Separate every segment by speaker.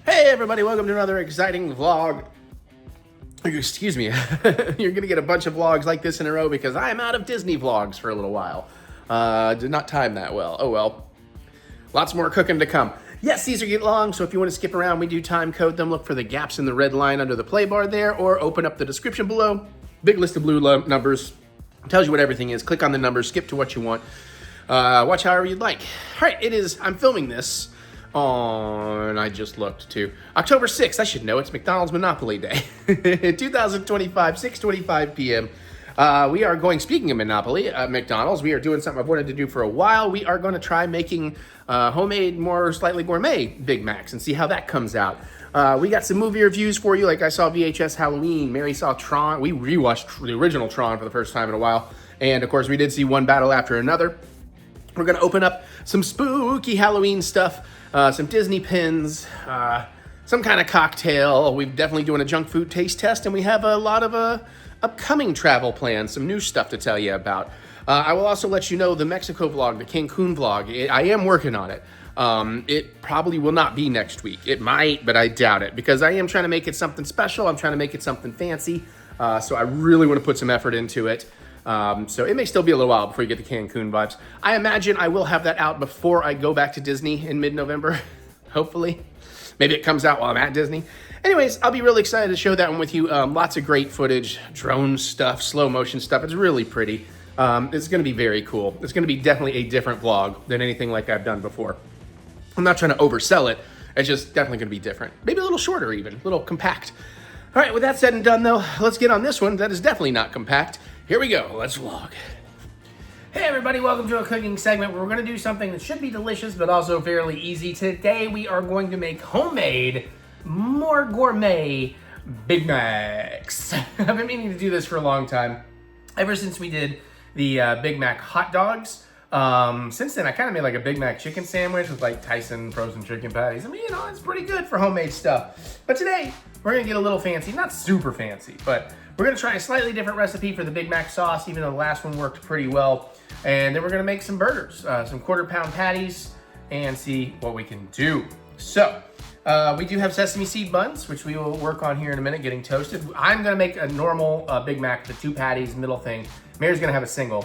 Speaker 1: Hey everybody, welcome to another exciting vlog. Excuse me, you're gonna get a bunch of vlogs like this in a row because I am out of Disney vlogs for a little while. Did not time that well, oh well. Lots more cooking to come. Yes, these are getting long, so if you want to skip around, we do time code them. Look for the gaps in the red line under the play bar there, or open up the description below. Big list of blue numbers. Tells you what everything is. Click on the numbers, skip to what you want. Watch however you'd like. All right, I'm filming this on, I just looked too, October 6th. I should know, it's McDonald's Monopoly Day. 2025, 6:25 p.m. We are going, speaking of Monopoly, McDonald's, we are doing something I've wanted to do for a while. We are going to try making homemade, more slightly gourmet Big Macs and see how that comes out. We got some movie reviews for you, like I saw VHS Halloween, Mary saw Tron. We rewatched the original Tron for the first time in a while. And of course, we did see one battle after another. We're gonna open up some spooky Halloween stuff, some Disney pins, some kind of cocktail. We're definitely doing a junk food taste test, and we have a lot of upcoming travel plans, some new stuff to tell you about. I will also let you know the Mexico vlog, the Cancun vlog. I am working on it. It probably will not be next week. It might, but I doubt it, because I am trying to make it something special. I'm trying to make it something fancy, so I really want to put some effort into it. So it may still be a little while before you get the Cancun vibes. I imagine I will have that out before I go back to Disney in mid-November, hopefully. Maybe it comes out while I'm at Disney. Anyways, I'll be really excited to show that one with you. Lots of great footage, drone stuff, slow motion stuff. It's really pretty. It's going to be very cool. It's going to be definitely a different vlog than anything like I've done before. I'm not trying to oversell it. It's just definitely going to be different. Maybe a little shorter even, a little compact. All right, with that said and done though, let's get on this one. That is definitely not compact. Here we go, let's vlog. Hey everybody, welcome to a cooking segment where we're gonna do something that should be delicious, but also fairly easy. Today we are going to make homemade, more gourmet Big Macs. I've been meaning to do this for a long time. Ever since we did the Big Mac hot dogs. Since then I kind of made like a Big Mac chicken sandwich with like Tyson frozen chicken patties. I mean, you know, it's pretty good for homemade stuff. But today, we're gonna get a little fancy, not super fancy, but we're gonna try a slightly different recipe for the Big Mac sauce, even though the last one worked pretty well. And then we're gonna make some burgers, some quarter-pound patties, and see what we can do. So, we do have sesame seed buns, which we will work on here in a minute, getting toasted. I'm gonna make a normal Big Mac, the 2 patties, middle thing. Mary's gonna have a single,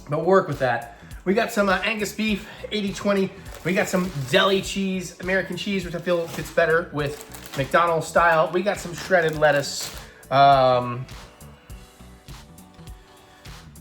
Speaker 1: but we'll work with that. We got some Angus beef, 80-20. We got some deli cheese, American cheese, which I feel fits better with McDonald's style. We got some shredded lettuce. And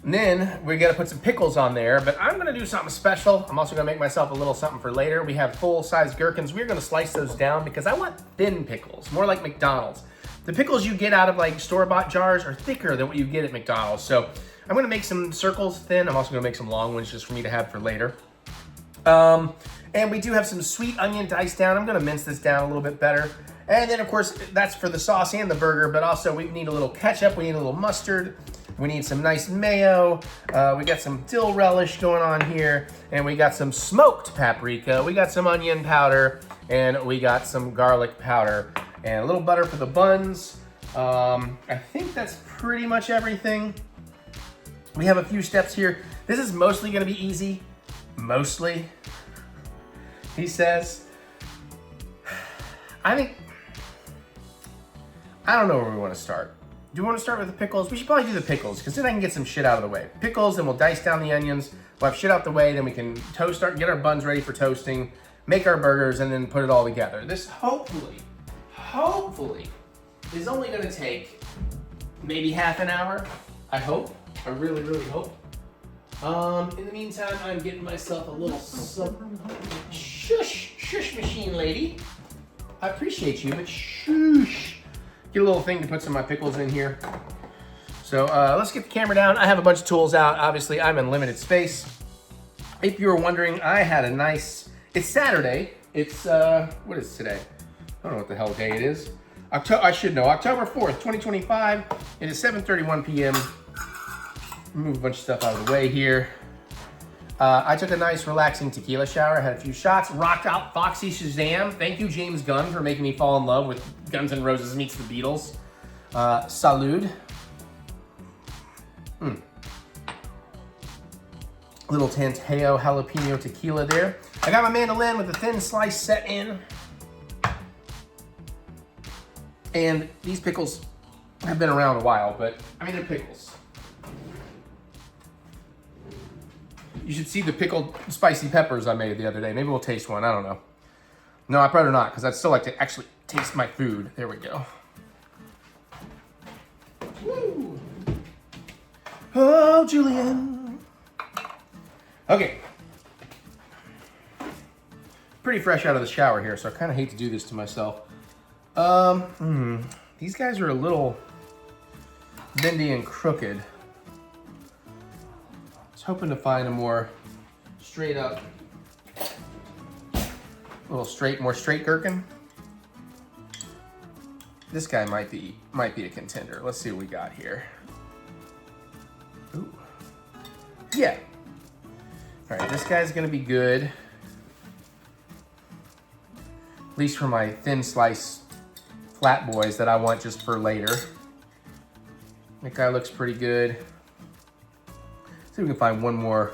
Speaker 1: then we gotta put some pickles on there, but I'm gonna do something special. I'm also gonna make myself a little something for later. We have full-size gherkins. We're gonna slice those down because I want thin pickles, more like McDonald's. The pickles you get out of like store-bought jars are thicker than what you get at McDonald's. So I'm gonna make some circles thin. I'm also gonna make some long ones just for me to have for later. And we do have some sweet onion diced down. I'm gonna mince this down a little bit better. And then of course, that's for the sauce and the burger, but also we need a little ketchup, we need a little mustard, we need some nice mayo, we got some dill relish going on here, and we got some smoked paprika, we got some onion powder, and we got some garlic powder, and a little butter for the buns. I think that's pretty much everything. We have a few steps here. This is mostly gonna be easy, mostly, he says. I don't know where we want to start. Do we want to start with the pickles? We should probably do the pickles, because then I can get some shit out of the way. Pickles, then we'll dice down the onions. We'll have shit out the way, then we can get our buns ready for toasting, make our burgers, and then put it all together. This hopefully, is only going to take maybe half an hour. I hope. I really, really hope. In the meantime, I'm getting myself a little shush machine lady. I appreciate you, but shush. Get a little thing to put some of my pickles in here. So let's get the camera down. I have a bunch of tools out. Obviously, I'm in limited space. If you were wondering, I had a nice, it's Saturday. It's, what is today? I don't know what the hell day it is. I should know, October 4th, 2025. It is 7:31 p.m. Move a bunch of stuff out of the way here. I took a nice relaxing tequila shower, had a few shots, rocked out Foxy Shazam. Thank you, James Gunn, for making me fall in love with Guns N' Roses meets the Beatles. Salud. Little Tanteo jalapeno tequila there. I got my mandolin with a thin slice set in. And these pickles have been around a while, but I mean, they're pickles. You should see the pickled spicy peppers I made the other day. Maybe we'll taste one, I don't know. No, I'd rather not, because I'd still like to actually taste my food. There we go. Woo. Oh, Julian. Okay. Pretty fresh out of the shower here, so I kind of hate to do this to myself. These guys are a little bendy and crooked. I was hoping to find a more straight up, more straight gherkin. This guy might be a contender. Let's see what we got here. Ooh. Yeah. All right, this guy's gonna be good. At least for my thin slice flat boys that I want just for later. That guy looks pretty good. See if we can find one more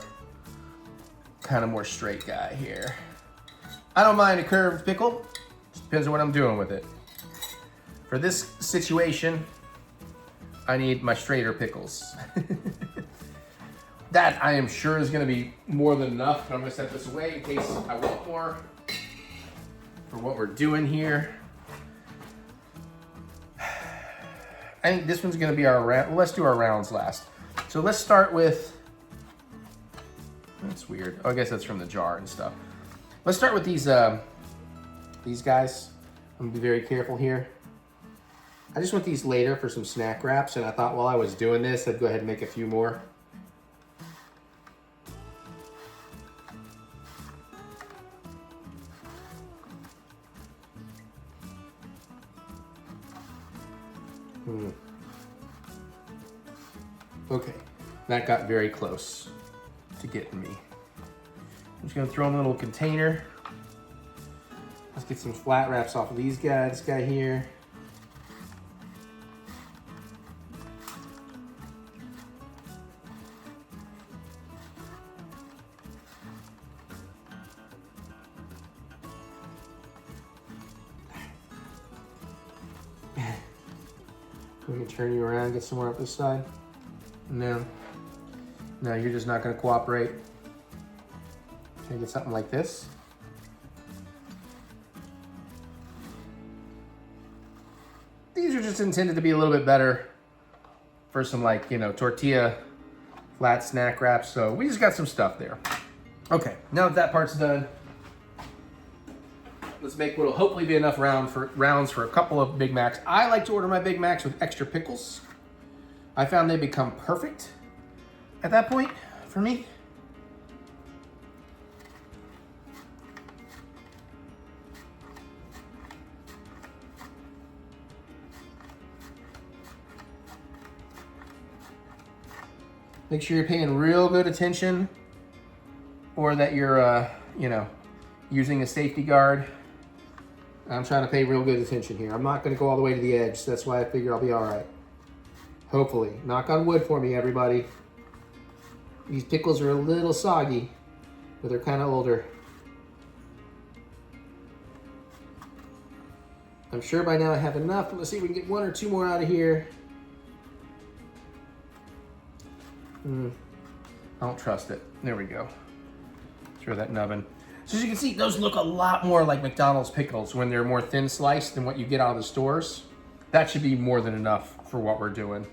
Speaker 1: kind of more straight guy here. I don't mind a curved pickle. Just depends on what I'm doing with it. For this situation, I need my straighter pickles. That I am sure is gonna be more than enough, but I'm gonna set this away in case I want more for what we're doing here. I think this one's gonna be our round. Let's do our rounds last. So let's start with, that's weird. Oh, I guess that's from the jar and stuff. Let's start with these guys. I'm gonna be very careful here. I just want these later for some snack wraps, and I thought while I was doing this, I'd go ahead and make a few more. Okay, that got very close to getting me. I'm just gonna throw them in a little container. Let's get some flat wraps off of these guys. This guy here. We can turn you around, get somewhere up this side. No, you're just not gonna cooperate. Can I get something like this? These are just intended to be a little bit better for some tortilla flat snack wraps. So we just got some stuff there. Okay, now that part's done, let's make what'll hopefully be enough rounds for a couple of Big Macs. I like to order my Big Macs with extra pickles. I found they become perfect at that point for me. Make sure you're paying real good attention, or that you're, using a safety guard. I'm trying to pay real good attention here. I'm not going to go all the way to the edge, so that's why I figure I'll be all right. Hopefully. Knock on wood for me, everybody. These pickles are a little soggy, but they're kind of older. I'm sure by now I have enough, but let's see if we can get one or two more out of here. I don't trust it. There we go. Throw that nubbin. So as you can see, those look a lot more like McDonald's pickles when they're more thin sliced than what you get out of the stores. That should be more than enough for what we're doing.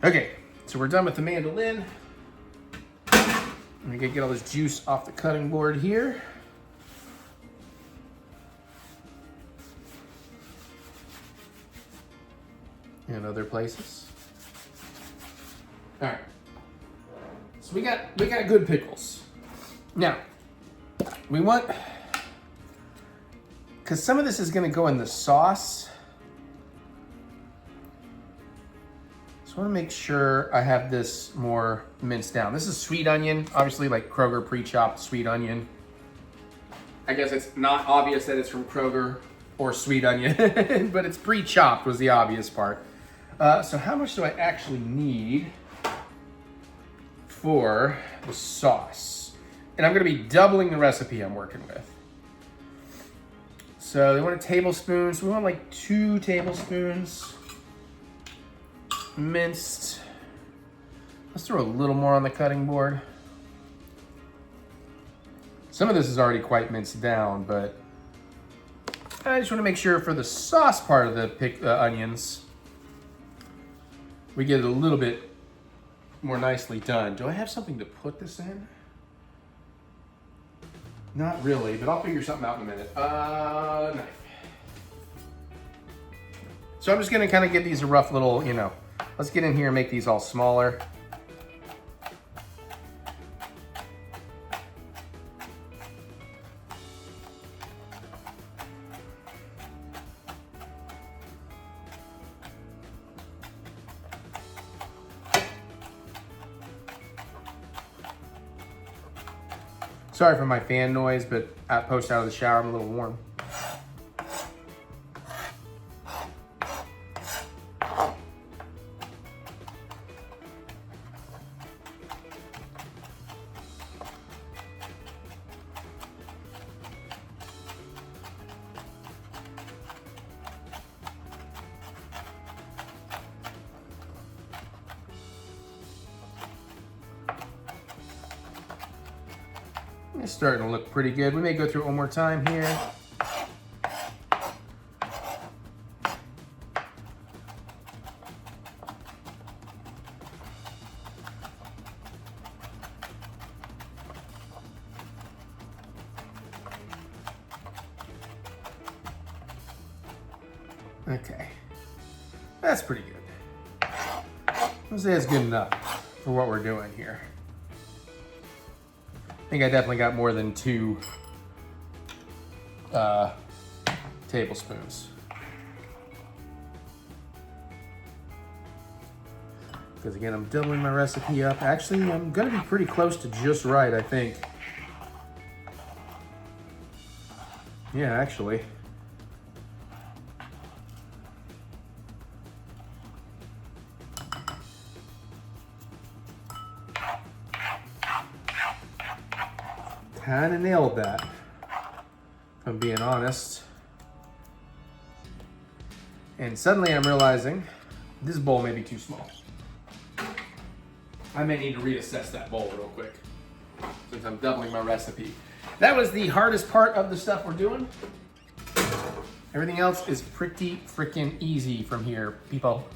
Speaker 1: Okay, so we're done with the mandolin. I'm gonna get all this juice off the cutting board here. And other places. All right. So we got good pickles. Now, we want, because some of this is gonna go in the sauce. So I wanna make sure I have this more minced down. This is sweet onion, obviously like Kroger pre-chopped sweet onion. I guess it's not obvious that it's from Kroger or sweet onion, but it's pre-chopped was the obvious part. So how much do I actually need for the sauce? And I'm gonna be doubling the recipe I'm working with. So they want a tablespoon, so we want like 2 tablespoons minced. Let's throw a little more on the cutting board. Some of this is already quite minced down, but I just want to make sure for the sauce part of the onions, we get it a little bit more nicely done. Do I have something to put this in? Not really, but I'll figure something out in a minute. Knife. So I'm just gonna kind of give these a rough little, you know, let's get in here and make these all smaller. Sorry for my fan noise, but at post out of the shower, I'm a little warm. It's starting to look pretty good. We may go through it one more time here. Okay, that's pretty good. I'd say that's good enough for what we're doing here. I think I definitely got more than 2 tablespoons. Because again, I'm doubling my recipe up. Actually, I'm gonna be pretty close to just right, I think. Yeah, actually. Kind of nailed that, if I'm being honest. And suddenly I'm realizing this bowl may be too small. I may need to reassess that bowl real quick since I'm doubling my recipe. That was the hardest part of the stuff we're doing. Everything else is pretty freaking easy from here, people.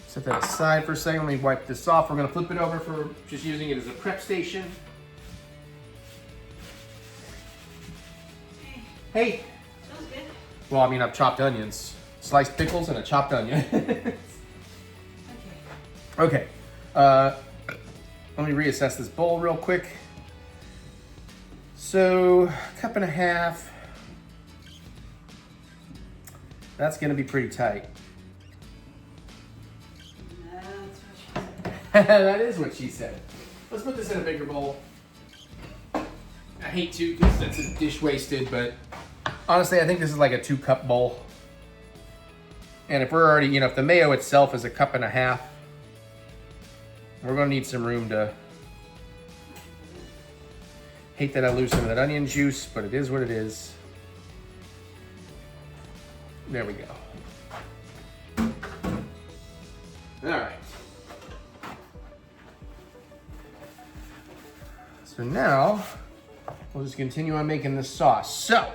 Speaker 1: Set that aside for a second. Let me wipe this off. We're gonna flip it over for just using it as a prep station. Hey.
Speaker 2: Smells good.
Speaker 1: Well, I mean, I've chopped onions, sliced pickles, and a chopped onion. Okay. Let me reassess this bowl real quick. So, 1.5 cups. That's gonna be pretty tight. That is what she said. Let's put this in a bigger bowl. I hate to because that's a dish wasted, but honestly, I think this is like a 2-cup bowl. And if we're already, you know, if the mayo itself is 1.5 cups, we're gonna need some room to. Hate that I lose some of that onion juice, but it is what it is. There we go. All right. So now, we'll just continue on making this sauce. So,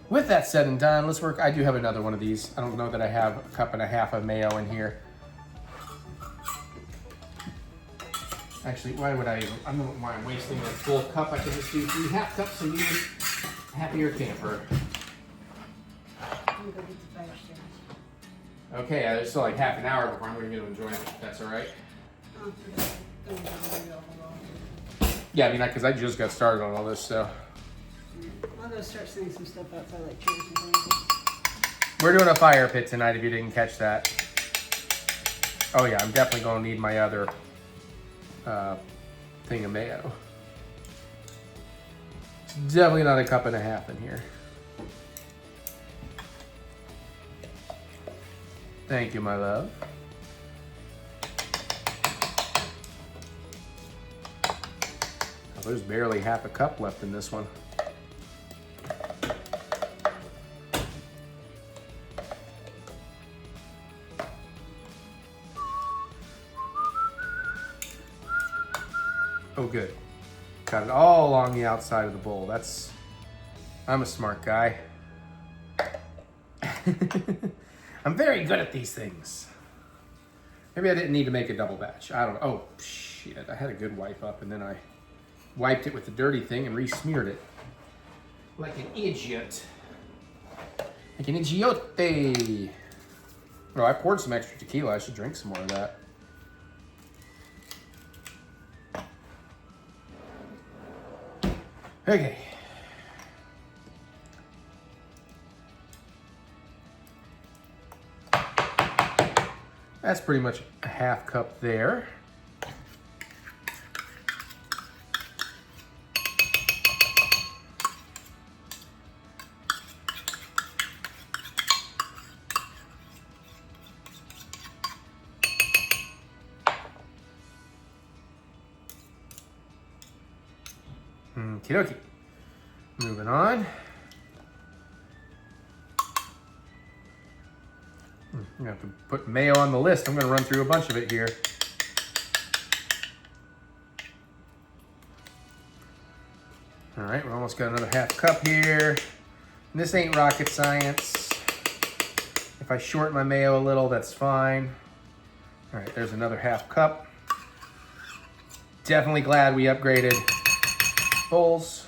Speaker 1: with that said and done, let's work. I do have another one of these. I don't know that I have 1.5 cups of mayo in here. Actually, why would I don't know why I'm wasting a full cup. I could just do 3.5 cups and use happier camper.
Speaker 2: I'm gonna go get the fire started.
Speaker 1: Okay, there's still like half an hour before I'm going to get to enjoy it. That's all right. Yeah, I mean, because I just got started on all this, so.
Speaker 2: I'll go start setting some stuff outside, like chairs and things.
Speaker 1: We're doing a fire pit tonight, if you didn't catch that. Oh yeah, I'm definitely going to need my other thing of mayo. It's definitely not 1.5 cups in here. Thank you, my love. there's barely half a cup left in this one. Oh, good. Got it all along the outside of the bowl. I'm a smart guy. I'm very good at these things. Maybe I didn't need to make a double batch. I don't know. Oh, shit. I had a good wipe up and then I wiped it with the dirty thing and re-smeared it. Like an idiot. Like an idiote. Oh, I poured some extra tequila. I should drink some more of that. Okay. That's pretty much a half cup there. Okie dokie. Moving on. I'm gonna have to put mayo on the list. I'm gonna run through a bunch of it here. All right, we almost got another half cup here. And this ain't rocket science. If I short my mayo a little, that's fine. All right, there's another half cup. Definitely glad we upgraded bowls.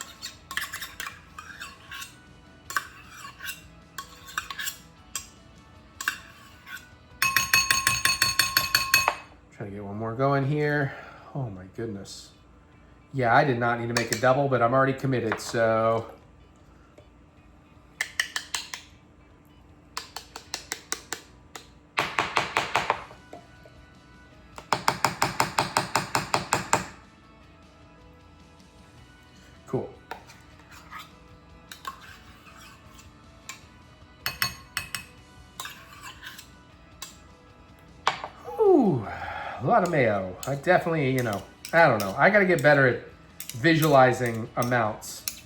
Speaker 1: Try to get one more going here. Oh my goodness. Yeah, I did not need to make a double, but I'm already committed, so. Cool. Ooh, a lot of mayo. I definitely, I don't know. I got to get better at visualizing amounts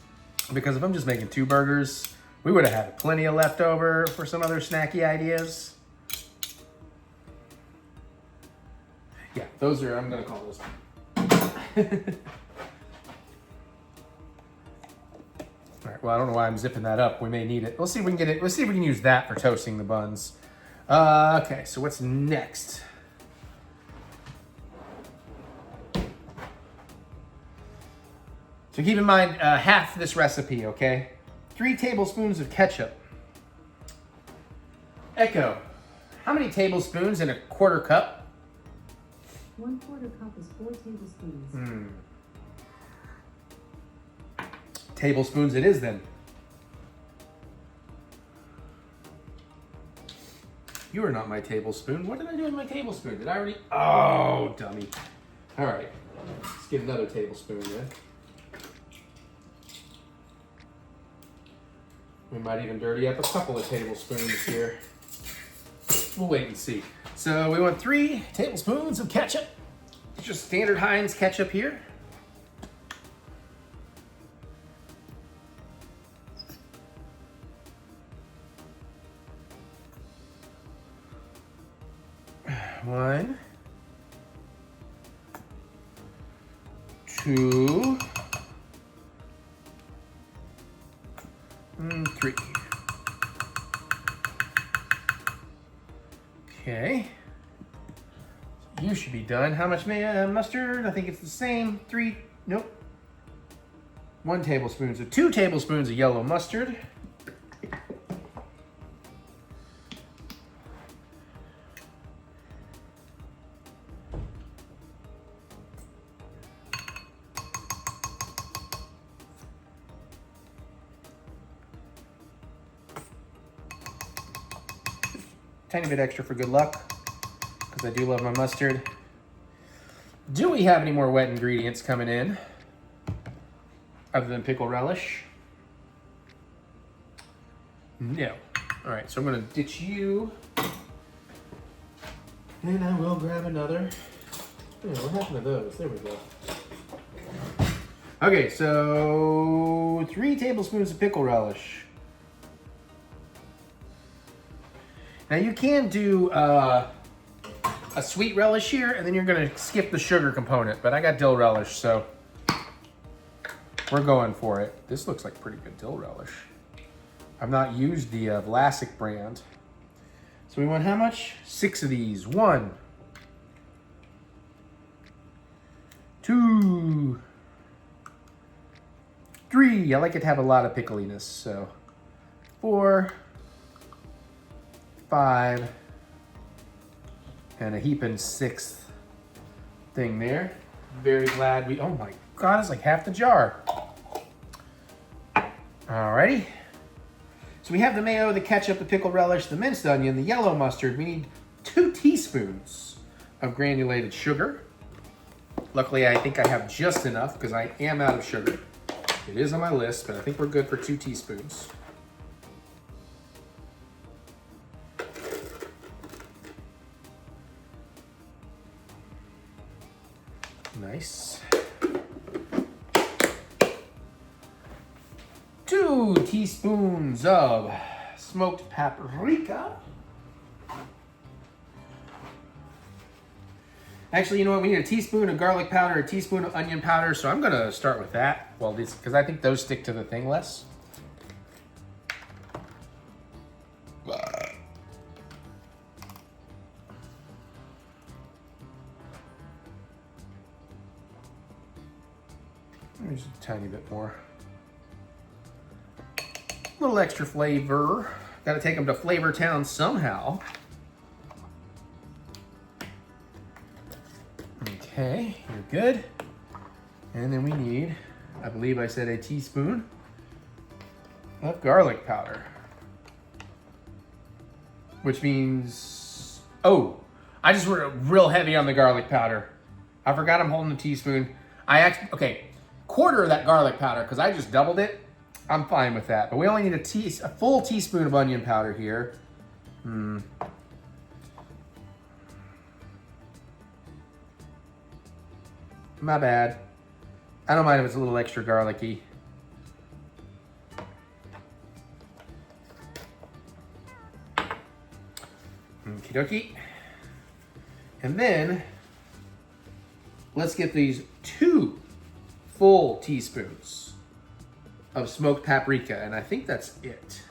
Speaker 1: because if I'm just making 2 burgers, we would have had plenty of leftover for some other snacky ideas. Yeah, those are, I'm going to call those. All right, well, I don't know why I'm zipping that up. We may need it. Let's see if we can get it. Let's see if we can use that for toasting the buns. Okay, so what's next? So keep in mind, half this recipe, okay? 3 tablespoons of ketchup. Echo, how many tablespoons in a quarter cup?
Speaker 3: 1/4 cup is 4 tablespoons.
Speaker 1: Tablespoons it is then. You are not my tablespoon. What did I do with my tablespoon? Did I already? Oh, dummy. All right, let's get another tablespoon then. We might even dirty up a couple of tablespoons here. We'll wait and see. So we want 3 tablespoons of ketchup. Just standard Heinz ketchup here. One, 2, 3. Okay. So you should be done. How much mustard? I think it's the same. 3, nope. 1 tablespoon. So 2 tablespoons of yellow mustard. Tiny bit extra for good luck, because I do love my mustard. Do we have any more wet ingredients coming in, other than pickle relish? No. All right, so I'm gonna ditch you, and I will grab another. Oh, what happened to those? There we go. Okay, so 3 tablespoons of pickle relish. Now you can do a sweet relish here, and then you're gonna skip the sugar component, but I got dill relish, so we're going for it. This looks like pretty good dill relish. I've not used the Vlasic brand. So we want how much? 6 of these. 1, 2, 3. I like it to have a lot of pickliness, so 4, 5, and a heaping 6th thing there. Very glad we, oh my God, it's like half the jar. Alrighty. So we have the mayo, the ketchup, the pickle relish, the minced onion, the yellow mustard. We need 2 teaspoons of granulated sugar. Luckily, I think I have just enough because I am out of sugar. It is on my list, but I think we're good for 2 teaspoons. Nice. 2 teaspoons of smoked paprika. Actually, you know what? We need a teaspoon of garlic powder, a teaspoon of onion powder. So I'm gonna start with that. Well, these, because I think those stick to the thing less. Just a tiny bit more. A little extra flavor. Got to take them to Flavor Town somehow. Okay, you're good. And then we need, I believe I said a teaspoon of garlic powder. Which means, oh, I just went real heavy on the garlic powder. I forgot I'm holding a teaspoon. Okay, quarter of that garlic powder, because I just doubled it. I'm fine with that. But we only need a full teaspoon of onion powder here. My bad. I don't mind if it's a little extra garlicky. Okie dokie. And then, let's get these 2 full teaspoons of smoked paprika, and I think that's it.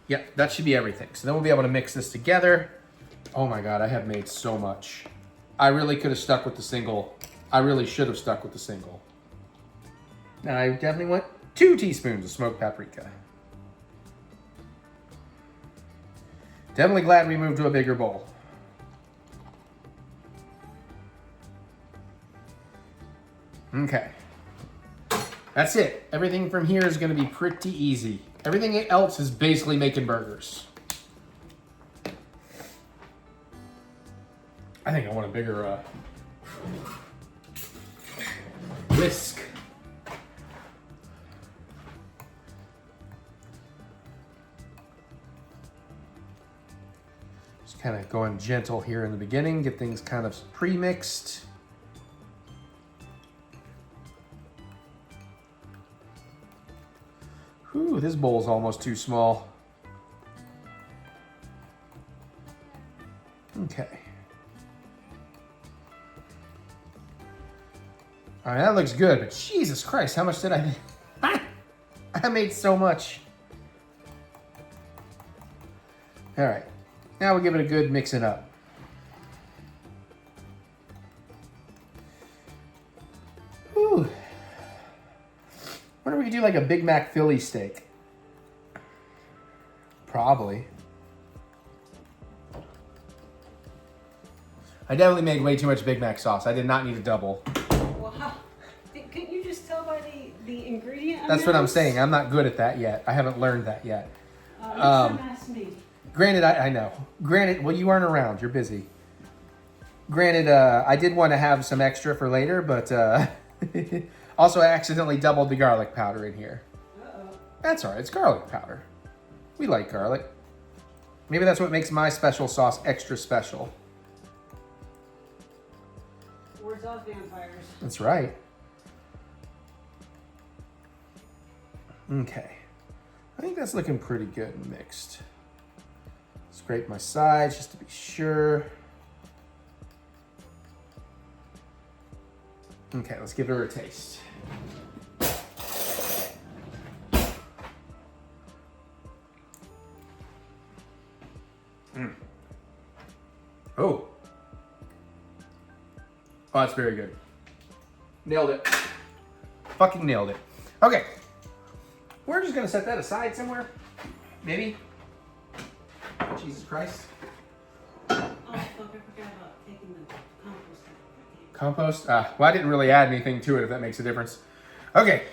Speaker 1: Yep, that should be everything. So then we'll be able to mix this together. Oh my God, I have made so much. I really could have stuck with the single. I really should have stuck with the single. Now I definitely want 2 teaspoons of smoked paprika. Definitely glad we moved to a bigger bowl. Okay. That's it. Everything from here is going to be pretty easy. Everything else is basically making burgers. I think I want a bigger whisk. Just kind of going gentle here in the beginning, get things kind of pre-mixed. Ooh, this bowl's almost too small. Okay. All right, that looks good, but Jesus Christ, how much did I make? I made so much. All right, now we'll give it a good mixing up. Ooh. Wonder if we could do like a Big Mac Philly steak. Probably. I definitely made way too much Big Mac sauce. I did not need a double.
Speaker 2: Wow. Couldn't you just tell by the ingredient
Speaker 1: That's what I'm
Speaker 2: amounts?
Speaker 1: saying. I'm not good at that yet. I haven't learned that yet.
Speaker 2: Next time ask me.
Speaker 1: Granted, I know. Granted, well, you weren't around. You're busy. Granted, I did want to have some extra for later, but also I accidentally doubled the garlic powder in here.
Speaker 2: Uh-oh.
Speaker 1: That's all right. It's garlic powder. We like garlic. Maybe that's what makes my special sauce extra special.
Speaker 2: Where's wards off vampires.
Speaker 1: That's right. Okay. I think that's looking pretty good and mixed. Scrape my sides just to be sure. Okay, let's give her a taste. Oh. Oh, that's very good. Nailed it. Fucking nailed it. Okay. We're just gonna set that aside somewhere. Maybe. Jesus Christ.
Speaker 2: Oh, fuck, I forgot about taking the compost.
Speaker 1: Compost? Well, I didn't really add anything to it, if that makes a difference. Okay.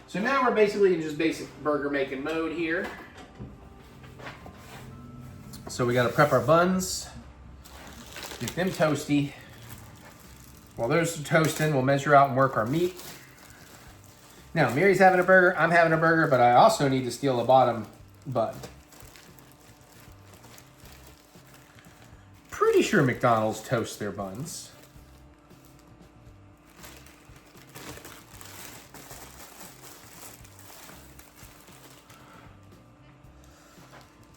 Speaker 1: So now we're basically in just basic burger making mode here. So we gotta prep our buns. Get them toasty. While those are toasting, we'll measure out and work our meat. Now, Mary's having a burger, I'm having a burger, but I also need to steal a bottom bun. Pretty sure McDonald's toasts their buns.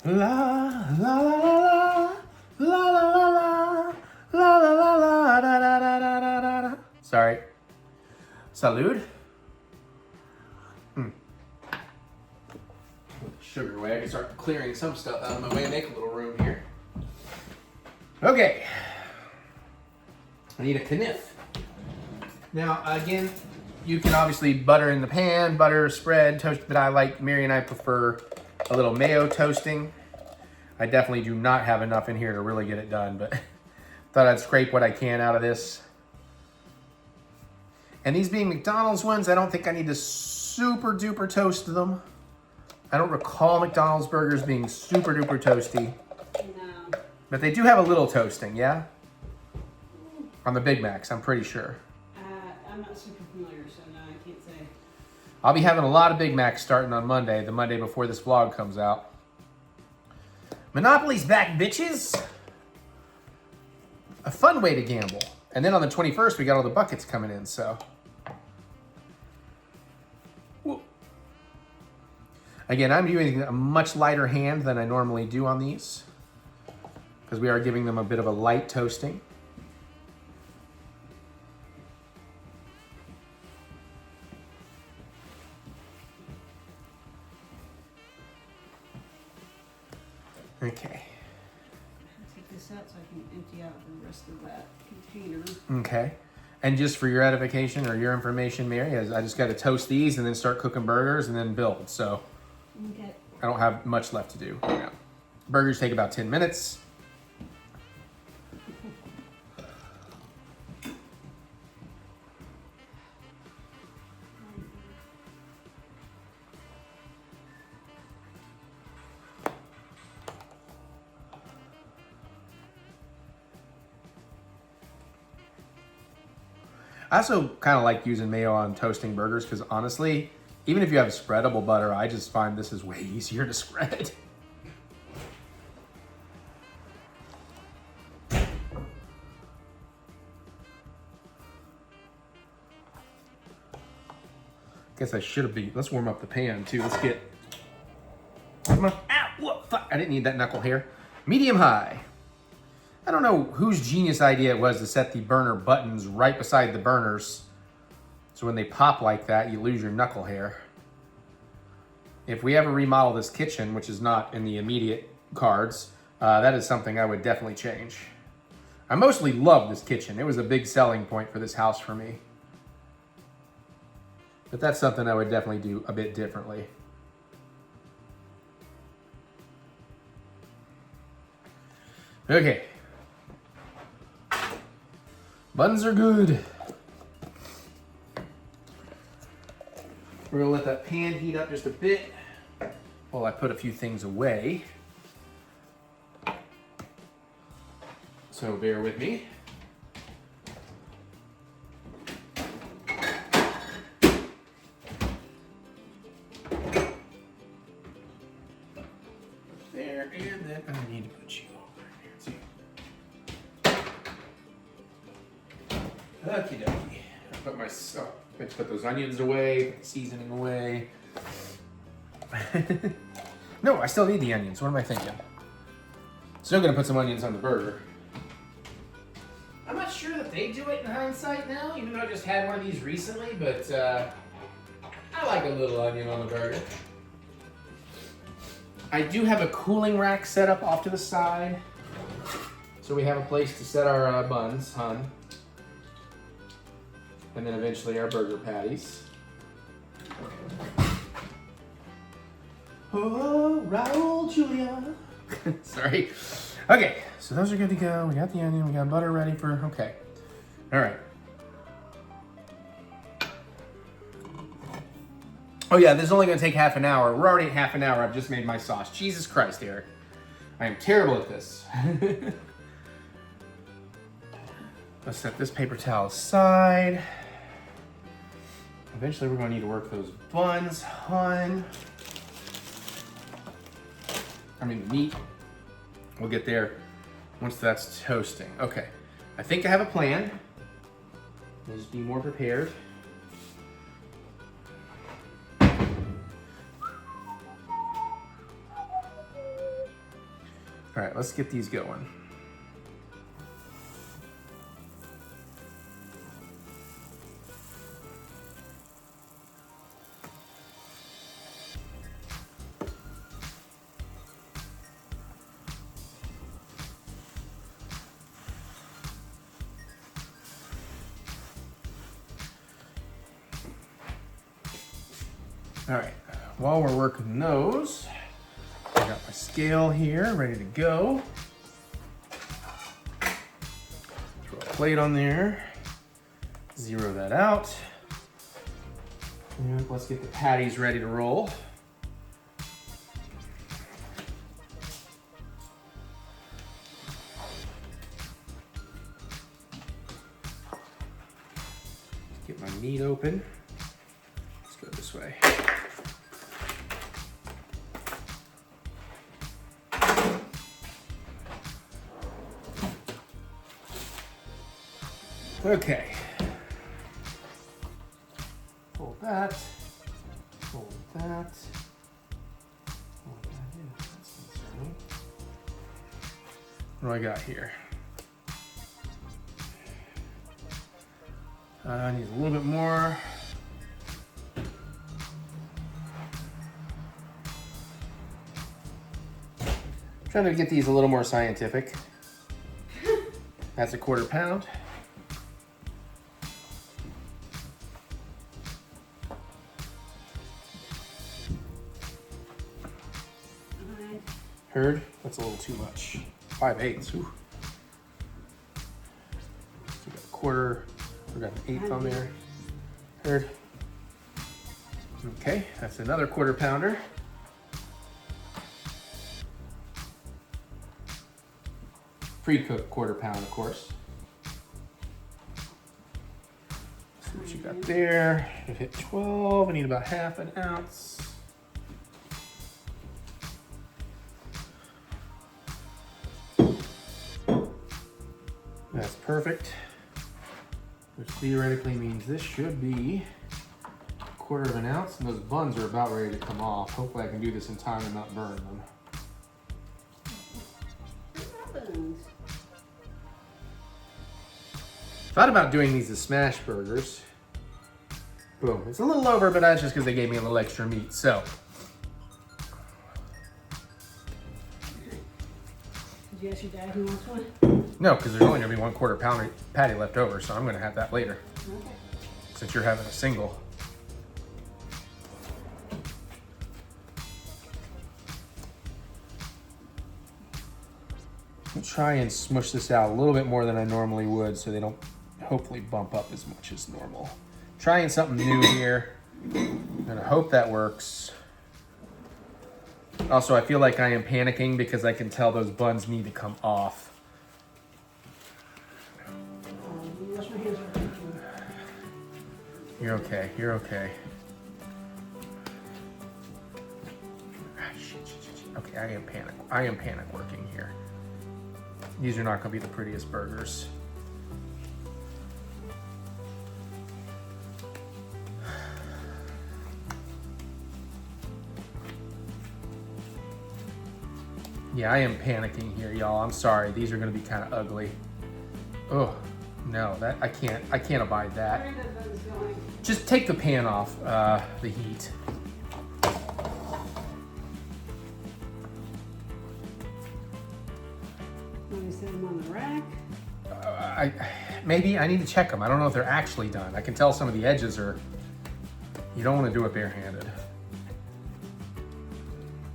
Speaker 1: La la la la la la la la la la la la da da da da da da. Sorry. Salud. Sugar away. I can start clearing some stuff out of my way and make a little room here. Okay. I need a kniff. Now, again, you can obviously butter in the pan, butter, spread, toast, but I like, Mary and I prefer a little mayo toasting. I definitely do not have enough in here to really get it done, but thought I'd scrape what I can out of this. And these being McDonald's ones, I don't think I need to super duper toast them. I don't recall McDonald's burgers being super duper toasty.
Speaker 2: No.
Speaker 1: But they do have a little toasting, yeah? On the Big Macs, I'm pretty sure.
Speaker 2: I'm not super familiar, so no, I can't say.
Speaker 1: I'll be having a lot of Big Macs starting on Monday, the Monday before this vlog comes out. Monopoly's back, bitches! A fun way to gamble. And then on the 21st, we got all the buckets coming in, so. Whoa. Again, I'm using a much lighter hand than I normally do on these, because we are giving them a bit of a light toasting. Okay.
Speaker 2: Take this out so I can empty out the rest of that container.
Speaker 1: Okay. And just for your edification or your information, Mary, I just got to toast these and then start cooking burgers and then build. So
Speaker 2: Okay.
Speaker 1: I don't have much left to do right now. Burgers take about 10 minutes. I also kind of like using mayo on toasting burgers because honestly, even if you have spreadable butter, I just find this is way easier to spread. Guess I should have been. Let's warm up the pan too. Let's get. Come on. Ow! Whoa, fuck! I didn't need that knuckle here. Medium high. I don't know whose genius idea it was to set the burner buttons right beside the burners. So when they pop like that, you lose your knuckle hair. If we ever remodel this kitchen, which is not in the immediate cards, that is something I would definitely change. I mostly love this kitchen. It was a big selling point for this house for me. But that's something I would definitely do a bit differently. Okay. Buns are good. We're gonna let that pan heat up just a bit while I put a few things away. So bear with me. There, and then I need to put you over here too. Okie dokie. Put those onions away, put the seasoning away. No, I still need the onions. What am I thinking? Still gonna put some onions on the burger. I'm not sure that they do it in hindsight now, even though I just had one of these recently, but I like a little onion on the burger. I do have a cooling rack set up off to the side, so we have a place to set our buns, hun. And then eventually our burger patties. Oh, Raul Julia. Sorry. Okay, so those are good to go. We got the onion, we got butter ready for, okay. All right. Oh yeah, this is only gonna take half an hour. We're already at half an hour. I've just made my sauce. Jesus Christ, Eric. I am terrible at this. Let's set this paper towel aside. Eventually we're gonna need to work those buns, hun. I mean, the meat. We'll get there once that's toasting. Okay, I think I have a plan. Just be more prepared. All right, let's get these going. All right, while we're working those, I got my scale here ready to go. Throw a plate on there, zero that out. And let's get the patties ready to roll. Get my meat open. Let's go this way. Okay. Fold that. Fold that. Fold that in. That's concerning. What do I got here? I need a little bit more. Trying to get these a little more scientific. That's a 1/4 pound. Heard? That's a little too much. 5/8. Ooh. So we got a 1/4. We got an 1/8 on there. Heard? Okay, that's another 1/4 pounder. Pre-cooked 1/4 pound, of course. See what you got there. It hit 12. I need about 1/2 ounce. That's perfect. Which theoretically means this should be 1/4 ounce, and those buns are about ready to come off. Hopefully I can do this in time and not burn them. Thought about doing these as smash burgers. Boom. It's a little over, but that's just because they gave me a little extra meat, so.
Speaker 2: Did you ask your dad who wants one?
Speaker 1: No, because there's only gonna be 1/4 pound patty left over, so I'm gonna have that later.
Speaker 2: Okay.
Speaker 1: Since you're having a single. I'll try and smush this out a little bit more than I normally would so they don't hopefully bump up as much as normal. Trying something new here, and I hope that works. Also, I feel like I am panicking because I can tell those buns need to come off.
Speaker 2: Wash my hands real quick.
Speaker 1: You're okay, you're okay. Ah, shit. Okay, I am panic working here. These are not gonna be the prettiest burgers. Yeah, I am panicking here, y'all. I'm sorry. These are gonna be kind of ugly. Oh, no, that I can't abide that.
Speaker 2: Where are the buns going?
Speaker 1: Just take the pan off the heat.
Speaker 2: Let me set them on the rack.
Speaker 1: Maybe I need to check them. I don't know if they're actually done. I can tell some of the edges are. You don't want to do it barehanded.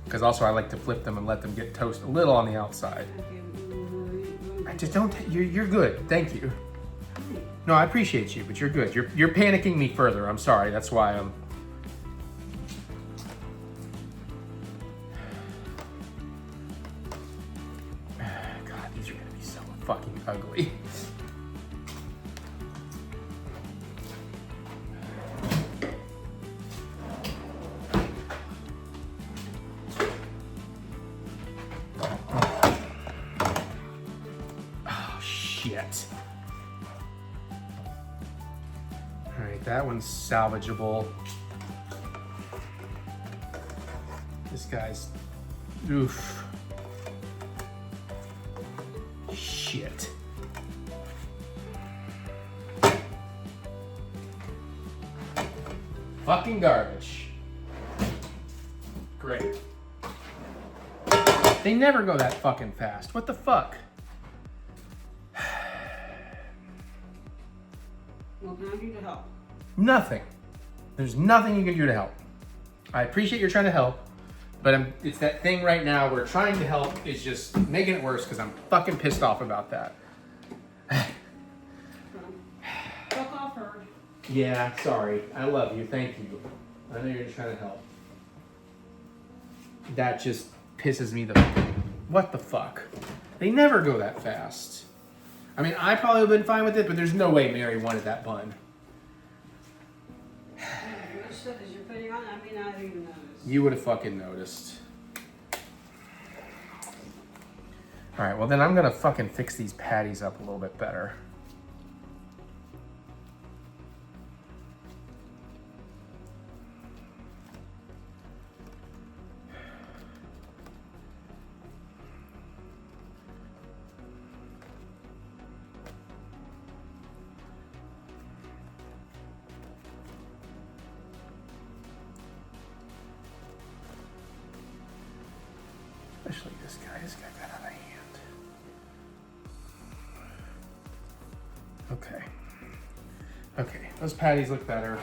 Speaker 1: Because also I like to flip them and let them get toast a little on the outside. I just don't. You're good. Thank you. No, I appreciate you, but you're good. You're panicking me further. I'm sorry. That's why I'm. God, these are gonna be so fucking ugly. Oh shit. All right, that one's salvageable. This guy's, oof. Shit. Fucking garbage. Great. They never go that fucking fast. What the fuck?
Speaker 2: What can I do to help?
Speaker 1: Nothing. There's nothing you can do to help. I appreciate you're trying to help, but it's that thing right now where trying to help is just making it worse because I'm fucking pissed off about that.
Speaker 2: Fuck off her.
Speaker 1: Yeah, sorry. I love you. Thank you. I know you're just trying to help. That just pisses me the... What the fuck? They never go that fast. I mean, I probably would have been fine with it, but there's no way Mary wanted that bun.
Speaker 2: What stuff is you're putting on? I mean, I didn't even notice.
Speaker 1: You would have fucking noticed. All right, well then I'm gonna fucking fix these patties up a little bit better. Especially this guy. This guy got out of hand. Okay. Okay, those patties look better.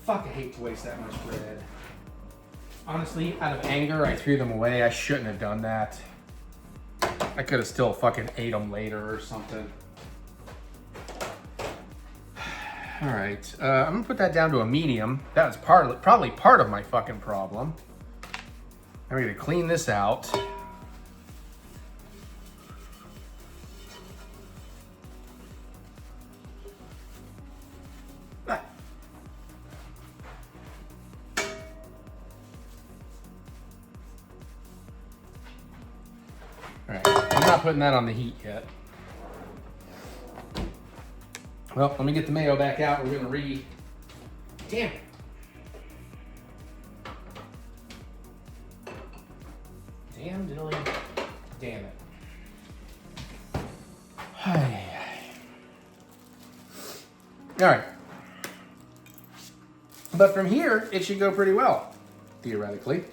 Speaker 1: Fuck, I hate to waste that much bread. Honestly, out of anger, I threw them away. I shouldn't have done that. I could have still fucking ate them later or something. All right, I'm gonna put that down to a medium. That's probably part of my fucking problem. I'm gonna clean this out. Ah. All right, I'm not putting that on the heat yet. Well, let me get the mayo back out. We're gonna damn it. Damn dilly. Damn it. All right. But from here, it should go pretty well, theoretically.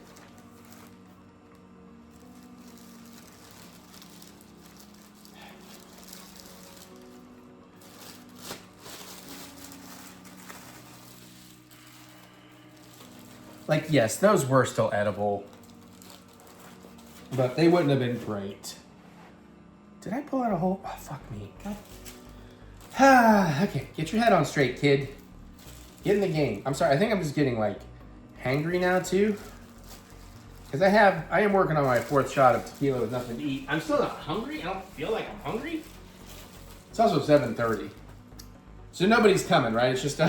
Speaker 1: Like, yes, those were still edible, but they wouldn't have been great. Did I pull out a whole... Oh, fuck me. God. Okay, get your head on straight, kid. Get in the game. I'm sorry, I think I'm just getting, like, hangry now, too. Because I am working on my 4th shot of tequila with nothing to eat. I'm still not hungry. I don't feel like I'm hungry. It's also 7:30. So nobody's coming, right? It's just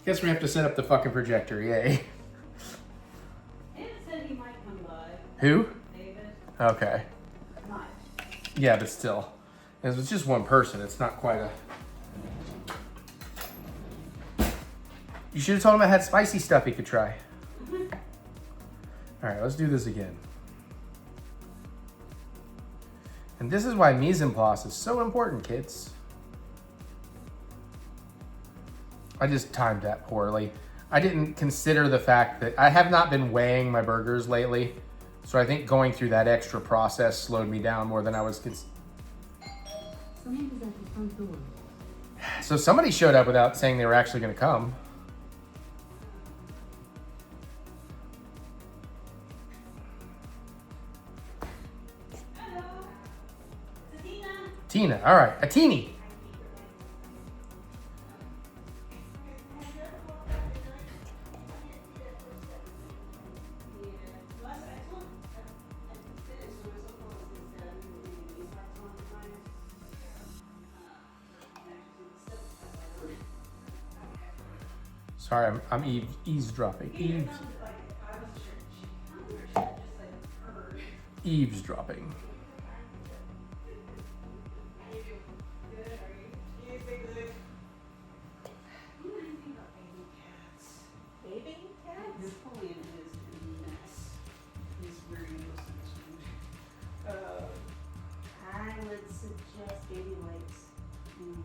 Speaker 1: guess we have to set up the fucking projector, yay.
Speaker 2: David said he might come by.
Speaker 1: Who?
Speaker 2: David.
Speaker 1: Okay.
Speaker 2: Might.
Speaker 1: Yeah, but still. If it's just one person, it's not quite a... You should have told him I had spicy stuff he could try. All right, let's do this again. And this is why mise en place is so important, kids. I just timed that poorly. I didn't consider the fact that I have not been weighing my burgers lately. So I think going through that extra process slowed me down more than I was
Speaker 3: Someone is at the front door.
Speaker 1: So somebody showed up without saying they were actually going to come. Tina, all right, a teeny. Sorry, I'm eavesdropping. Eavesdropping.
Speaker 4: I would suggest baby wipes. And,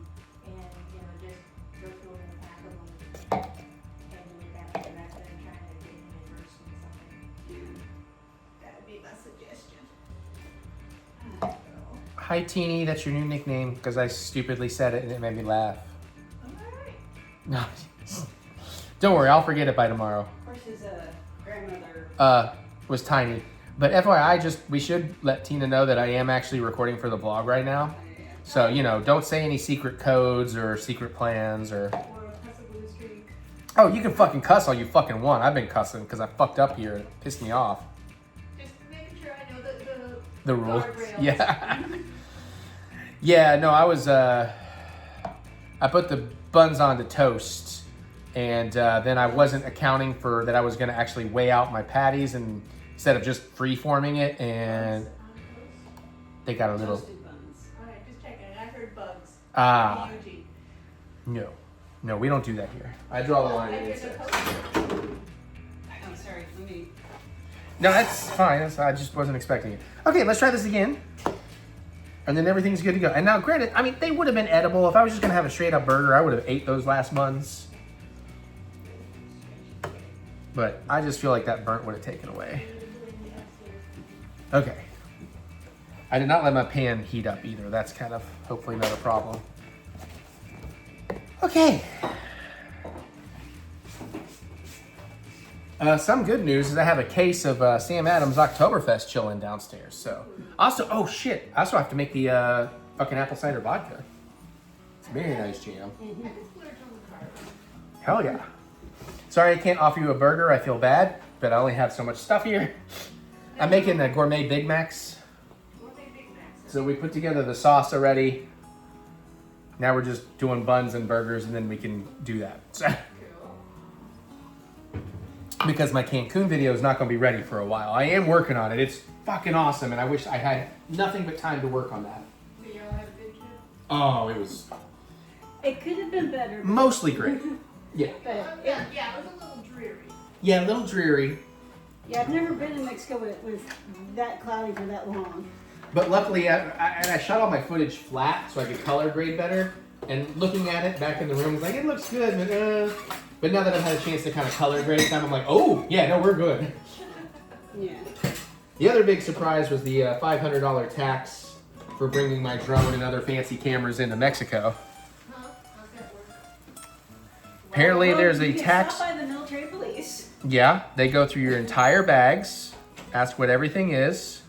Speaker 4: just go through and pack them and do it that way, rather than trying to get them immersed in something. That would be my suggestion.
Speaker 1: Hi, Teeny. That's your new nickname because I stupidly said it and it made me laugh.
Speaker 4: Alright.
Speaker 1: No, don't worry. I'll forget it by tomorrow.
Speaker 2: Of course, his grandmother.
Speaker 1: Was Tiny. But FYI, we should let Tina know that I am actually recording for the vlog right now. So, don't say any secret codes or secret plans or... Oh, you can fucking cuss all you fucking want. I've been cussing because I fucked up here and it pissed me off.
Speaker 4: Just making sure I know
Speaker 1: The rules.
Speaker 4: guardrails.
Speaker 1: Yeah. Yeah, no, I put the buns on the toast and then I wasn't accounting for that I was going to actually weigh out my patties and instead of just free-forming it, and they got a little...
Speaker 2: Toasted buns.
Speaker 4: Alright, just checking. I heard bugs.
Speaker 1: Ah,
Speaker 4: B-U-G.
Speaker 1: no, we don't do that here. I draw the line
Speaker 4: I
Speaker 1: at
Speaker 4: heard
Speaker 1: insects.
Speaker 4: the post.
Speaker 2: Oh, sorry. Let me.
Speaker 1: No, that's fine. I just wasn't expecting it. Okay, let's try this again. And then everything's good to go. And now, granted, I mean, they would have been edible. If I was just going to have a straight-up burger, I would have ate those last buns. But I just feel like that burnt would have taken away. Okay. I did not let my pan heat up either. That's kind of hopefully not a problem. Okay. Some good news is I have a case of Sam Adams Oktoberfest chilling downstairs. So, also, oh shit, I also have to make the fucking apple cider vodka. It's a very nice jam. Hell yeah. Sorry I can't offer you a burger. I feel bad, but I only have so much stuff here. I'm making the gourmet Big Macs. So we put together the sauce already. Now we're just doing buns and burgers, and then we can do that. Because my Cancun video is not going to be ready for a while. I am working on it. It's fucking awesome, and I wish I had nothing but time to work on that.
Speaker 4: Do y'all have a good trip?
Speaker 1: Oh, it was
Speaker 2: It could have been better.
Speaker 1: mostly great. Yeah.
Speaker 2: But
Speaker 4: Yeah, it was a little dreary.
Speaker 1: Yeah, a little dreary.
Speaker 2: yeah, I've never been in Mexico when it was that cloudy for that long.
Speaker 1: But luckily, I shot all my footage flat so I could color grade better. And looking at it back in the room, I was like, it looks good, but now that I've had a chance to kind of color grade time, I'm like, oh, yeah, no, we're good.
Speaker 2: Yeah.
Speaker 1: The other big surprise was the $500 tax for bringing my drone and other fancy cameras into Mexico.
Speaker 4: Huh? How's that work?
Speaker 1: Apparently,
Speaker 2: Well,
Speaker 1: there's a
Speaker 2: you get
Speaker 1: tax.
Speaker 2: stopped by the military police.
Speaker 1: Yeah, they go through your entire bags, ask what everything is.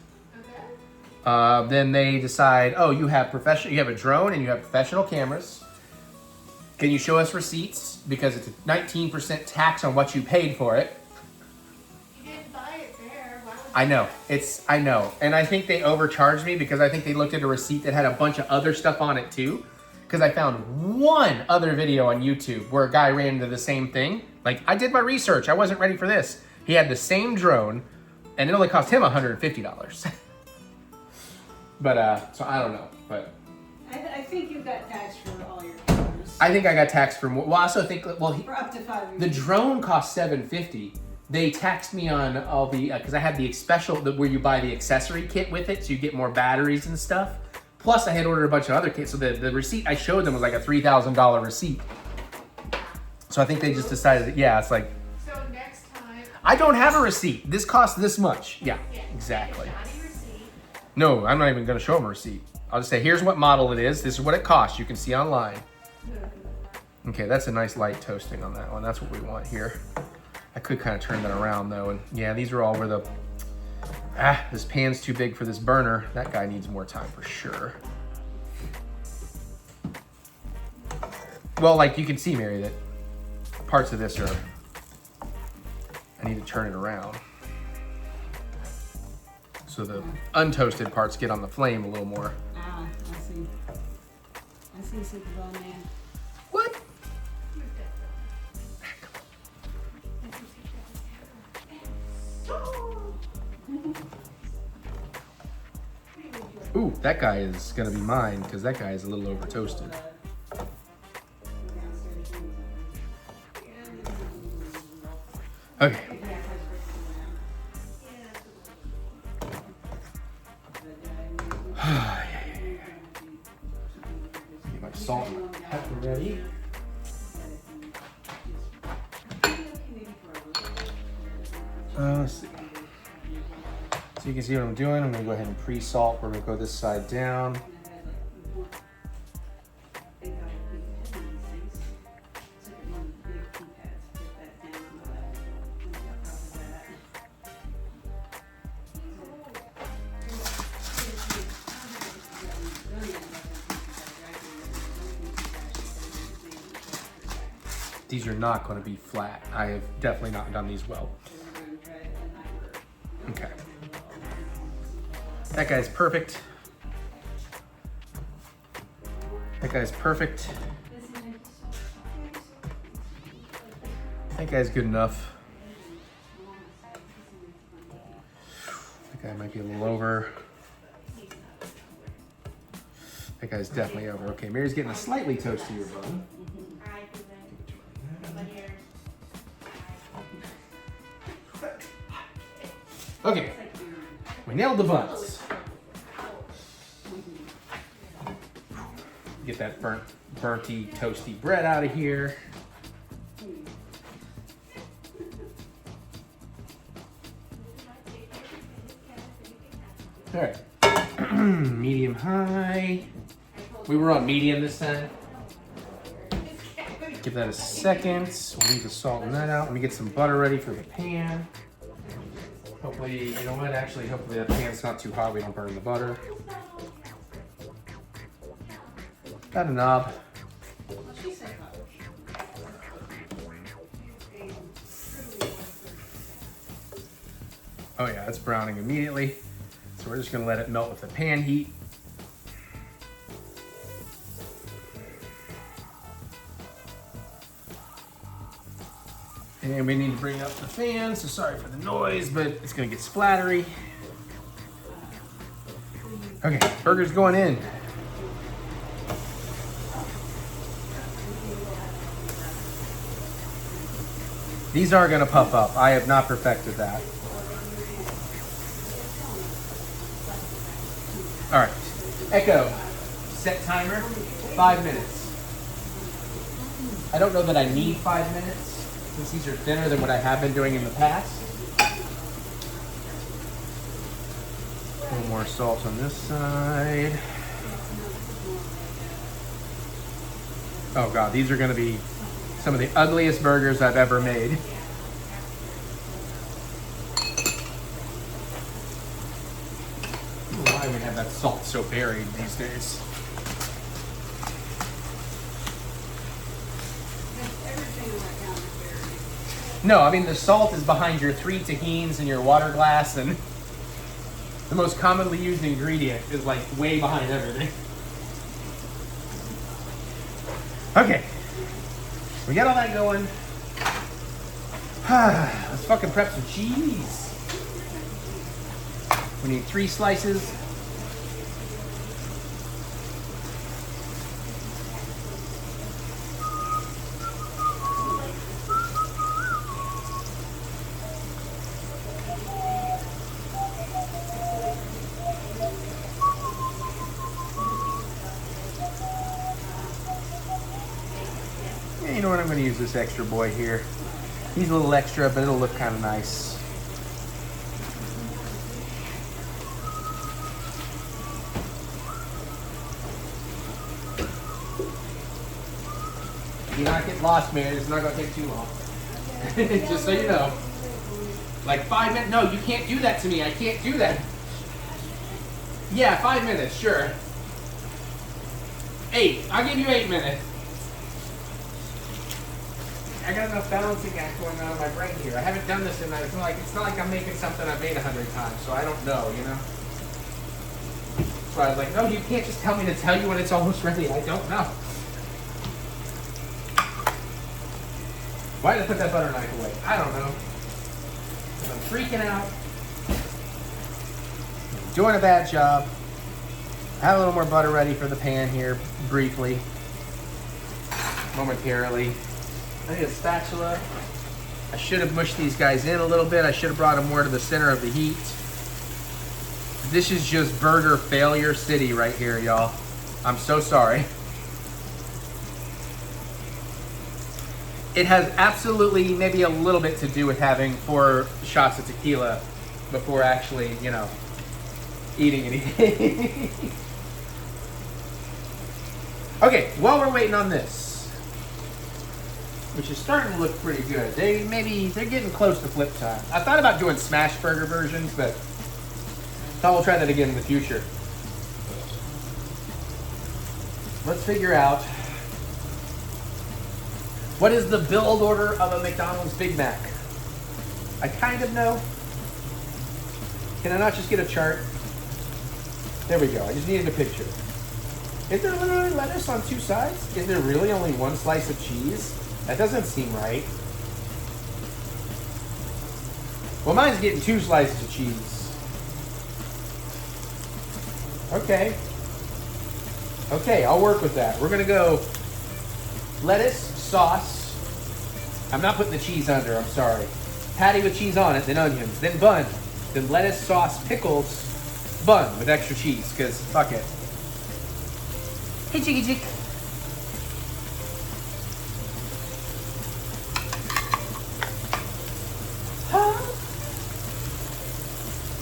Speaker 4: Okay.
Speaker 1: Then they decide, oh, you have a drone and you have professional cameras. Can you show us receipts? Because it's a 19% tax on what you paid for it.
Speaker 4: You didn't buy it there. Why would
Speaker 1: I know. And I think they overcharged me because I think they looked at a receipt that had a bunch of other stuff on it too. Because I found one other video on YouTube where a guy ran into the same thing. Like, I did my research. I wasn't ready for this. He had the same drone and it only cost him $150. But, so I don't know, but.
Speaker 2: I think you got taxed for all your cameras.
Speaker 1: I think I got taxed for more. Well, I also think, well,
Speaker 2: For up to 5 years.
Speaker 1: the drone cost $750, They taxed me on all the, because I had the special, where you buy the accessory kit with it, so you get more batteries and stuff. Plus, I had ordered a bunch of other kits, so the receipt I showed them was like a $3,000 receipt. So I think they just decided that, yeah, it's like,
Speaker 4: So next time.
Speaker 1: I don't have a receipt. This costs this much. Yeah, exactly.
Speaker 4: Johnny receipt.
Speaker 1: No, I'm not even going to show them a receipt. I'll just say, here's what model it is. This is what it costs. You can see online. Okay, that's a nice light toasting on that one. That's what we want here. I could kind of turn that around though. And yeah, these are all where the, this pan's too big for this burner. That guy needs more time for sure. Well, like you can see, Mary, that parts of this are, I need to turn it around. So the untoasted parts get on the flame a little more.
Speaker 2: Ah, I see. I see something on there.
Speaker 1: What? Ooh, that guy is gonna be mine because that guy is a little over toasted. Okay. Get my salt and my pepper ready. Let's see. So you can see what I'm doing. I'm gonna go ahead and pre-salt. We're gonna go this side down. These are not going to be flat. I have definitely not done these well. Okay. That guy's perfect. That guy's perfect. That guy's good enough. That guy might be a little over. That guy's definitely over. Okay, Mary's getting a slightly toastier bun. Okay, we nailed the buns. Get that burnty, toasty bread out of here. All right, medium high. We were on medium this time. Give that a second. We'll leave the salt in that out. Let me get some butter ready for the pan. Hopefully, you know what, actually, hopefully that pan's not too hot, we don't burn the butter. Got a knob. Oh yeah, it's browning immediately. So we're just gonna let it melt with the pan heat. And we need to bring up the fan, so sorry for the noise, but it's gonna get splattery. Okay, burger's going in. These are gonna puff up. I have not perfected that. All right, Echo, set timer, 5 minutes. I don't know that I need 5 minutes, since these are thinner than what I have been doing in the past. A little more salt on this side. Oh God, these are gonna be some of the ugliest burgers I've ever made. I don't know why we have that salt so buried these days. No, I mean the salt is behind your 3 tahines and your water glass, and the most commonly used ingredient is like way behind everything. Okay, we got all that going. Let's fucking prep some cheese. We need 3 slices. Yeah, you know what? I'm going to use this extra boy here. He's a little extra, but it'll look kind of nice. Do not get lost, man. It's not going to take too long. Just so you know. Like 5 minutes. No, you can't do that to me. I can't do that. Yeah, 5 minutes, sure. 8. I'll give you 8 minutes. I got enough balancing act going on in my brain here. I haven't done this in it's not like I'm making something I've made 100 times, so I don't know, you know? So I was like, no, you can't just tell me to tell you when it's almost ready. I don't know. Why did I put that butter knife away? I don't know. 'Cause I'm freaking out. I'm doing a bad job. I have a little more butter ready for the pan here, briefly. Momentarily. I need a spatula. I should have mushed these guys in a little bit. I should have brought them more to the center of the heat. This is just burger failure city right here, y'all. I'm so sorry. It has absolutely maybe a little bit to do with having 4 shots of tequila before actually, you know, eating anything. Okay, while we're waiting on this, which is starting to look pretty good. They're getting close to flip time. I thought about doing smash burger versions, but thought we'll try that again in the future. Let's figure out what is the build order of a McDonald's Big Mac. I kind of know. Can I not just get a chart? There we go. I just needed a picture. Is there literally lettuce on 2 sides? Is there really only 1 slice of cheese? That doesn't seem right. Well, mine's getting 2 slices of cheese. Okay. Okay, I'll work with that. We're gonna go lettuce, sauce. I'm not putting the cheese under, I'm sorry. Patty with cheese on it, then onions, then bun, then lettuce, sauce, pickles, bun with extra cheese, because fuck it. Hey, jiggy jig.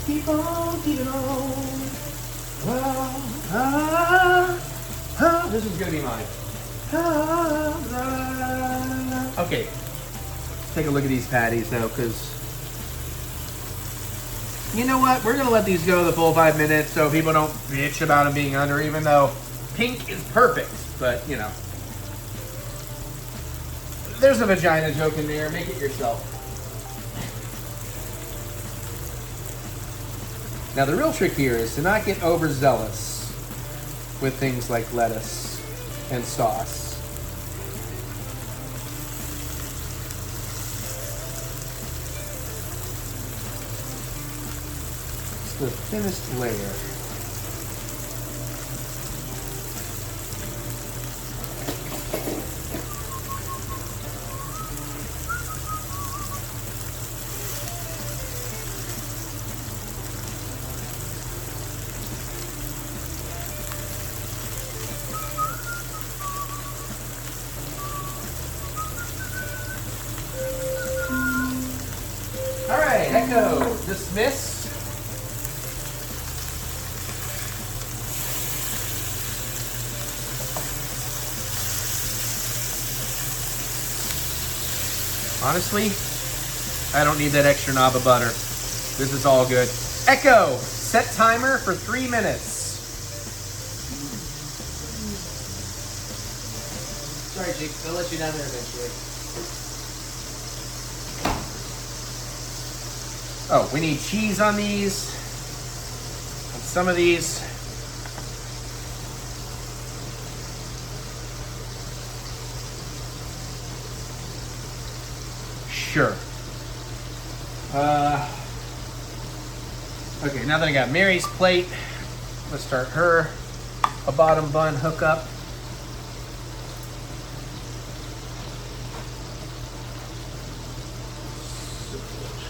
Speaker 1: Keep on, keep it on. This is gonna be mine. Okay, take a look at these patties though, because you know what? We're gonna let these go the full 5 minutes so people don't bitch about them being under, even though pink is perfect, but you know. There's a vagina joke in there, make it yourself. Now the real trick here is to not get overzealous with things like lettuce and sauce. It's the thinnest layer. Echo, dismiss. Honestly, I don't need that extra knob of butter. This is all good. Echo, set timer for 3 minutes. Sorry, Jake, I'll let you down there eventually. Oh, we need cheese on these. On some of these. Sure. Okay, now that I got Mary's plate, let's start her a bottom bun hookup.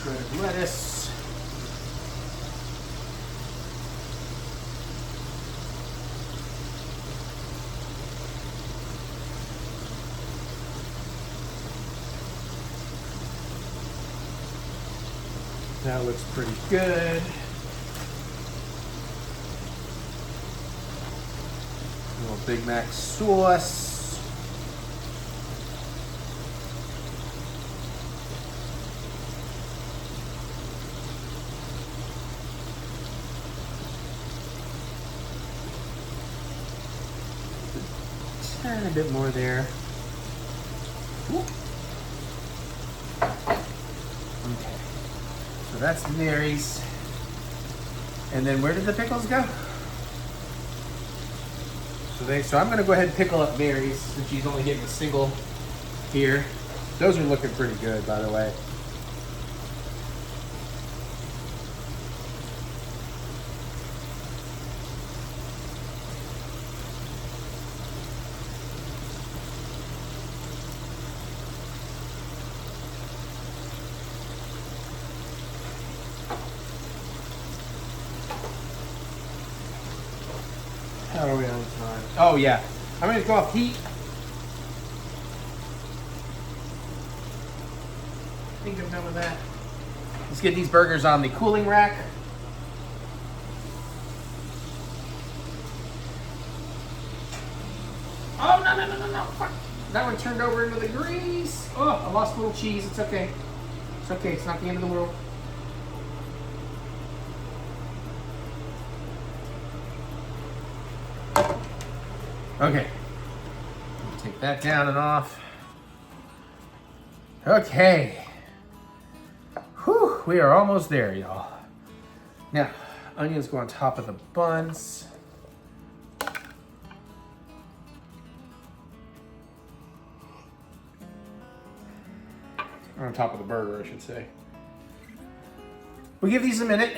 Speaker 1: Shredded lettuce. That looks pretty good. A little Big Mac sauce. A bit more there. Ooh. Okay. So that's Mary's. And then where did the pickles go? So I'm gonna go ahead and pickle up Mary's since she's only getting a single here. Those are looking pretty good, by the way. How are we on time? Oh yeah, I'm gonna go off heat. I think I'm done with that. Let's get these burgers on the cooling rack. Oh no! Fuck. That one turned over into the grease. Oh, I lost a little cheese. It's okay. It's okay. It's not the end of the world. Okay, take that down and off. Okay, whew, we are almost there, y'all. Now, onions go on top of the buns. Or on top of the burger, I should say. We'll give these a minute,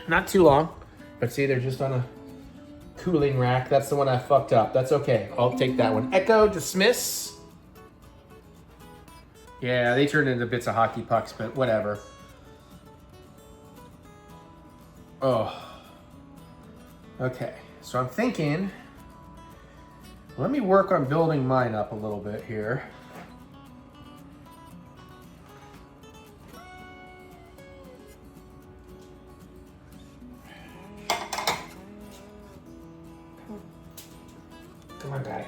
Speaker 1: not too long, but see, they're just on a cooling rack. That's the one I fucked up. That's okay. I'll take that one. Echo, dismiss. Yeah, they turned into bits of hockey pucks, but whatever. Oh. Okay, so I'm thinking, let me work on building mine up a little bit here. Come on, Daddy.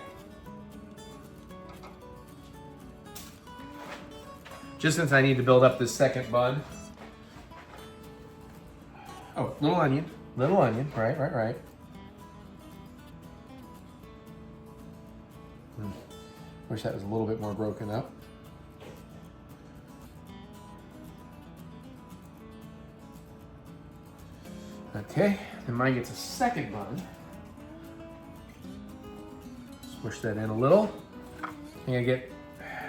Speaker 1: Just since I need to build up this second bun. Oh, little onion, right. Wish that was a little bit more broken up. Okay, then mine gets a second bun. Push that in a little. I'm gonna get,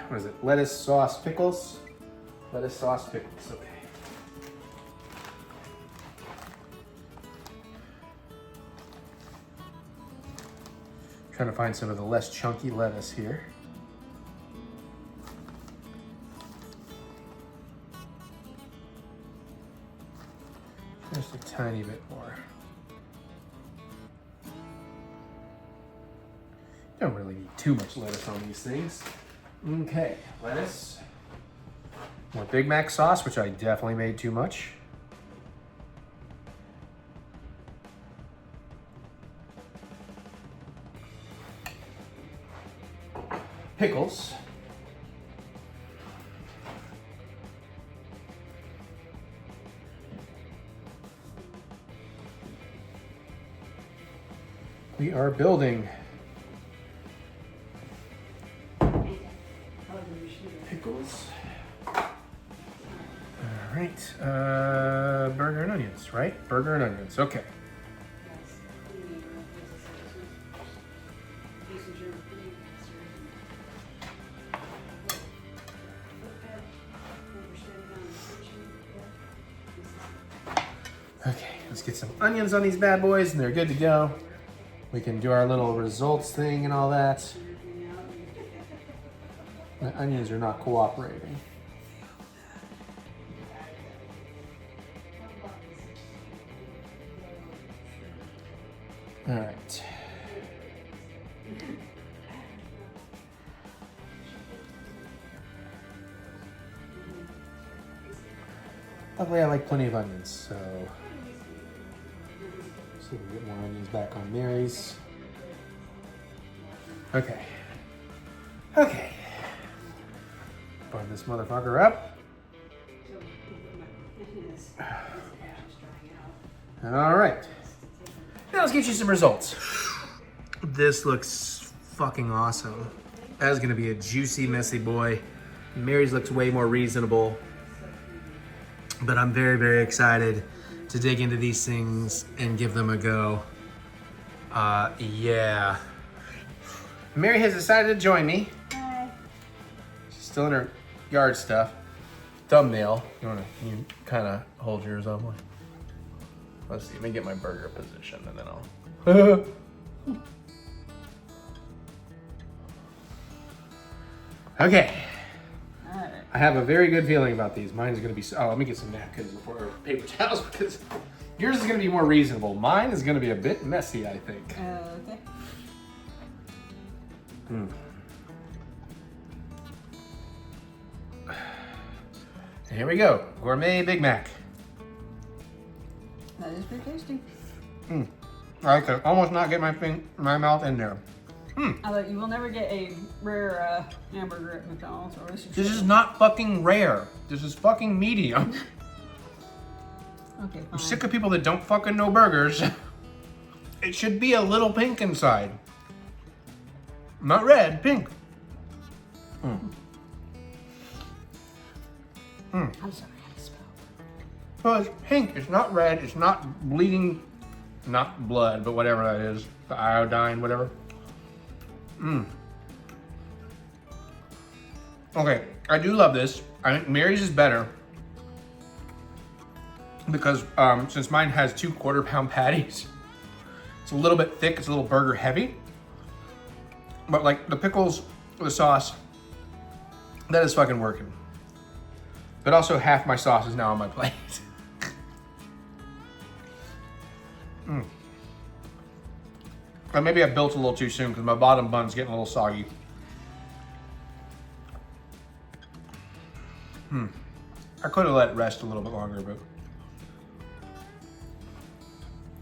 Speaker 1: what is it? Lettuce, sauce, pickles. Lettuce, sauce, pickles, okay. Trying to find some of the less chunky lettuce here. Just a tiny bit more. Don't really need too much lettuce on these things. Okay, lettuce. More Big Mac sauce, which I definitely made too much. Pickles. We are building. Pickles. All right, burger and onions, right? Burger and onions, okay. Okay, let's get some onions on these bad boys and they're good to go. We can do our little results thing and all that. The onions are not cooperating. All right. Luckily, I like plenty of onions, so see if we get more onions back on Mary's. Okay. Okay. Bun this motherfucker up. All right. Now let's get you some results. This looks fucking awesome. That is gonna be a juicy, messy boy. Mary's looks way more reasonable. But I'm very, very excited to dig into these things and give them a go. Yeah. Mary has decided to join me.
Speaker 4: Hi.
Speaker 1: She's still in her yard stuff. Thumbnail. You kind of hold yours on one. Let's see. Let me get my burger position and then I'll. Okay.
Speaker 2: Alright.
Speaker 1: I have a very good feeling about these. Mine's gonna be. Oh, let me get some napkins or paper towels because yours is gonna be more reasonable. Mine is gonna be a bit messy, I think.
Speaker 2: Okay.
Speaker 1: Here we go. Gourmet Big Mac.
Speaker 2: That is pretty tasty.
Speaker 1: I could almost not get my mouth in there.
Speaker 2: Although you will never get a rare hamburger at McDonald's or
Speaker 1: This is not fucking rare. This is fucking medium.
Speaker 2: Okay, fine.
Speaker 1: I'm sick of people that don't fucking know burgers. It should be a little pink inside. Not red, pink.
Speaker 2: I'm sorry, I had to spell.
Speaker 1: Well, it's pink. It's not red. It's not bleeding, not blood, but whatever that is. The iodine, whatever. Okay, I do love this. I think Mary's is better because since mine has 2 quarter-pound patties, it's a little bit thick. It's a little burger heavy. But like the pickles, the sauce, that is fucking working. But also half my sauce is now on my plate. Or maybe I built a little too soon because my bottom bun's getting a little soggy. I could have let it rest a little bit longer, but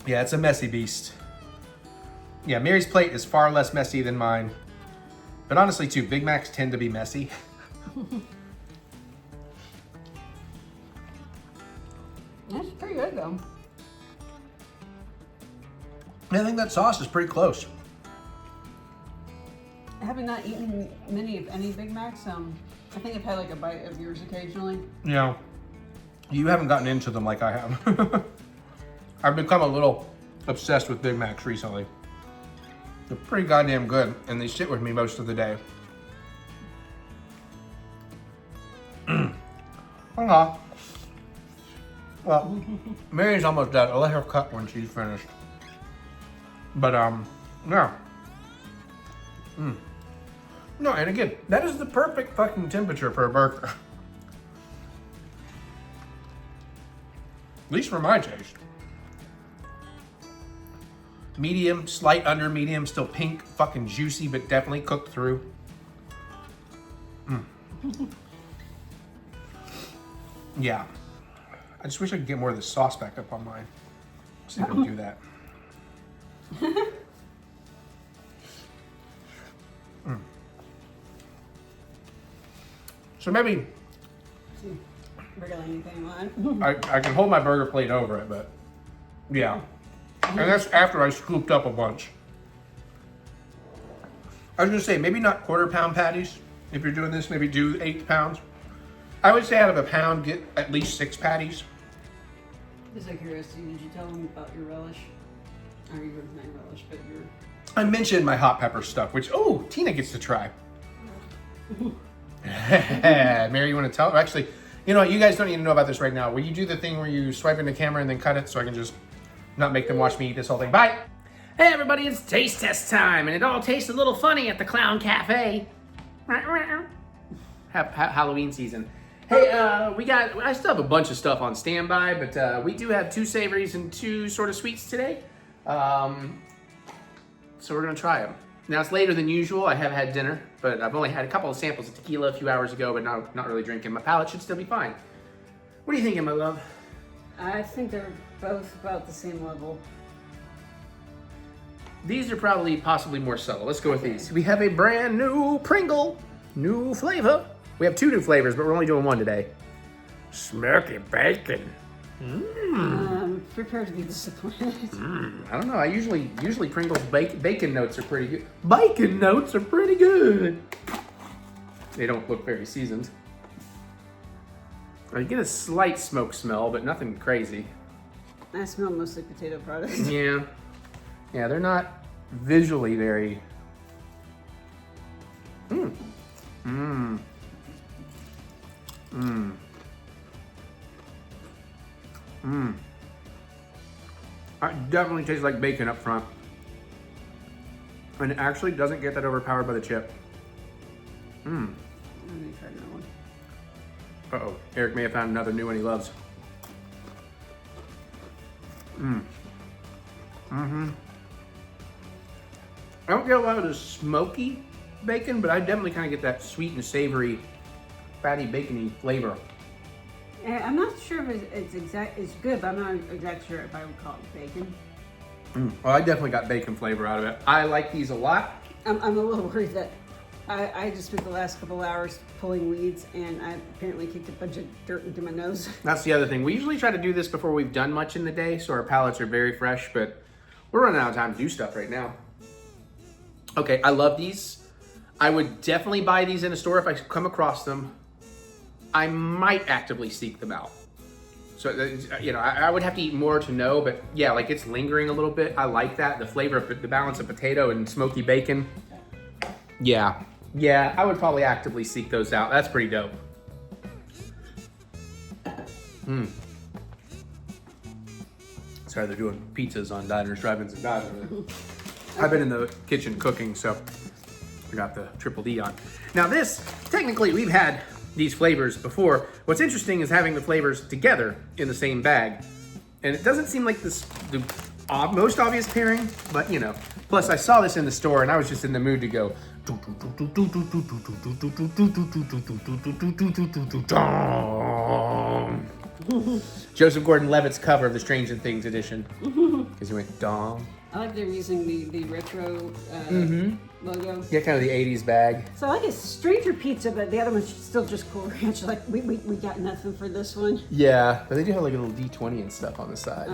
Speaker 1: yeah, it's a messy beast. Yeah, Mary's plate is far less messy than mine. But honestly too, Big Macs tend to be messy.
Speaker 2: That's pretty good though.
Speaker 1: I think that sauce is pretty close.
Speaker 2: Having not eaten many of any Big Macs, I think I've had like a bite of yours occasionally.
Speaker 1: Yeah, you haven't gotten into them like I have. I've become a little obsessed with Big Macs recently. They're pretty goddamn good, and they sit with me most of the day. Okay. Well, Mary's almost done. I'll let her cut when she's finished. But, yeah. No, and again, that is the perfect fucking temperature for a burger. At least for my taste. Medium, slight under medium, still pink, fucking juicy, but definitely cooked through. Yeah. I just wish I could get more of the sauce back up on mine. See if I can do that. So maybe
Speaker 2: Really anything on.
Speaker 1: I can hold my burger plate over it, but yeah. And that's after I scooped up a bunch. I was gonna say, maybe not quarter-pound patties. If you're doing this, maybe do 8 pounds. I would say out of a pound, get at least 6 patties.
Speaker 2: Just out of curiosity, did you tell them about your relish? Or your not relish, but your...
Speaker 1: I mentioned my hot pepper stuff, which, oh, Tina gets to try. Mary, you want to tell? Actually, you know what? You guys don't need to know about this right now. Will you do the thing where you swipe in the camera and then cut it so I can just not make them watch me eat this whole thing? Bye.
Speaker 5: Hey everybody, it's taste test time, and it all tastes a little funny at the Clown Cafe.
Speaker 1: Halloween season. Hey, I still have a bunch of stuff on standby, but we do have 2 savories and 2 sort of sweets today. So we're gonna try them. Now it's later than usual. I have had dinner, but I've only had a couple of samples of tequila a few hours ago, but not really drinking. My palate should still be fine. What are you thinking, my love?
Speaker 2: I think they're both about the same level.
Speaker 1: These are probably possibly more subtle. Let's go with these. We have a brand new Pringle, new flavor. We have 2 new flavors, but we're only doing 1 today. Smoky bacon.
Speaker 2: Prepare to be disappointed.
Speaker 1: I don't know. I usually Pringles bacon notes are pretty good. Bacon notes are pretty good. They don't look very seasoned. I get a slight smoke smell, but nothing crazy.
Speaker 2: I smell mostly potato products.
Speaker 1: Yeah. Yeah, they're not visually very. It definitely tastes like bacon up front. And it actually doesn't get that overpowered by the chip.
Speaker 2: Let me try another one.
Speaker 1: Uh-oh. Eric may have found another new one he loves. I don't get a lot of the smoky bacon, but I definitely kind of get that sweet and savory, fatty, bacony flavor.
Speaker 2: I'm not sure if it's good, but I'm not exactly sure if I would call it bacon.
Speaker 1: Well, I definitely got bacon flavor out of it. I like these a lot.
Speaker 2: I'm a little worried that I just spent the last couple hours pulling weeds, and I apparently kicked a bunch of dirt into my nose.
Speaker 1: That's the other thing. We usually try to do this before we've done much in the day, so our palates are very fresh, but we're running out of time to do stuff right now. Okay, I love these. I would definitely buy these in a store if I come across them. I might actively seek them out. So, you know, I would have to eat more to know, but yeah, like it's lingering a little bit. I like that. The flavor of the balance of potato and smoky bacon. Yeah, I would probably actively seek those out. That's pretty dope. Sorry, they're doing pizzas on diners, drive-ins, and dives. I've been in the kitchen cooking, so I got the triple D on. Now this, technically we've had these flavors before. What's interesting is having the flavors together in the same bag. And it doesn't seem like the most obvious pairing, but you know. Plus I saw this in the store and I was just in the mood to go. Joseph Gordon-Levitt's cover of the Stranger Things edition. Because he went dong.
Speaker 2: I like they're using the retro logo.
Speaker 1: Yeah, kind of the 80s bag.
Speaker 2: So I like a Stranger Pizza, but the other one's still just Cool Ranch. Like, we got nothing for this one.
Speaker 1: Yeah, but they do have like a little D20 and stuff on the side.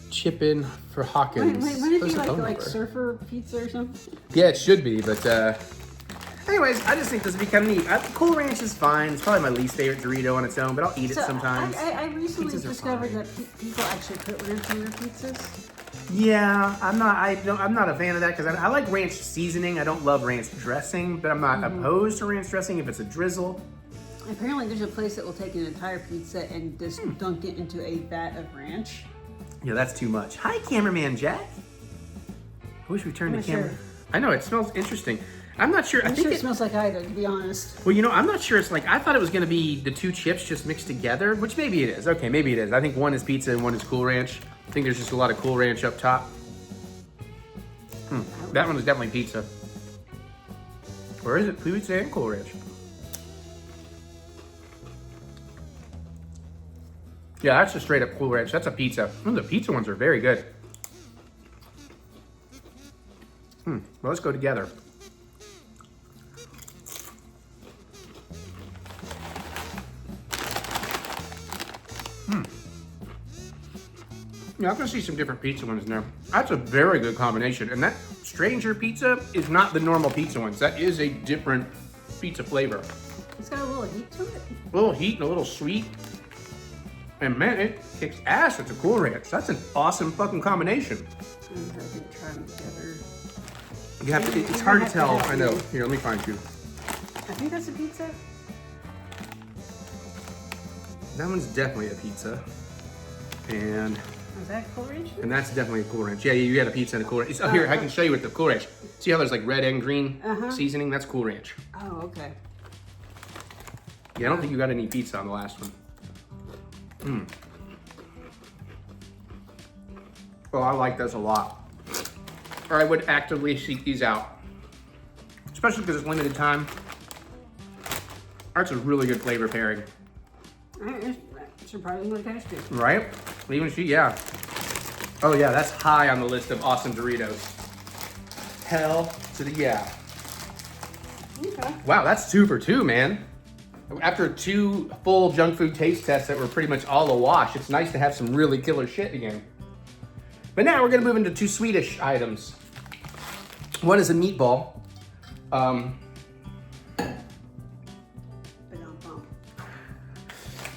Speaker 1: Chip in for Hawkins.
Speaker 2: Wouldn't it
Speaker 1: There's
Speaker 2: be
Speaker 1: a phone
Speaker 2: like
Speaker 1: number.
Speaker 2: surfer pizza or something?
Speaker 1: Yeah, it should be, but anyways, I just think this would be kind of neat. Cool Ranch is fine. It's probably my least favorite Dorito on its own, but I'll eat it sometimes.
Speaker 2: I recently
Speaker 1: Pizzas are
Speaker 2: discovered
Speaker 1: fine.
Speaker 2: that people actually put ranch on their pizzas.
Speaker 1: Yeah, I'm not a fan of that because I like ranch seasoning. I don't love ranch dressing, but I'm not opposed to ranch dressing if it's a drizzle.
Speaker 2: Apparently there's a place that will take an entire pizza and just dunk it into a vat of ranch.
Speaker 1: Yeah, that's too much. Hi, cameraman Jack. I wish we turned the
Speaker 2: I'm not
Speaker 1: camera.
Speaker 2: sure.
Speaker 1: I know, it smells interesting. I'm not sure. I
Speaker 2: I'm
Speaker 1: think
Speaker 2: sure it smells like either, to be honest.
Speaker 1: Well, you know, I'm not sure. It's like, I thought it was going to be the 2 chips just mixed together, which maybe it is. Okay, maybe it is. I think one is pizza and one is Cool Ranch. I think there's just a lot of Cool Ranch up top. That one is definitely pizza. Or is it pizza and Cool Ranch? Yeah, that's a straight up Cool Ranch. That's a pizza. The pizza ones are very good. Well, let's go together. Yeah, I can see some different pizza ones in there. That's a very good combination. And that Stranger Pizza is not the normal pizza ones. That is a different pizza flavor.
Speaker 2: It's got a little heat to it.
Speaker 1: A little heat and a little sweet. And man, it kicks ass with the Cool Ranch. That's an awesome fucking combination.
Speaker 2: I'm going to try them together.
Speaker 1: You have to, it's hard to tell. I know. Here, let me find you.
Speaker 2: I think that's a pizza.
Speaker 1: That one's definitely a pizza. And
Speaker 2: Is that Cool Ranch?
Speaker 1: that's definitely a Cool Ranch. Yeah, you had a pizza and a Cool Ranch. Oh, here, I can show you with the Cool Ranch. See how there's like red and green seasoning? That's Cool Ranch.
Speaker 2: Oh, okay.
Speaker 1: Yeah, I don't think you got any pizza on the last one. Well, I like this a lot. Or I would actively seek these out. Especially because it's limited time. That's a really good flavor pairing.
Speaker 2: It's surprisingly tasty.
Speaker 1: Right? Even she, yeah. Oh yeah, that's high on the list of awesome Doritos. Hell to the yeah.
Speaker 2: Okay.
Speaker 1: Wow, that's 2 for 2, man. After 2 full junk food taste tests that were pretty much all a wash, it's nice to have some really killer shit again. But now we're gonna move into 2 Swedish items. One is a meatball.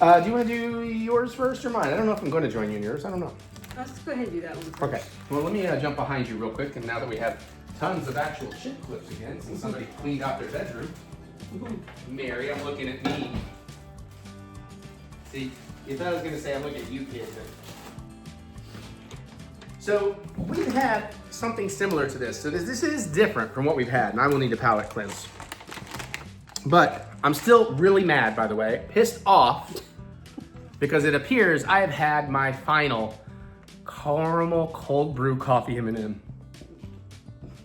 Speaker 1: Do you want to do yours first or mine? I don't know if I'm going to join you in yours. I don't know.
Speaker 2: Let's go ahead and do that one first.
Speaker 1: Okay. Well, let me jump behind you real quick. And now that we have tons of actual shit clips again, since somebody cleaned out their bedroom. Mary, I'm looking at me. See, you thought I was going to say I'm looking at you kids. So we've had something similar to this. So this is different from what we've had, and I will need a palate cleanse. But I'm still really mad, by the way, pissed off, because it appears I have had my final caramel cold brew coffee M&M.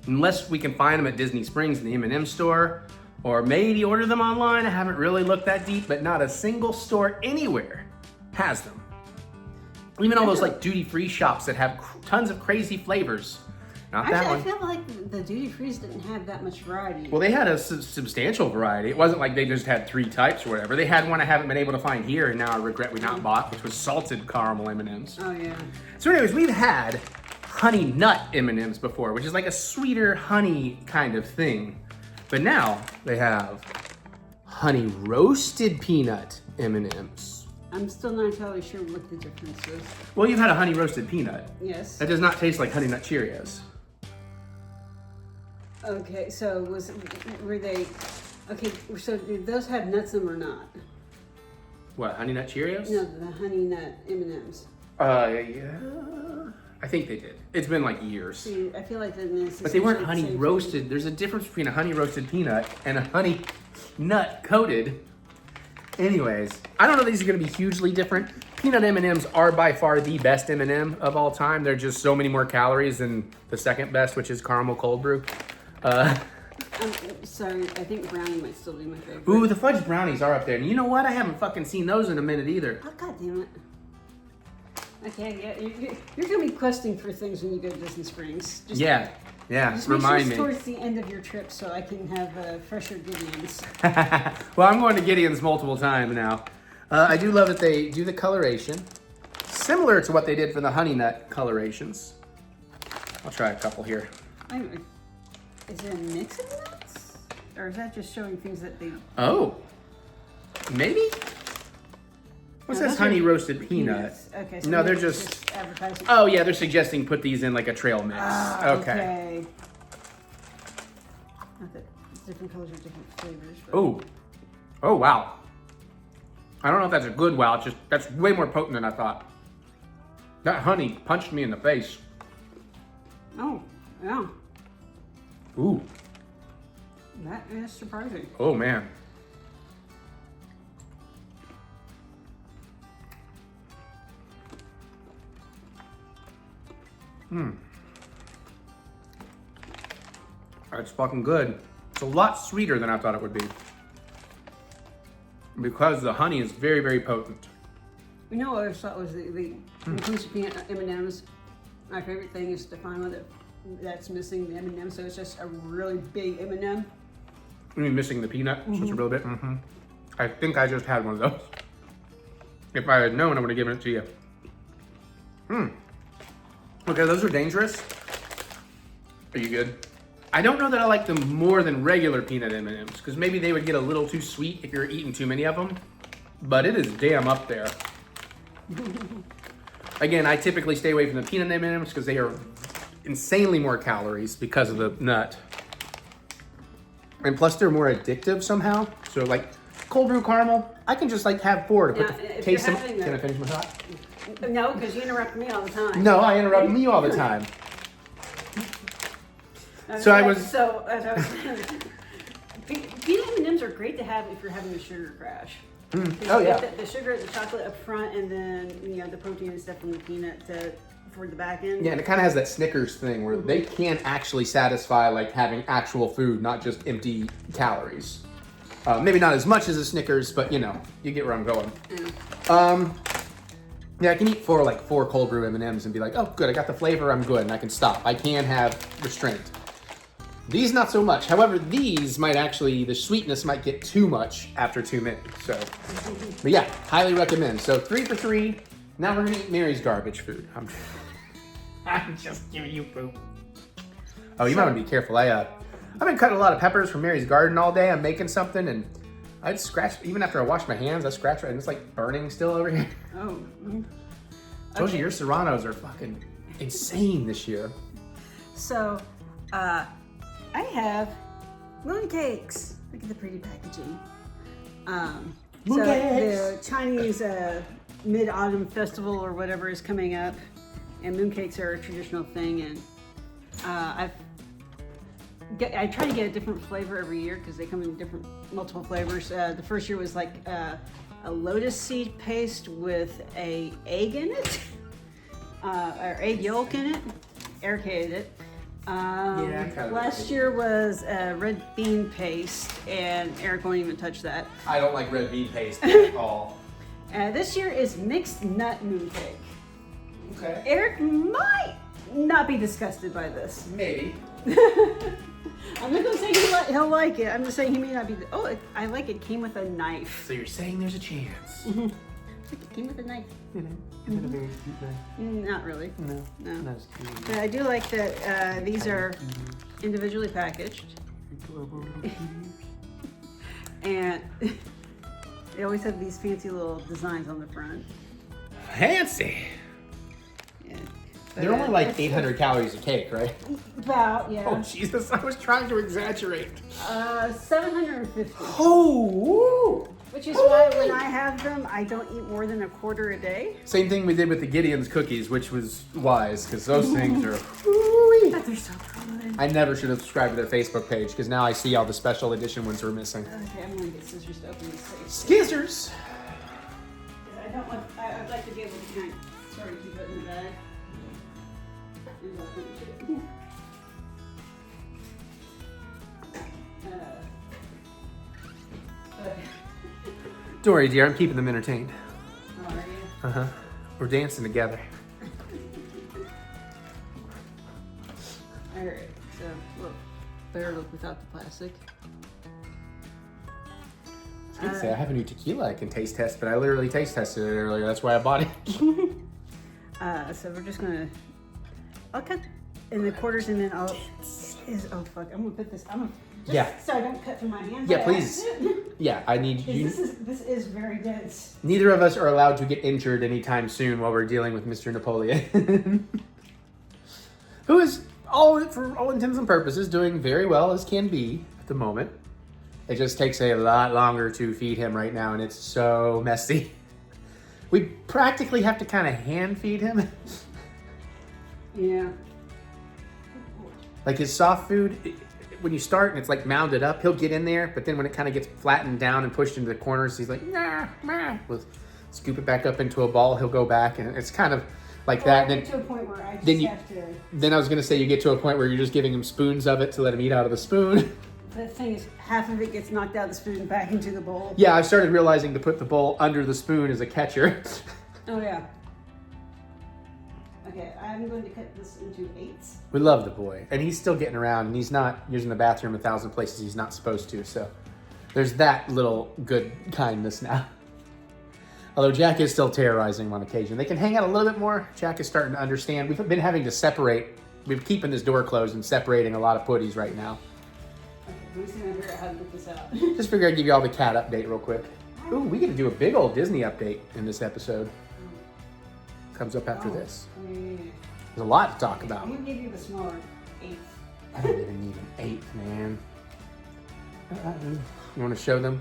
Speaker 1: Unless we can find them at Disney Springs in the M&M store, or maybe order them online. I haven't really looked that deep, but not a single store anywhere has them. Even all those like duty-free shops that have tons of crazy flavors. Not that
Speaker 2: Actually,
Speaker 1: one.
Speaker 2: I feel like the duty frees didn't have that much variety.
Speaker 1: Well, they had a substantial variety. It wasn't like they just had 3 types or whatever. They had one I haven't been able to find here, and now I regret we not bought, which was salted caramel M&Ms.
Speaker 2: Oh yeah.
Speaker 1: So anyways, we've had honey nut M&Ms before, which is like a sweeter honey kind of thing. But now they have honey roasted peanut M&Ms.
Speaker 2: I'm still not entirely sure what the difference is.
Speaker 1: Well, you've had a honey roasted peanut.
Speaker 2: Yes.
Speaker 1: That does not taste like honey nut Cheerios.
Speaker 2: Okay, so were they, okay, so did those have nuts in them or not?
Speaker 1: What, honey nut Cheerios?
Speaker 2: No, the honey nut M&Ms.
Speaker 1: Yeah. I think they did. It's been like years.
Speaker 2: See, I feel like that.
Speaker 1: But they weren't honey roasted. There's a difference between a honey roasted peanut and a honey nut coated. Anyways, I don't know if these are gonna be hugely different. Peanut M&Ms are by far the best M&M of all time. They're just so many more calories than the second best, which is caramel cold brew.
Speaker 2: I'm sorry, I think brownie might still be my favorite.
Speaker 1: Ooh, the fudge brownies are up there. And you know what? I haven't fucking seen those in a minute either.
Speaker 2: Oh, God damn it. Okay, yeah, you're gonna be questing for things when you go to Disney Springs. Just,
Speaker 1: Yeah,
Speaker 2: Just
Speaker 1: remind
Speaker 2: make sure
Speaker 1: me.
Speaker 2: it's towards the end of your trip so I can have fresher Gideons.
Speaker 1: Well, I'm going to Gideon's multiple times now. I do love that they do the coloration. Similar to what they did for the honey nut colorations. I'll try a couple here.
Speaker 2: Anyway, is it a mix of nuts? Or is that just showing things that they...
Speaker 1: Oh, maybe? What's
Speaker 2: No,
Speaker 1: this
Speaker 2: those are
Speaker 1: honey roasted peanut?
Speaker 2: peanuts. Okay, so
Speaker 1: No, they're
Speaker 2: maybe it's
Speaker 1: just...
Speaker 2: advertising.
Speaker 1: Oh yeah, they're suggesting put these in like a trail mix.
Speaker 2: Ah,
Speaker 1: Okay.
Speaker 2: Not that different colors are different flavors. But...
Speaker 1: Oh. Oh wow. I don't know if that's a good wow, it's just that's way more potent than I thought. That honey punched me in the face.
Speaker 2: Oh, yeah.
Speaker 1: Ooh.
Speaker 2: That is surprising.
Speaker 1: Oh man. That's fucking good. It's a lot sweeter than I thought it would be. Because the honey is very, very potent.
Speaker 2: You know what I thought was the inclusive peanut M&Ms. My favorite thing is to find one that's missing the M&M, so it's just a really big M&M.
Speaker 1: I mean, missing the peanut just a little bit. I think I just had one of those. If I had known, I would have given it to you. Okay, those are dangerous. Are you good? I don't know that I like them more than regular peanut M&Ms, because maybe they would get a little too sweet if you're eating too many of them, but it is damn up there. Again, I typically stay away from the peanut M&Ms because they are insanely more calories because of the nut. And plus they're more addictive somehow. So like cold brew caramel, I can just like have 4 to put
Speaker 2: Now,
Speaker 1: the
Speaker 2: if
Speaker 1: taste
Speaker 2: you're
Speaker 1: them.
Speaker 2: having
Speaker 1: Can I finish my thought?
Speaker 2: No, because you interrupt me all the time.
Speaker 1: No, I interrupt you all the time. So I was-
Speaker 2: So, as I was saying, peanut M&Ms are great to have if you're having a sugar crash.
Speaker 1: Oh
Speaker 2: You
Speaker 1: yeah.
Speaker 2: get the sugar, the chocolate up front, and then the protein and stuff from the peanut for the back end.
Speaker 1: Yeah, and it kind of has that Snickers thing where they can actually satisfy like having actual food, not just empty calories. Maybe not as much as a Snickers, but you know, you get where I'm going.
Speaker 2: Yeah.
Speaker 1: Yeah, I can eat four cold brew M&Ms and be like, oh, good, I got the flavor, I'm good, and I can stop. I can have restraint. These, not so much. However, these might actually, the sweetness might get too much after too many. So, but yeah, highly recommend. So 3 for 3. Now we're gonna eat Mary's garbage food.
Speaker 5: I'm just giving you poop.
Speaker 1: Oh, you might want to be careful. I've been cutting a lot of peppers from Mary's garden all day. I'm making something, and I'd scratch, even after I wash my hands, I scratch it, and it's like burning still over here.
Speaker 2: Oh.
Speaker 1: Told you, your serranos are fucking insane this year.
Speaker 2: So, I have moon cakes. Look at the pretty packaging.
Speaker 1: Moon
Speaker 2: So
Speaker 1: cakes.
Speaker 2: the Chinese Mid-Autumn Festival or whatever is coming up, and mooncakes are a traditional thing. And I try to get a different flavor every year because they come in different, multiple flavors. The first year was like a lotus seed paste with a egg in it, or egg yolk in it. Eric hated it.
Speaker 1: Yeah, I kind of
Speaker 2: Last year was red bean paste, and Eric won't even touch that.
Speaker 1: I don't like red bean paste at all.
Speaker 2: This year is mixed nut mooncake.
Speaker 1: Okay.
Speaker 2: Eric might not be disgusted by this.
Speaker 1: Maybe.
Speaker 2: I'm not gonna say he'll like it. I'm just saying he may not be. I like it. Came with a knife.
Speaker 1: So you're saying there's a chance?
Speaker 2: It came with a knife.
Speaker 1: Is it a very cute knife?
Speaker 2: Not really.
Speaker 1: No.
Speaker 2: No.
Speaker 1: Not as cute.
Speaker 2: But I do like that these are individually packaged, and they always have these fancy little designs on the front.
Speaker 1: Fancy.
Speaker 2: Yeah.
Speaker 1: They're only like 800 calories a cake, right?
Speaker 2: About, yeah.
Speaker 1: Oh Jesus! I was trying to exaggerate.
Speaker 2: 750.
Speaker 1: Oh.
Speaker 2: Which is why when I have them, I don't eat more than a quarter a day.
Speaker 1: Same thing we did with the Gideon's cookies, which was wise because those things are.
Speaker 2: But they're so good.
Speaker 1: I never should have subscribed to their Facebook page because now I see all the special edition ones we're missing.
Speaker 2: Okay, I'm gonna get scissors to open this safe.
Speaker 1: Skizzers.
Speaker 2: I don't want. I'd like to be able to kind of sort of keep it in the bag. Here's our food.
Speaker 1: Don't worry, dear. I'm keeping them entertained.
Speaker 2: Are you?
Speaker 1: Uh-huh. We're dancing together.
Speaker 2: All right. So look, better look without the plastic.
Speaker 1: I was gonna say I have a new tequila I can taste test, but I literally taste tested it earlier. That's why I bought it.
Speaker 2: So we're just gonna. I'll cut in the quarters and then I'll. Oh fuck! I'm gonna put this. I'm gonna. Just
Speaker 1: Yeah.
Speaker 2: So I don't cut through my hands.
Speaker 1: Yeah,
Speaker 2: by
Speaker 1: please.
Speaker 2: accident.
Speaker 1: Yeah, I need you.
Speaker 2: This is very dense.
Speaker 1: Neither of us are allowed to get injured anytime soon while we're dealing with Mr. Napoleon, who is for all intents and purposes doing very well as can be at the moment. It just takes a lot longer to feed him right now, and it's so messy. We practically have to kind of hand feed him.
Speaker 2: Yeah.
Speaker 1: Like his soft food, when you start and it's like mounded up, he'll get in there, but then when it kind of gets flattened down and pushed into the corners, he's like, nah, nah. We'll scoop it back up into a ball, he'll go back, and it's kind of like that.
Speaker 2: I
Speaker 1: And
Speaker 2: get to a point where I just
Speaker 1: then you-
Speaker 2: have to.
Speaker 1: then I was gonna say you get to a point where you're just giving him spoons of it to let him eat out of the spoon.
Speaker 2: The thing is, half of it gets knocked out of the spoon and back into the bowl.
Speaker 1: Yeah, I've started realizing to put the bowl under the spoon as a catcher.
Speaker 2: Oh yeah. Okay, I'm going to cut this into eighths.
Speaker 1: We love the boy, and he's still getting around, and he's not using the bathroom 1,000 places he's not supposed to, so there's that little good kindness now. Although Jack is still terrorizing him on occasion. They can hang out a little bit more. Jack is starting to understand. We've been having to separate. We've been keeping this door closed and separating a lot of putties right now.
Speaker 2: Okay, I'm just going to figure out how to get this out.
Speaker 1: Just figure I'd give you all the cat update real quick. Ooh, we get to do a big old Disney update in this episode. Comes up after this.
Speaker 2: Yeah.
Speaker 1: There's a lot to talk about.
Speaker 2: I'm going to give you the smaller eighth.
Speaker 1: I don't even need an eighth, man. You want to show them?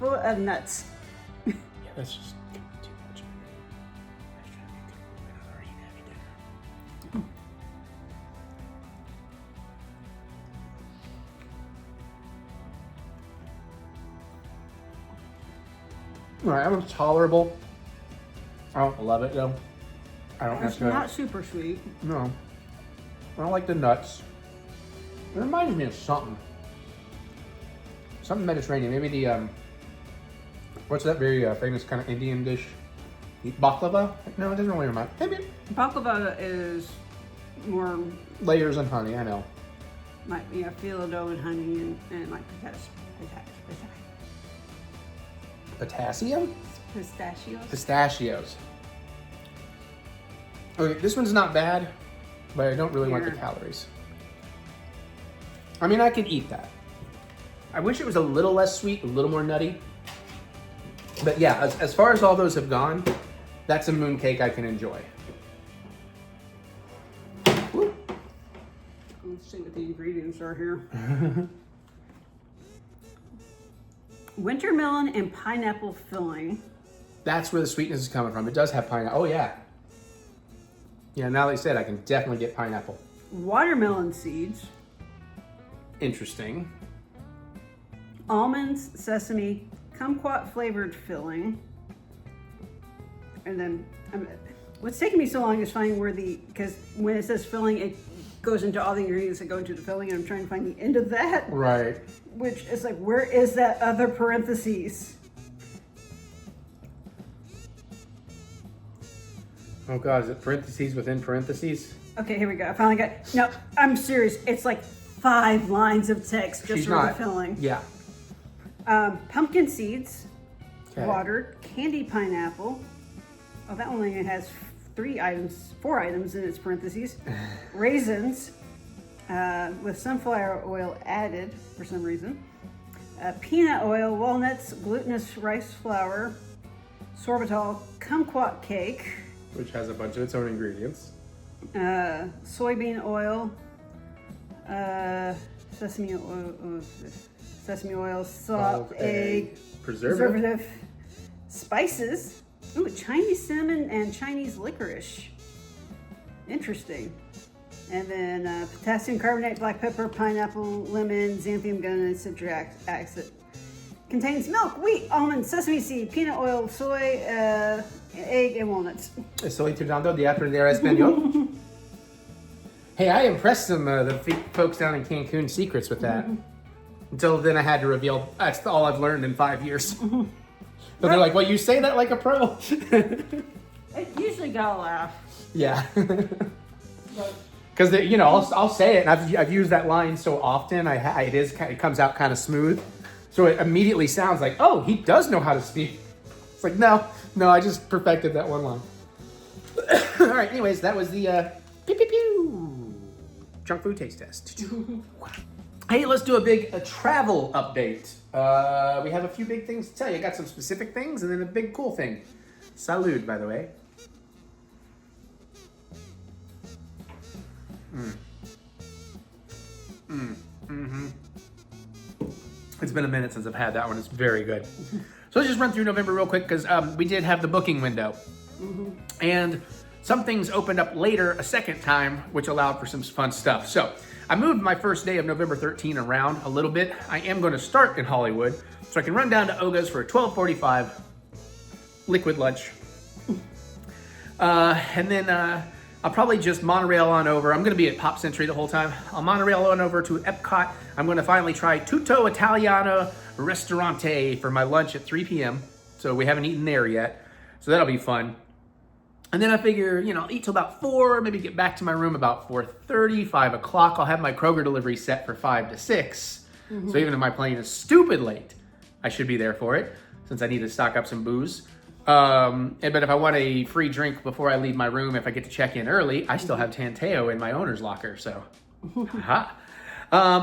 Speaker 2: Full of nuts.
Speaker 1: Yeah, that's just too much. I was trying to make it already heavy dinner. All right, that one's tolerable. I don't love it though. I don't
Speaker 2: It's
Speaker 1: necessarily.
Speaker 2: not super sweet.
Speaker 1: No, I don't like the nuts. It reminds me of something. Something Mediterranean. Maybe the, what's that very famous kind of Indian dish? Baklava? No, it doesn't really remind. Maybe.
Speaker 2: Baklava is more
Speaker 1: Layers and honey, I know.
Speaker 2: like, phyllo dough and honey and like
Speaker 1: Potassium?
Speaker 2: pistachios.
Speaker 1: Pistachios. Okay, this one's not bad, but I don't really want the
Speaker 2: Here.
Speaker 1: calories. I mean, I could eat that. I wish it was a little less sweet, a little more nutty. But yeah, as far as all those have gone, that's a mooncake I can enjoy. Woo.
Speaker 2: Let's see what the ingredients are here. Winter melon and pineapple filling.
Speaker 1: That's where the sweetness is coming from. It does have pineapple. Oh yeah. Yeah, now that you said, I can definitely get pineapple.
Speaker 2: Watermelon seeds.
Speaker 1: Interesting.
Speaker 2: Almonds, sesame, kumquat flavored filling. And then, what's taking me so long is finding where because when it says filling, it goes into all the ingredients that go into the filling, and I'm trying to find the end of that.
Speaker 1: Right.
Speaker 2: Which is like, where is that other parentheses?
Speaker 1: Oh God, is it parentheses within parentheses?
Speaker 2: Okay, here we go. I finally got, no, I'm serious. It's like 5 lines of text just
Speaker 1: She's
Speaker 2: for
Speaker 1: not.
Speaker 2: the filling.
Speaker 1: Yeah.
Speaker 2: Pumpkin seeds,
Speaker 1: Okay.
Speaker 2: watered, candy pineapple. Oh, that one only has 4 items in its parentheses. Raisins, with sunflower oil added for some reason. Peanut oil, walnuts, glutinous rice flour, sorbitol, kumquat cake,
Speaker 1: Which has a bunch of its own ingredients.
Speaker 2: soybean oil, sesame oil, salt, egg, preservative, spices. Ooh, Chinese cinnamon and Chinese licorice. Interesting. And then potassium carbonate, black pepper, pineapple, lemon, xanthium gum, and citric acid. Contains milk, wheat, almond, sesame seed, peanut oil, soy, egg, and walnuts.
Speaker 1: Estoy estudiando de aprender español. Hey, I impressed the folks down in Cancun secrets with that. Until then I had to reveal, that's all I've learned in 5 years. But they're like, well, you say that like a pro.
Speaker 2: It usually got a laugh.
Speaker 1: Yeah. Because, I'll say it, and I've used that line so often, it comes out kind of smooth. So it immediately sounds like, oh, he does know how to speak. It's like, no, I just perfected that one line. All right, anyways, that was the pew pew pew junk food taste test. Hey, let's do a big travel update. We have a few big things to tell you. I got some specific things and then a big cool thing. Salud, by the way. It's been a minute since I've had that one. It's very good. So let's just run through November real quick because we did have the booking window. And some things opened up later a second time, which allowed for some fun stuff. So I moved my first day of November 13 around a little bit. I am going to start in Hollywood so I can run down to Oga's for a 12:45 liquid lunch. And then I'll probably just monorail on over. I'm going to be at Pop Century the whole time. I'll monorail on over to Epcot. I'm going to finally try Tutto Italiano Ristorante for my lunch at 3 p.m. So we haven't eaten there yet. So that'll be fun. And then I figure, eat till about 4, maybe get back to my room about 4:30, 5 o'clock. I'll have my Kroger delivery set for 5 to 6. So even if my plane is stupid late, I should be there for it since I need to stock up some booze. But if I want a free drink before I leave my room, if I get to check in early, I still have Tanteo in my owner's locker, so.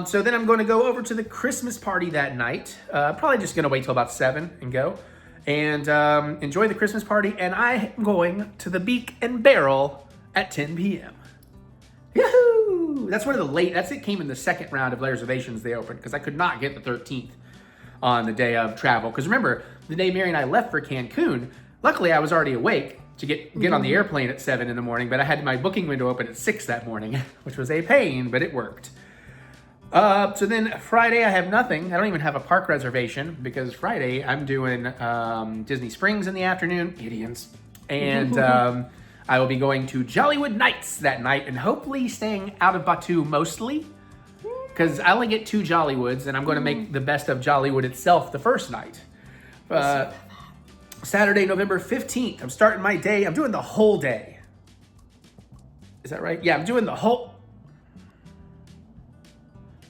Speaker 1: So then I'm going to go over to the Christmas party that night. Probably just going to wait till about 7 and go. And enjoy the Christmas party, and I'm going to the Beak and Barrel at 10 p.m. Yahoo! That's it came in the second round of reservations they opened, because I could not get the 13th on the day of travel. Because remember, the day Mary and I left for Cancun, luckily I was already awake to get on the airplane at 7 in the morning, but I had my booking window open at 6 that morning, which was a pain, but it worked. So then Friday I have nothing. I don't even have a park reservation because Friday I'm doing Disney Springs in the afternoon, idiots, and I will be going to Jollywood Nights that night and hopefully staying out of Batu mostly because I only get 2 Jollywoods, and I'm going to make the best of Jollywood itself the first night. Saturday, November 15th, I'm starting my day. I'm doing the whole day. Is that right? Yeah, I'm doing the whole...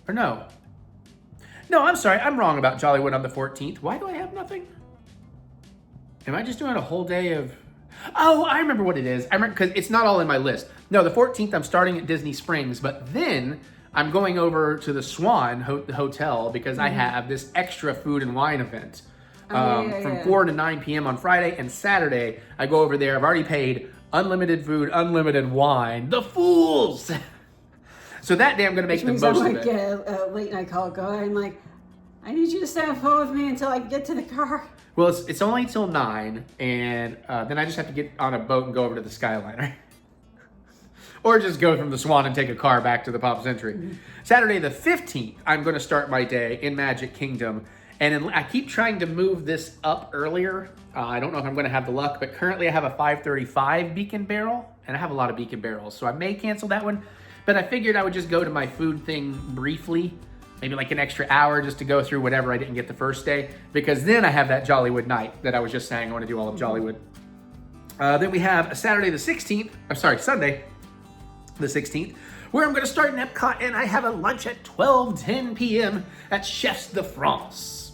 Speaker 1: Or no. No, I'm sorry. I'm wrong about Jollywood on the 14th. Why do I have nothing? Am I just doing a whole day of... Oh, I remember what it is. I remember because it's not all in my list. No, the 14th, I'm starting at Disney Springs, but then I'm going over to the Swan Hotel because I have this extra food and wine event. From 4 to 9 p.m. on Friday, and Saturday I go over there. I've already paid unlimited food, unlimited wine. The fools! So that day I'm going to make the most of it.
Speaker 2: Get a late night call going like, I need you to stay on the phone with me until I get to the car.
Speaker 1: Well, it's only till 9, and then I just have to get on a boat and go over to the Skyliner. Or just go from the Swan and take a car back to the Pop Century. Saturday the 15th, I'm going to start my day in Magic Kingdom. And I keep trying to move this up earlier. I don't know if I'm going to have the luck, but currently I have a 5:35 beacon barrel, and I have a lot of beacon barrels, so I may cancel that one. But I figured I would just go to my food thing briefly, maybe like an extra hour just to go through whatever I didn't get the first day, because then I have that Jollywood night that I was just saying I want to do all of Jollywood. Then we have a Saturday the 16th, Sunday the 16th, where I'm going to start in Epcot, and I have a lunch at 12:10 p.m. at Chefs de France.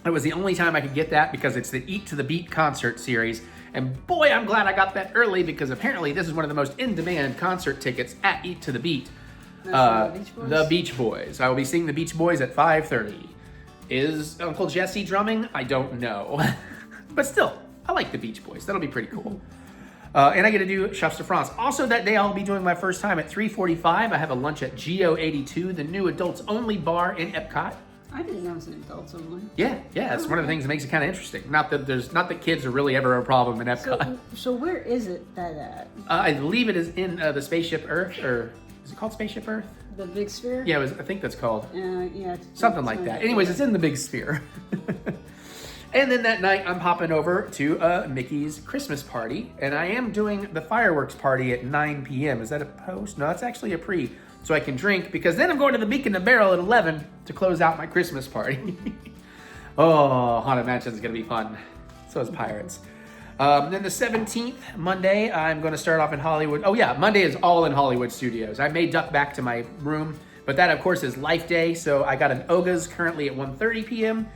Speaker 1: It was the only time I could get that because it's the Eat to the Beat concert series. And boy, I'm glad I got that early because apparently this is one of the most in-demand concert tickets at Eat to the Beat. The Beach Boys. I will be seeing the Beach Boys at 5:30. Is Uncle Jesse drumming? I don't know. But still, I like the Beach Boys. That'll be pretty cool. And I get to do Chefs de France. Also that day, I'll be doing my first time at 3:45. I have a lunch at Geo 82, the new adults only bar in Epcot.
Speaker 2: I didn't know it was an adults only.
Speaker 1: Yeah, it's one of the things that makes it kind of interesting. Not that kids are really ever a problem in Epcot.
Speaker 2: So where is it that at?
Speaker 1: I believe it is in the Spaceship Earth, or is it called Spaceship Earth?
Speaker 2: The Big Sphere?
Speaker 1: Yeah, I think that's called.
Speaker 2: Yeah.
Speaker 1: Something like that. Anyways, it's in the Big Sphere. And then that night, I'm popping over to Mickey's Christmas party, and I am doing the fireworks party at 9 p.m. Is that a post? No, that's actually a pre. So I can drink, because then I'm going to the Beacon and Barrel at 11 to close out my Christmas party. Oh, Haunted Mansion is going to be fun. So is Pirates. Then the 17th, Monday, I'm going to start off in Hollywood. Oh yeah, Monday is all in Hollywood Studios. I may duck back to my room, but that of course is Life Day. So I got an Oga's currently at 1:30 p.m.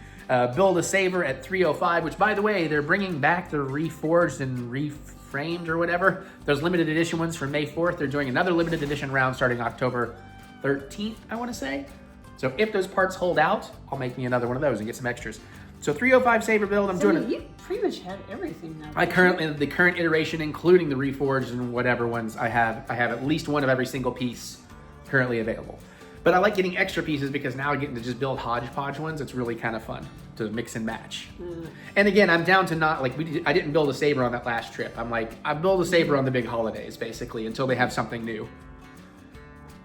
Speaker 1: Build a Saver at 3:05, which by the way, they're bringing back the reforged and reframed or whatever. Those limited edition ones from May 4th. They're doing another limited edition round starting October 13th, I want to say. So if those parts hold out, I'll make me another one of those and get some extras. So 305 Saver build, I'm doing it.
Speaker 2: You pretty much have everything now.
Speaker 1: The current iteration, including the reforged and whatever ones I have at least one of every single piece currently available. But I like getting extra pieces because now I'm getting to just build hodgepodge ones. It's really kind of fun to mix and match. And again, I'm down to not, I didn't build a Saber on that last trip. I'm like, I build a Saber on the big holidays, basically, until they have something new.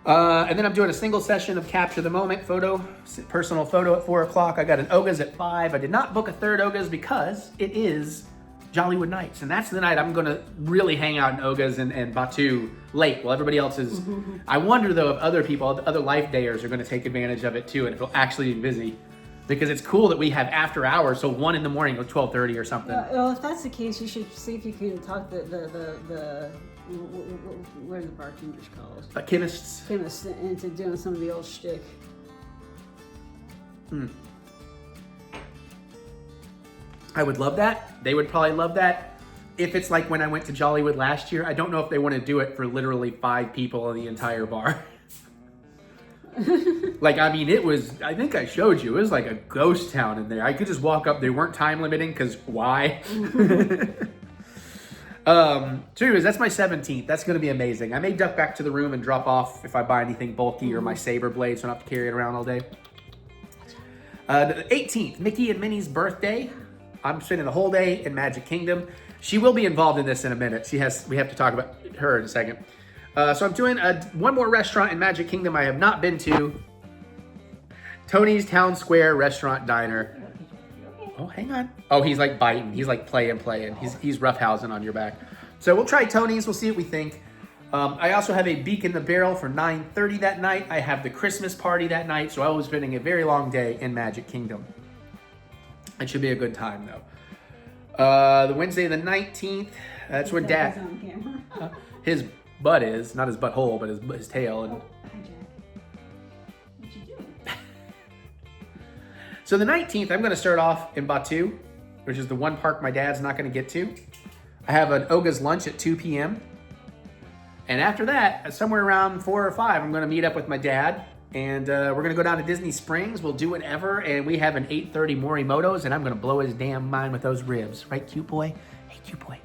Speaker 1: And then I'm doing a single session of Capture the Moment personal photo at 4 o'clock. I got an Oga's at 5. I did not book a third Oga's because it is Jollywood Nights. And that's the night I'm going to really hang out in Oga's and Batu late while everybody else is. I wonder, though, if other people, other Life Dayers are going to take advantage of it, too, and it'll actually be busy. Because it's cool that we have after hours, so 1 in the morning or 12:30 or something.
Speaker 2: Well, if that's the case, you should see if you can talk what are the bartenders called?
Speaker 1: Chemists.
Speaker 2: Chemists into doing some of the old shtick.
Speaker 1: I would love that. They would probably love that. If it's like when I went to Jollywood last year, I don't know if they want to do it for literally 5 people in the entire bar. I think I showed you, it was like a ghost town in there. I could just walk up, they weren't time limiting, because why? So anyways, that's my 17th. That's going to be amazing. I may duck back to the room and drop off if I buy anything bulky or my saber blade, so I don't have to carry it around all day. The 18th, Mickey and Minnie's birthday. I'm spending the whole day in Magic Kingdom. She will be involved in this in a minute. We have to talk about her in a second. So I'm doing one more restaurant in Magic Kingdom I have not been to. Tony's Town Square Restaurant Diner. Oh, hang on. Oh, he's like biting. He's like playing. He's roughhousing on your back. So we'll try Tony's. We'll see what we think. I also have a Beak in the Barrel for 9:30 that night. I have the Christmas party that night, so I was spending a very long day in Magic Kingdom. It should be a good time, though. The Wednesday the 19th, that's when
Speaker 2: Jack
Speaker 1: Dad...
Speaker 2: is on camera.
Speaker 1: His butt is, not his butthole, but his tail. And
Speaker 2: Hi, Jack. What you doing?
Speaker 1: so the 19th, I'm going to start off in Batu, which is the one park my dad's not going to get to. I have an Oga's lunch at 2 p.m. And after that, somewhere around 4 or 5, I'm going to meet up with my dad. And we're going to go down to Disney Springs. We'll do whatever. And we have an 8:30 Morimoto's. And I'm going to blow his damn mind with those ribs. Right, cute boy? Hey, cute boy.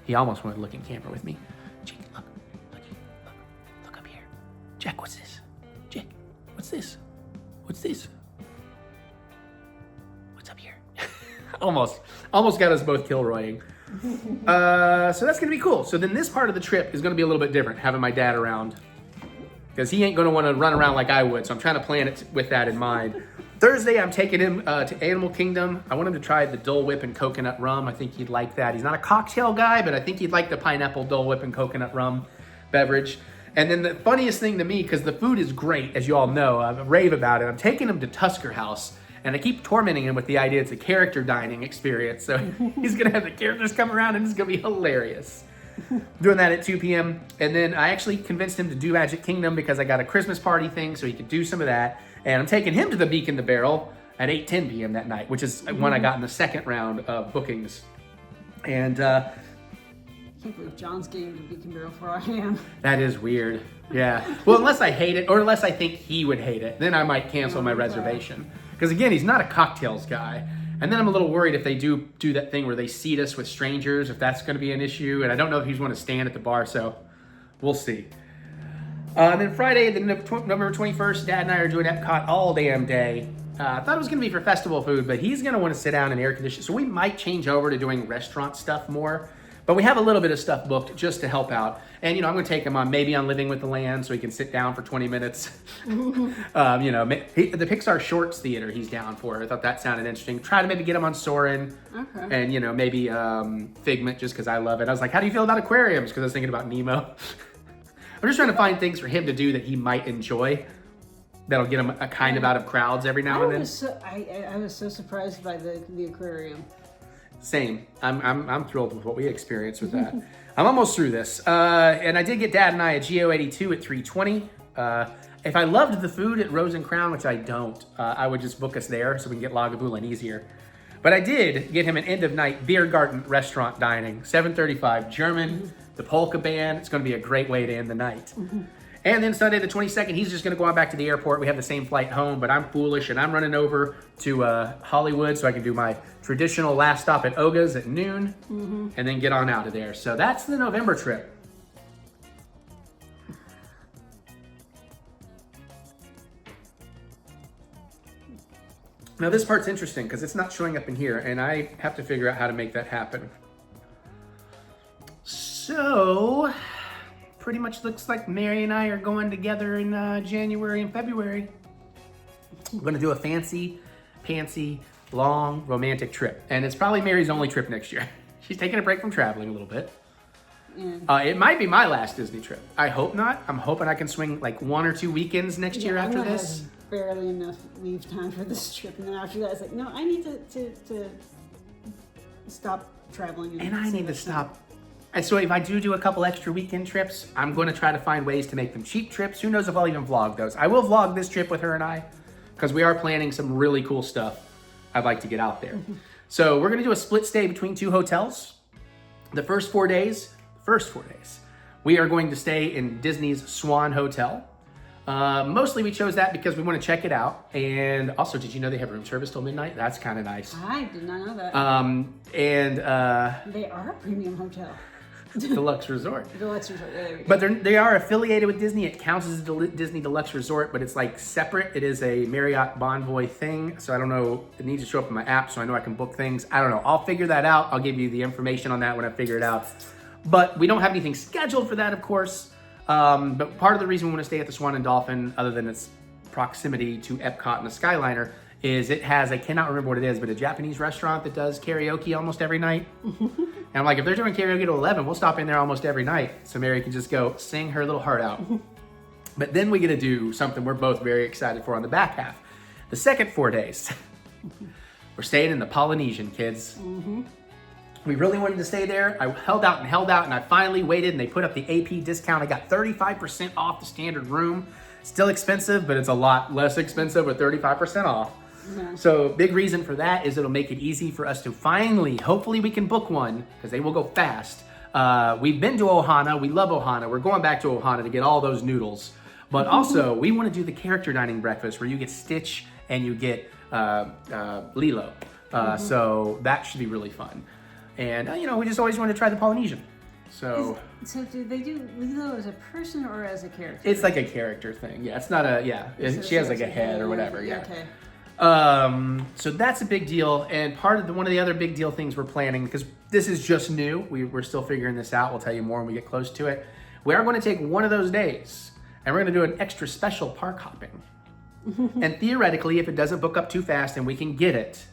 Speaker 1: He almost wanted to look in camera with me. Jake, look up here. Jack, what's this? Jake, what's this? What's this? What's up here? almost got us both Kilroying. So that's gonna be cool. So then this part of the trip is gonna be a little bit different, having my dad around. Because he ain't gonna wanna run around like I would, so I'm trying to plan it with that in mind. Thursday, I'm taking him to Animal Kingdom. I want him to try the Dole Whip and coconut rum. I think he'd like that. He's not a cocktail guy, but I think he'd like the pineapple Dole Whip and coconut rum beverage. And then the funniest thing to me, because the food is great, as you all know, I rave about it, I'm taking him to Tusker House. And I keep tormenting him with the idea it's a character dining experience. So he's gonna have the characters come around and it's gonna be hilarious. Doing that at 2 p.m. And then I actually convinced him to do Magic Kingdom because I got a Christmas party thing so he could do some of that. And I'm taking him to the Beak in the Barrel at 8:10 p.m. that night, which is when I got in the second round of bookings. And
Speaker 2: I can't believe John's getting the Beacon Barrel before I am.
Speaker 1: that is weird. Yeah. Well, unless I hate it or unless I think he would hate it, then I might cancel my reservation. Because again, he's not a cocktails guy. And then I'm a little worried if they do that thing where they seat us with strangers, if that's going to be an issue. And I don't know if he's going to stand at the bar, so we'll see. And then Friday, November 21st, Dad and I are doing Epcot all damn day. I thought it was going to be for festival food, but he's going to want to sit down and air condition. So we might change over to doing restaurant stuff more. But we have a little bit of stuff booked just to help out. And, I'm going to take him on Living with the Land so he can sit down for 20 minutes. The Pixar Shorts Theater he's down for. I thought that sounded interesting. Try to maybe get him on Soarin'.
Speaker 2: Okay.
Speaker 1: And, maybe Figment just because I love it. I was like, how do you feel about aquariums? Because I was thinking about Nemo. I'm just trying to find things for him to do that he might enjoy. That'll get him a kind of out of crowds every now and then.
Speaker 2: I was so surprised by the aquarium.
Speaker 1: Same. I'm thrilled with what we experienced with that. I'm almost through this. And I did get Dad and I a GO82 at 320. If I loved the food at Rose and Crown, which I don't, I would just book us there so we can get Lagavulin easier. But I did get him an end of night beer garden restaurant dining, 7:35 German, the polka band. It's going to be a great way to end the night. And then Sunday the 22nd, he's just going to go on back to the airport. We have the same flight home, but I'm foolish and I'm running over to Hollywood so I can do my traditional last stop at Oga's at noon and then get on out of there. So that's the November trip. Now this part's interesting because it's not showing up in here and I have to figure out how to make that happen. So, pretty much looks like Mary and I are going together in January and February. We're gonna do a fancy, long, romantic trip. And it's probably Mary's only trip next year. She's taking a break from traveling a little bit. It might be my last Disney trip. I hope not. I'm hoping I can swing like 1 or 2 weekends next year after this.
Speaker 2: Barely enough leave time for this trip, and then after that, it's like, no, I need to stop traveling.
Speaker 1: And I need to stop. And so if I do a couple extra weekend trips, I'm going to try to find ways to make them cheap trips. Who knows if I'll even vlog those. I will vlog this trip with her and I, because we are planning some really cool stuff I'd like to get out there. So we're going to do a split stay between 2 hotels. The first 4 days, we are going to stay in Disney's Swan Hotel. Mostly we chose that because we want to check it out. And also, did you know they have room service till midnight? That's kind of nice.
Speaker 2: I did not know that. They are a premium hotel.
Speaker 1: Deluxe Resort.
Speaker 2: Deluxe Resort, there we go.
Speaker 1: But they are affiliated with Disney. It counts as a Disney Deluxe Resort, but it's like separate. It is a Marriott Bonvoy thing. So I don't know, it needs to show up in my app so I know I can book things. I don't know, I'll figure that out. I'll give you the information on that when I figure it out. But we don't have anything scheduled for that, of course. But part of the reason we want to stay at the Swan and Dolphin, other than its proximity to Epcot and the Skyliner, is it has, I cannot remember what it is, but a Japanese restaurant that does karaoke almost every night. And I'm like, if they're doing karaoke till 11, we'll stop in there almost every night. So Mary can just go sing her little heart out. But then we get to do something we're both very excited for on the back half. The second 4 days, we're staying in the Polynesian, kids. We really wanted to stay there. I held out, and I finally waited, and they put up the AP discount. I got 35% off the standard room. Still expensive, but it's a lot less expensive with 35% off. So big reason for that is it'll make it easy for us to finally, hopefully we can book one, because they will go fast. We've been to Ohana. We love Ohana. We're going back to Ohana to get all those noodles. But also, we want to do the character dining breakfast where you get Stitch and you get Lilo. So that should be really fun. And, we just always want to try the Polynesian. So
Speaker 2: do they do Lilo as a person or as a character?
Speaker 1: It's like a character thing. Yeah, it's not she has like a head or whatever. Yeah.
Speaker 2: Okay.
Speaker 1: So that's a big deal. And one of the other big deal things we're planning, because this is just new, we're still figuring this out. We'll tell you more when we get close to it. We are going to take one of those days and we're going to do an extra special park hopping. And theoretically, if it doesn't book up too fast and we can get it,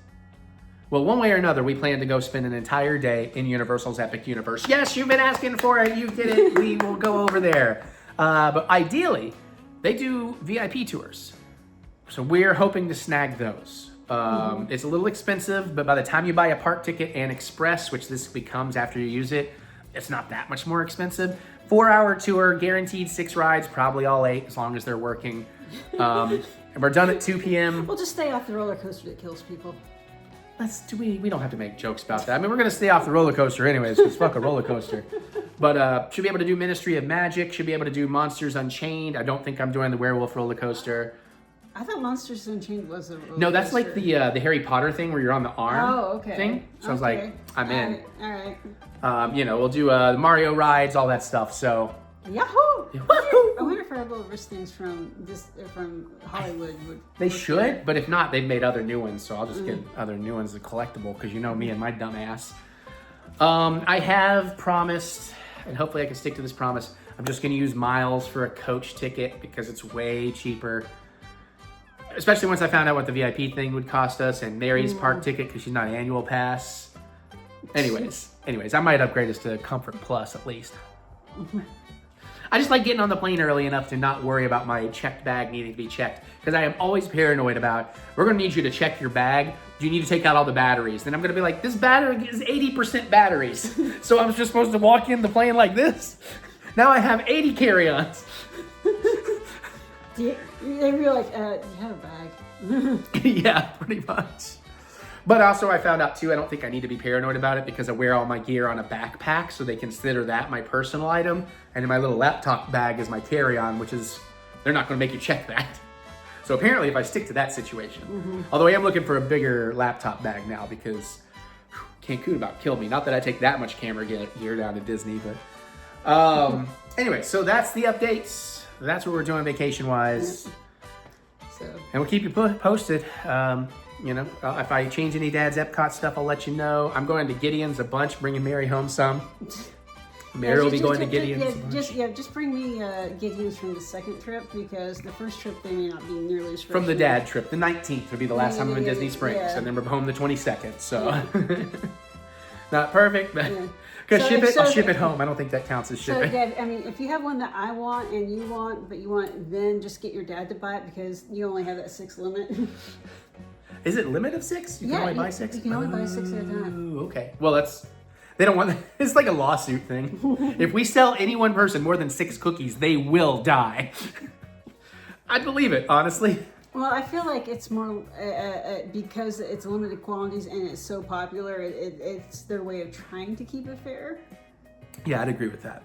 Speaker 1: well, one way or another, we plan to go spend an entire day in Universal's Epic Universe. Yes, you've been asking for it. You get it. We will go over there. But ideally, they do VIP tours. So we're hoping to snag those. It's a little expensive, but by the time you buy a park ticket and express, which this becomes after you use it, it's not that much more expensive. 4-hour tour, guaranteed 6 rides, probably all 8 as long as they're working. And we're done at 2 p.m.
Speaker 2: We'll just stay off the roller coaster that kills people.
Speaker 1: We don't have to make jokes about that. I mean, we're gonna stay off the roller coaster anyways, because fuck a roller coaster. But should be able to do Ministry of Magic, should be able to do Monsters Unchained. I don't think I'm doing the werewolf roller coaster.
Speaker 2: I thought Monsters Unchained was a roller
Speaker 1: No, that's
Speaker 2: coaster.
Speaker 1: like the Harry Potter thing where you're on the arm thing. So I was like, I'm in.
Speaker 2: All right.
Speaker 1: We'll do the Mario rides, all that stuff. So
Speaker 2: Yahoo!
Speaker 1: Woohoo!
Speaker 2: I wonder if our little wrist things from Hollywood would.
Speaker 1: They should, but if not, they've made other new ones. So I'll just get other new ones, the collectible, because you know me and my dumb ass. I have promised, and hopefully I can stick to this promise, I'm just gonna use miles for a coach ticket because it's way cheaper. Especially once I found out what the VIP thing would cost us and Mary's park ticket because she's not annual pass. Anyways, I might upgrade us to Comfort Plus at least. I just like getting on the plane early enough to not worry about my checked bag needing to be checked, because I am always paranoid about, we're gonna need you to check your bag. Do you need to take out all the batteries? Then I'm gonna be like, this battery is 80% batteries. So I'm just supposed to walk in the plane like this? Now I have 80 carry-ons.
Speaker 2: They were like, you have a bag.
Speaker 1: Yeah, pretty much. But also I found out too, I don't think I need to be paranoid about it because I wear all my gear on a backpack, so they consider that my personal item. And in my little laptop bag is my carry-on, which is, they're not gonna make you check that. So apparently if I stick to that situation, although I am looking for a bigger laptop bag now because Cancun about killed me. Not that I take that much camera gear down to Disney, but anyway, so that's the updates. That's what we're doing vacation-wise.
Speaker 2: So.
Speaker 1: And we'll keep you posted. If I change any Dad's Epcot stuff, I'll let you know. I'm going to Gideon's a bunch, bringing Mary home some. Mary will be going to Gideon's a bunch.
Speaker 2: Just bring me Gideon's from the second trip, because the first trip they may not be nearly as fresh.
Speaker 1: From the dad trip, the 19th would be the last time I'm in Disney Springs, and then we're home the 22nd, so. Not perfect, but I'll ship it home. I don't think that counts as shipping.
Speaker 2: So, Dad, I mean, if you have one that I want and you want, but you want, then just get your dad to buy it because you only have that 6 limit.
Speaker 1: Is it limit of 6? You can only buy 6?
Speaker 2: You can only buy 6 at a time.
Speaker 1: Okay. Well, they don't want, it's like a lawsuit thing. If we sell any one person more than 6 cookies, they will die. I believe it, honestly.
Speaker 2: Well, I feel like it's more because it's limited quantities and it's so popular. It's their way of trying to keep it fair.
Speaker 1: Yeah, I'd agree with that.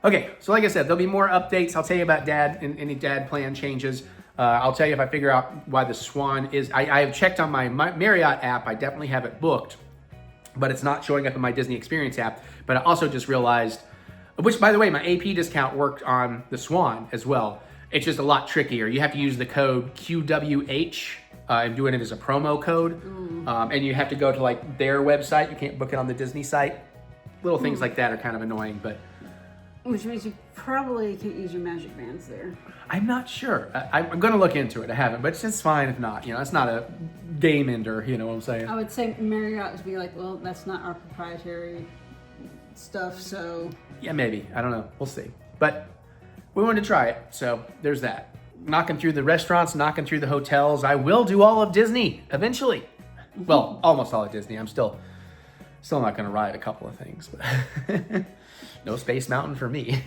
Speaker 1: Okay, so like I said, there'll be more updates. I'll tell you about Dad and any Dad plan changes. I'll tell you if I figure out why the Swan is. I have checked on my Marriott app. I definitely have it booked, but it's not showing up in my Disney Experience app. But I also just realized, which by the way, my AP discount worked on the Swan as well. It's just a lot trickier. You have to use the code QWH and doing it as a promo code. And you have to go to like their website. You can't book it on the Disney site. Little things like that are kind of annoying, but
Speaker 2: Which means you probably can't use your magic bands there.
Speaker 1: I'm not sure. I'm going to look into it. I haven't, but it's fine if not. You know, it's not a game ender, you know what I'm saying?
Speaker 2: I would say Marriott would be like, well, that's not our proprietary stuff, so...
Speaker 1: Yeah, maybe. I don't know. We'll see. But we wanted to try it, so there's that. Knocking through the restaurants, knocking through the hotels. I will do all of Disney eventually. Well, almost all of Disney. I'm still not going to ride a couple of things. But no Space Mountain for me.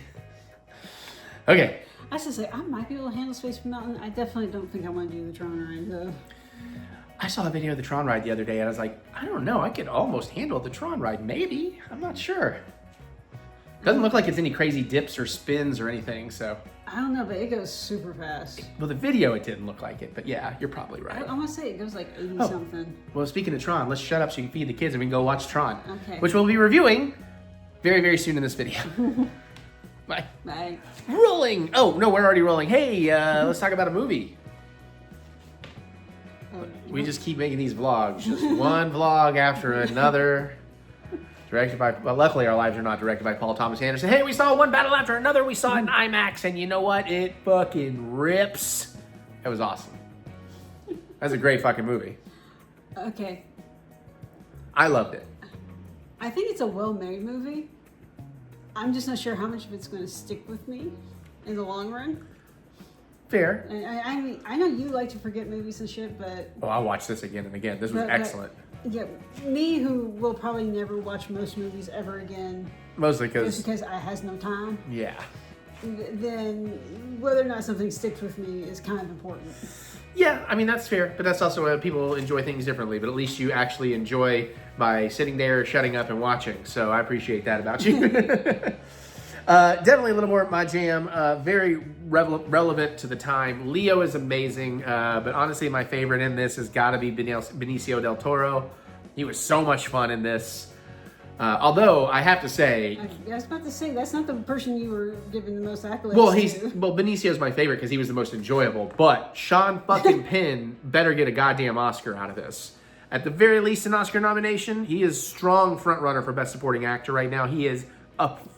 Speaker 1: Okay.
Speaker 2: I should say, I might be able to handle Space Mountain. I definitely don't think I want to do the Tron ride, though.
Speaker 1: I saw a video of the Tron ride the other day, and I was like, I don't know. I could almost handle the Tron ride. Maybe. I'm not sure. Doesn't look like it's any crazy dips or spins or anything, so.
Speaker 2: I don't know, but it goes super fast.
Speaker 1: Well, the video, it didn't look like it, but yeah, you're probably right.
Speaker 2: I want to say it goes like 80-something.
Speaker 1: Well, speaking of Tron, let's shut up so you can feed the kids and we can go watch Tron.
Speaker 2: Okay.
Speaker 1: Which we'll be reviewing very, very soon in this video. Bye.
Speaker 2: Bye.
Speaker 1: Rolling! Oh, no, we're already rolling. Hey, let's talk about a movie. We just keep making these vlogs. Just one vlog after another. Directed by, well, luckily our lives are not directed by Paul Thomas Anderson. Hey, we saw one battle after another. We saw it in IMAX, and you know what? It fucking rips. It was awesome. That's a great fucking movie.
Speaker 2: Okay.
Speaker 1: I loved it.
Speaker 2: I think it's a well-made movie. I'm just not sure how much of it's going to stick with me in the long run.
Speaker 1: Fair.
Speaker 2: And I mean, I know you like to forget movies and shit, but...
Speaker 1: Oh, I'll watch this again and again. This was
Speaker 2: but,
Speaker 1: excellent.
Speaker 2: Yeah, me who will probably never watch most movies ever again.
Speaker 1: Mostly
Speaker 2: just because I has no time.
Speaker 1: Yeah.
Speaker 2: Then whether or not something sticks with me is kind of important.
Speaker 1: Yeah, I mean, that's fair, but that's also people enjoy things differently, but at least you actually enjoy by sitting there, shutting up, and watching, so I appreciate that about you. Definitely a little more my jam, very relevant to the time. Leo is amazing, but honestly, my favorite in this has got to be Benicio del Toro. He was so much fun in this. Although, I have to say...
Speaker 2: I was about to say, that's not the person you were giving the most accolades to.
Speaker 1: Well, Benicio's my favorite because he was the most enjoyable, but Sean fucking Penn better get a goddamn Oscar out of this. At the very least, an Oscar nomination. He is strong front runner for Best Supporting Actor right now. He is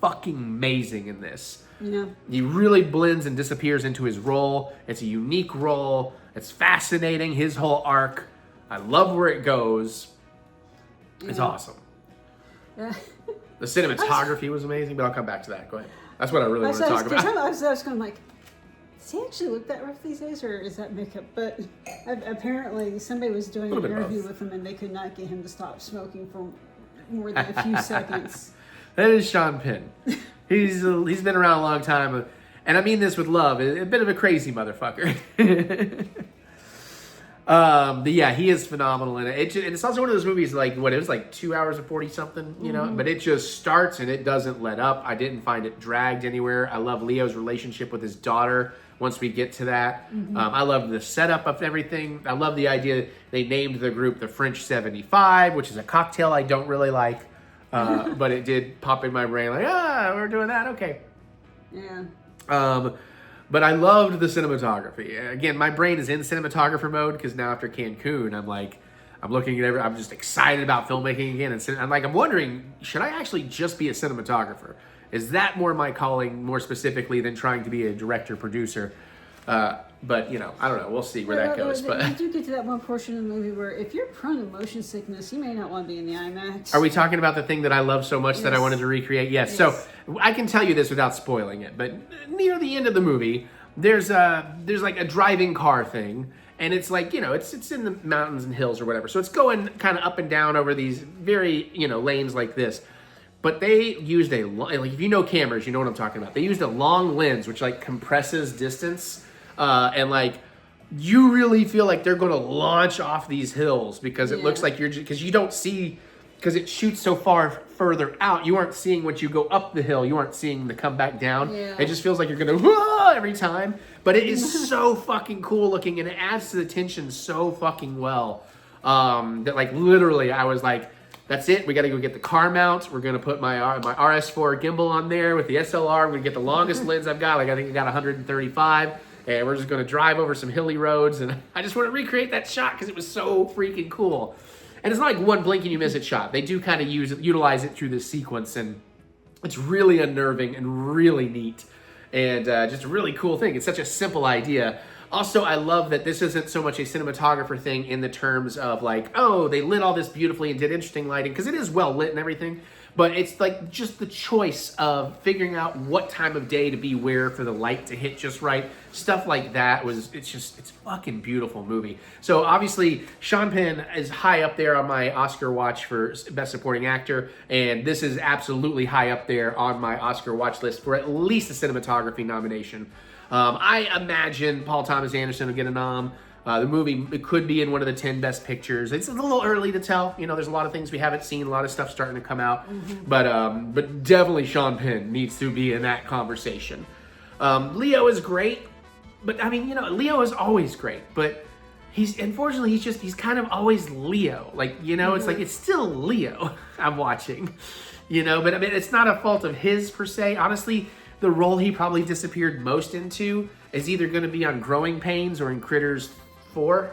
Speaker 1: fucking amazing in this.
Speaker 2: Yeah.
Speaker 1: He really blends and disappears into his role. It's a unique role. It's fascinating, his whole arc. I love where it goes. It's awesome. The cinematography was amazing, but I'll come back to that. Go ahead. That's what I really want to talk about.
Speaker 2: I was going like, does he actually look that rough these days, or is that makeup? But apparently somebody was doing an interview with him and they could not get him to stop smoking for more than a few seconds.
Speaker 1: That is Sean Penn. He's been around a long time, and I mean this with love. A bit of a crazy motherfucker. But yeah, he is phenomenal in it. It's also one of those movies like it was like 2 hours and 40 something, you know. But it just starts and it doesn't let up. I didn't find it dragged anywhere. I love Leo's relationship with his daughter. Once we get to that, I love the setup of everything. I love the idea they named the group the French 75, which is a cocktail I don't really like. But it did pop in my brain like, we're doing that, okay.
Speaker 2: Yeah.
Speaker 1: But I loved the cinematography. Again, my brain is in cinematographer mode because now after Cancun, I'm looking at I'm just excited about filmmaking again. And I'm wondering, should I actually just be a cinematographer? Is that more my calling, more specifically than trying to be a director, producer? But, you know, I don't know. We'll see where that goes. But
Speaker 2: you do get to that one portion of the movie where if you're prone to motion sickness, you may not want to be in the IMAX.
Speaker 1: Are we talking about the thing that I love so much that I wanted to recreate? Yes. So I can tell you this without spoiling it. But near the end of the movie, there's like a driving car thing. And it's like, you know, it's in the mountains and hills or whatever. So it's going kind of up and down over these very, you know, lanes like this. But they used like if you know cameras, you know what I'm talking about. They used a long lens, which like compresses distance. And like, you really feel like they're going to launch off these hills because it looks like because you don't see, because it shoots so far further out, you aren't seeing once you go up the hill, you aren't seeing the come back down. Yeah. It just feels like you're going to every time. But it is so fucking cool looking and it adds to the tension so fucking well. That like literally I was like, that's it. We got to go get the car mounts. We're going to put my RS4 gimbal on there with the SLR. I'm going to get the longest lens I've got. Like I think I got 135. And we're just going to drive over some hilly roads. And I just want to recreate that shot because it was so freaking cool. And it's not like one blink and you miss it shot. They do kind of utilize it through this sequence. And It's really unnerving and really neat, and just a really cool thing. It's such a simple idea. Also, I love that this isn't so much a cinematographer thing in the terms of like, oh, they lit all this beautifully and did interesting lighting, because it is well lit and everything, but it's like just the choice of figuring out what time of day to be where for the light to hit just right. Stuff like that it's a fucking beautiful movie. So obviously, Sean Penn is high up there on my Oscar watch for Best Supporting Actor, and this is absolutely high up there on my Oscar watch list for at least a cinematography nomination. I imagine Paul Thomas Anderson will get a nom. The movie, it could be in one of the 10 best pictures. It's a little early to tell. You know, there's a lot of things we haven't seen, a lot of stuff starting to come out. But definitely Sean Penn needs to be in that conversation. Leo is great, but I mean, you know, Leo is always great, but unfortunately, he's kind of always Leo. Like, you know, it's like, it's still Leo I'm watching, you know, but I mean, it's not a fault of his per se. Honestly, the role he probably disappeared most into is either going to be on Growing Pains or in Critters 4.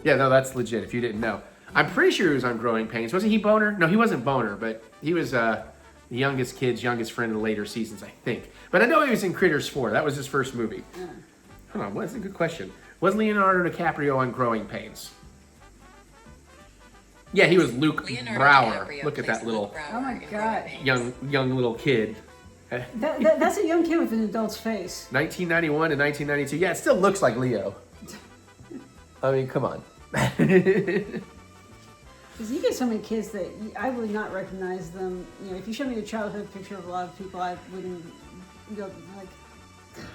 Speaker 1: Yeah, no, that's legit if you didn't know. I'm pretty sure he was on Growing Pains. Wasn't he Boner? No, he wasn't Boner, but he was the youngest kid's youngest friend in the later seasons, I think. But I know he was in Critters 4. That was his first movie. Hold on, that's a good question. Was Leonardo DiCaprio on Growing Pains? Yeah, he was Luke Brower. Look at that little
Speaker 2: Oh my god.
Speaker 1: young little kid.
Speaker 2: That's a young kid with an adult's face.
Speaker 1: 1991 and 1992. Yeah, it still looks like Leo. I mean, come on.
Speaker 2: Because you get so many kids that I would not recognize them. You know, if you showed me a childhood picture of a lot of people, I wouldn't go like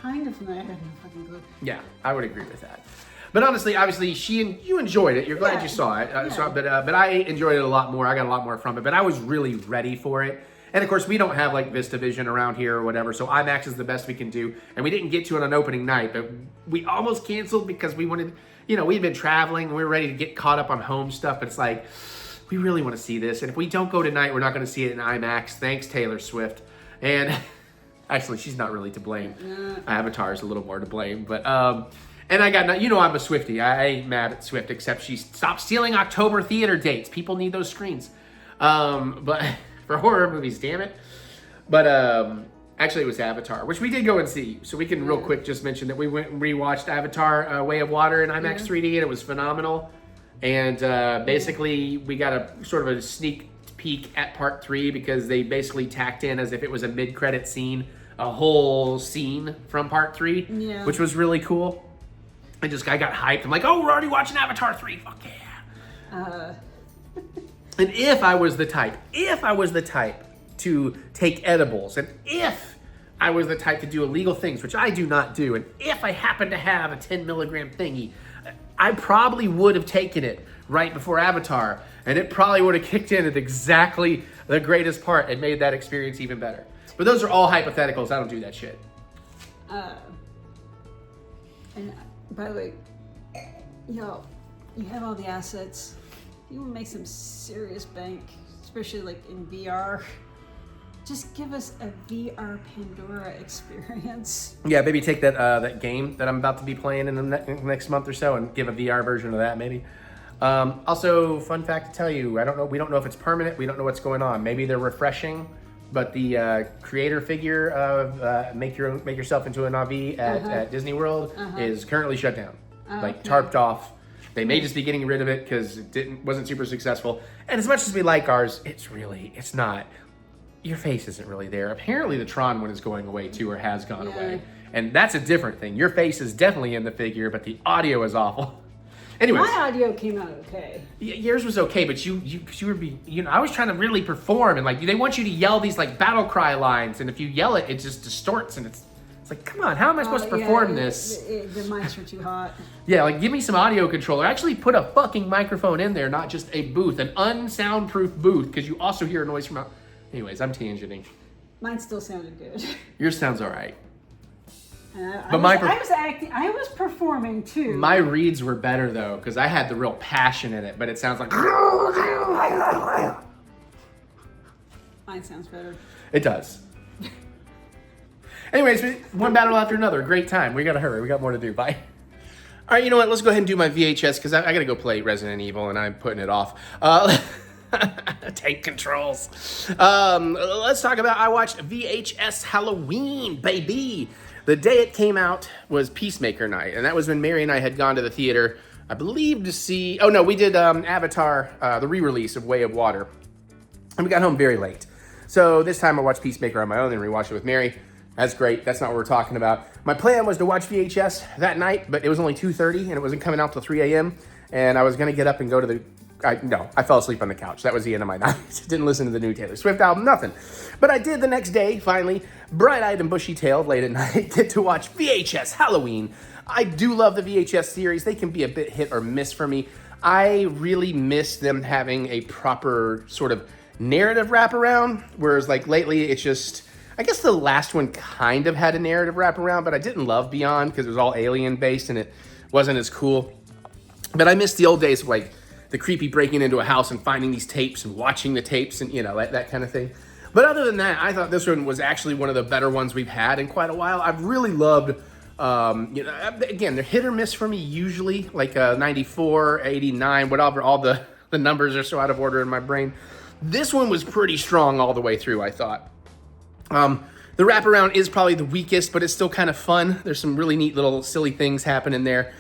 Speaker 2: kind of familiar. I have no fucking clue.
Speaker 1: Yeah, I would agree with that. But honestly, obviously, you enjoyed it. You're glad you saw it. But I enjoyed it a lot more. I got a lot more from it. But I was really ready for it. And of course, we don't have like VistaVision around here or whatever. So IMAX is the best we can do. And we didn't get to it on opening night. But we almost canceled because we wanted, you know, we'd been traveling. And we were ready to get caught up on home stuff. But it's like, we really want to see this. And if we don't go tonight, we're not going to see it in IMAX. Thanks, Taylor Swift. And actually, she's not really to blame. Avatar is a little more to blame. But, and I got, you know, I'm a Swiftie. I ain't mad at Swift, except she stopped stealing October theater dates. People need those screens. But for horror movies, damn it. But actually, it was Avatar, which we did go and see. So we can real quick just mention that we went and rewatched Avatar: Way of Water in IMAX 3D, and it was phenomenal. And basically, we got a sort of a sneak peek at part 3 because they basically tacked in as if it was a mid-credit scene, a whole scene from part 3, which was really cool. I got hyped. I'm like, oh, we're already watching Avatar 3. Fuck yeah. And if I was the type to take edibles, and if I was the type to do illegal things, which I do not do, and if I happen to have a 10 milligram thingy, I probably would have taken it right before Avatar, and it probably would have kicked in at exactly the greatest part and made that experience even better. But those are all hypotheticals. I don't do that shit.
Speaker 2: And by the way, y'all, you have all the assets. You want to make some serious bank, especially like in VR. Just give us a VR Pandora experience. Yeah,
Speaker 1: maybe take that game that I'm about to be playing in the next month or so and give a VR version of that, maybe. Also, fun fact to tell you, we don't know if it's permanent. We don't know what's going on. Maybe they're refreshing, but the creator figure of Make Yourself into an Navi at Disney World is currently shut down, tarped off. They may just be getting rid of it because it wasn't super successful. And as much as we like ours, it's not. Your face isn't really there. Apparently the Tron one is going away too, or has gone away. And that's a different thing. Your face is definitely in the figure, but the audio is awful. Anyways.
Speaker 2: My audio came out okay.
Speaker 1: Yours was okay, but you were I was trying to really perform, and like they want you to yell these like battle cry lines, and if you yell it, it just distorts, and it's like, come on, how am I supposed to perform this?
Speaker 2: The mics are too hot.
Speaker 1: Yeah, like give me some audio controller. Actually put a fucking microphone in there, not just a booth, an unsoundproof booth, because you also hear a noise from out. Anyways, I'm tangenting.
Speaker 2: Mine still sounded good.
Speaker 1: Yours sounds all right.
Speaker 2: I was performing too.
Speaker 1: My reads were better though, because I had the real passion in it, but it sounds like.
Speaker 2: Mine sounds better.
Speaker 1: It does. Anyways, one battle after another. Great time. We gotta hurry. We got more to do. Bye. All right, you know what? Let's go ahead and do my VHS because I gotta go play Resident Evil and I'm putting it off. Tank controls. Let's talk about, I watched VHS Halloween, baby. The day it came out was Peacemaker night, and that was when Mary and I had gone to the theater, I believe, to see, oh no, we did Avatar, the re-release of Way of Water, and we got home very late. So this time I watched Peacemaker on my own and rewatched it with Mary. That's great. That's not what we're talking about. My plan was to watch VHS that night, but it was only 2:30 and it wasn't coming out till 3 a.m. And I was going to get up and go to the... I fell asleep on the couch. That was the end of my night. Didn't listen to the new Taylor Swift album, nothing. But I did the next day, finally, bright-eyed and bushy-tailed late at night, get to watch VHS Halloween. I do love the VHS series. They can be a bit hit or miss for me. I really miss them having a proper sort of narrative wraparound, whereas like lately it's just... I guess the last one kind of had a narrative wraparound, but I didn't love Beyond because it was all alien-based and it wasn't as cool. But I miss the old days of like the creepy breaking into a house and finding these tapes and watching the tapes and, you know, that kind of thing. But other than that, I thought this one was actually one of the better ones we've had in quite a while. I've really loved, you know, again, they're hit or miss for me usually, like 94, 89, whatever, all the numbers are so out of order in my brain. This one was pretty strong all the way through, I thought. The wraparound is probably the weakest, but it's still kind of fun. There's some really neat little silly things happening there.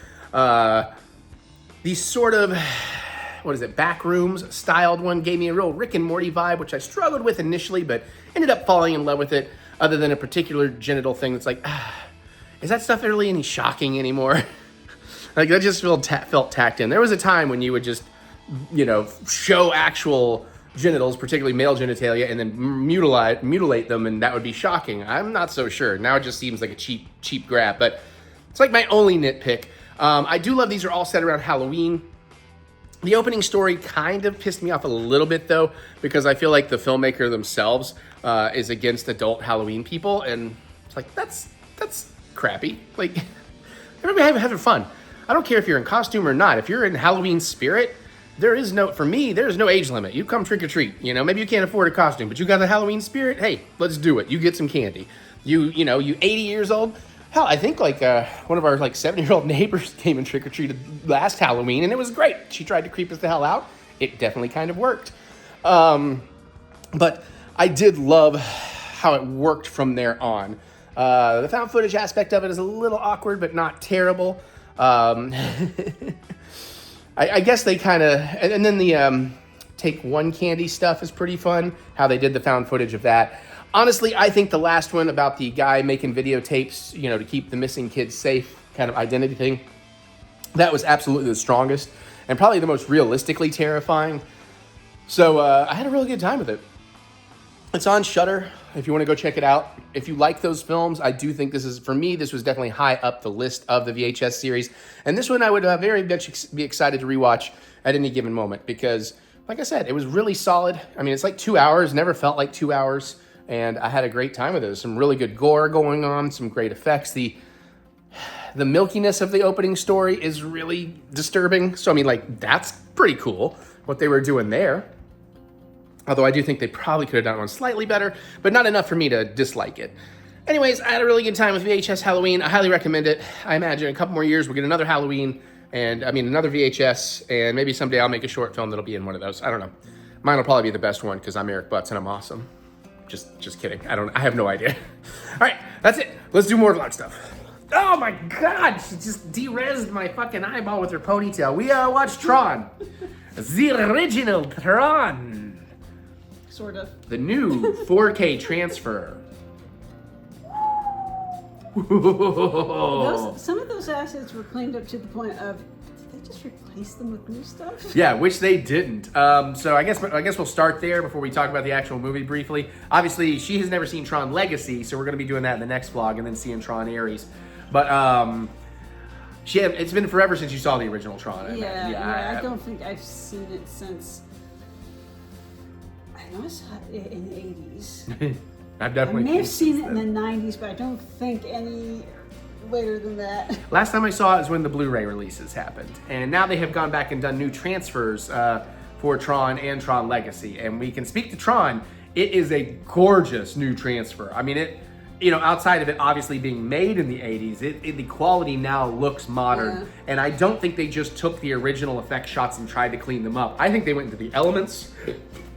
Speaker 1: These sort of, what is it, backrooms styled one gave me a real Rick and Morty vibe, which I struggled with initially, but ended up falling in love with it, other than a particular genital thing that's like, is that stuff really any shocking anymore? Like, that just felt tacked in. There was a time when you would just, you know, show actual genitals, particularly male genitalia, and then mutilate them, and that would be shocking. I'm not so sure. Now it just seems like a cheap grab, but it's like my only nitpick. I do love these are all set around Halloween. The opening story kind of pissed me off a little bit though, because I feel like the filmmaker themselves is against adult Halloween people, and it's like, that's crappy. Like, everybody having fun. I don't care if you're in costume or not. If you're in Halloween spirit, there's no age limit. You come trick or treat. You know, maybe you can't afford a costume, but you got the Halloween spirit. Hey, let's do it. You get some candy. You 80 years old. Hell, I think like one of our like 7-year-old neighbors came and trick or treated last Halloween, and it was great. She tried to creep us the hell out. It definitely kind of worked. But I did love how it worked from there on. The found footage aspect of it is a little awkward, but not terrible. I guess they kind of, and then the take one candy stuff is pretty fun, how they did the found footage of that. Honestly, I think the last one about the guy making videotapes, you know, to keep the missing kids safe kind of identity thing, that was absolutely the strongest and probably the most realistically terrifying. So I had a really good time with it. It's on Shudder if you want to go check it out. If you like those films, I do think this is, for me, this was definitely high up the list of the VHS series. And this one I would very much be excited to rewatch at any given moment because, like I said, it was really solid. I mean, it's like 2 hours, never felt like 2 hours, and I had a great time with it. There's some really good gore going on, some great effects. The milkiness of the opening story is really disturbing. So, I mean, like, that's pretty cool, what they were doing there. Although I do think they probably could have done one slightly better, but not enough for me to dislike it. Anyways, I had a really good time with VHS Halloween. I highly recommend it. I imagine in a couple more years we'll get another Halloween, and I mean another VHS, and maybe someday I'll make a short film that'll be in one of those. I don't know. Mine will probably be the best one because I'm Eric Butts and I'm awesome. Just kidding. I have no idea. All right, that's it. Let's do more vlog stuff. Oh my God, she just de-rezzed my fucking eyeball with her ponytail. We watched Tron. The original Tron.
Speaker 2: Sort of.
Speaker 1: The new 4K transfer.
Speaker 2: Some of those assets were cleaned up to the point of, did they just replace them with new stuff?
Speaker 1: Yeah, which they didn't. So I guess we'll start there before we talk about the actual movie briefly. Obviously, she has never seen Tron Legacy, so we're going to be doing that in the next vlog and then seeing Tron Ares. But it's been forever since you saw the original Tron.
Speaker 2: I don't think I've seen it since. I know I saw it in the 80s.
Speaker 1: I've definitely.
Speaker 2: I may have seen it in the 90s, but I don't think any later than that.
Speaker 1: Last time I saw it was when the Blu-ray releases happened, and now they have gone back and done new transfers for Tron and Tron Legacy, and we can speak to Tron. It is a gorgeous new transfer. I mean, you know, outside of it obviously being made in the 80s, the quality now looks modern.
Speaker 2: Yeah.
Speaker 1: And I don't think they just took the original effect shots and tried to clean them up. I think they went into the elements,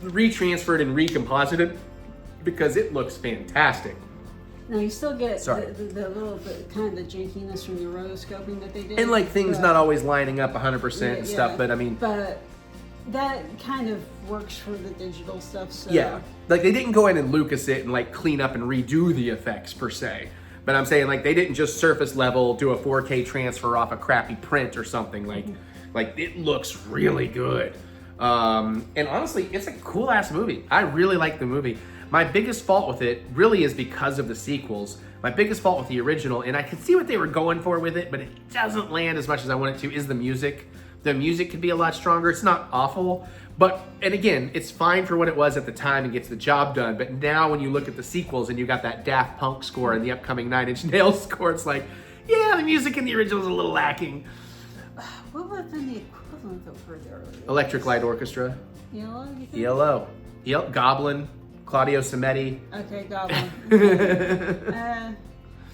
Speaker 1: retransferred and recomposited, because it looks fantastic.
Speaker 2: Now you still get
Speaker 1: Sorry.
Speaker 2: the little bit, kind of the jankiness from the rotoscoping that they did.
Speaker 1: And like things
Speaker 2: but-
Speaker 1: not always lining up 100% and stuff, but I mean...
Speaker 2: But that kind of works for the digital stuff, so...
Speaker 1: Yeah, like they didn't go in and Lucas it and like clean up and redo the effects per se. But I'm saying like they didn't just surface level do a 4K transfer off a crappy print or something. Like it looks really good. And honestly, it's a cool ass movie. I really like the movie. My biggest fault with it really is because of the sequels. My biggest fault with the original, and I can see what they were going for with it, but it doesn't land as much as I want it to, is the music. The music could be a lot stronger. It's not awful, but, and again, it's fine for what it was at the time and gets the job done. But now when you look at the sequels and you got that Daft Punk score and the upcoming Nine Inch Nails score, it's like, yeah, the music in the original is a little lacking.
Speaker 2: What would have been the equivalent of for the earlier?
Speaker 1: Electric Light Orchestra,
Speaker 2: ELO, you think?
Speaker 1: ELO, yep, Goblin, Claudio Cimetti.
Speaker 2: Okay, Goblin. The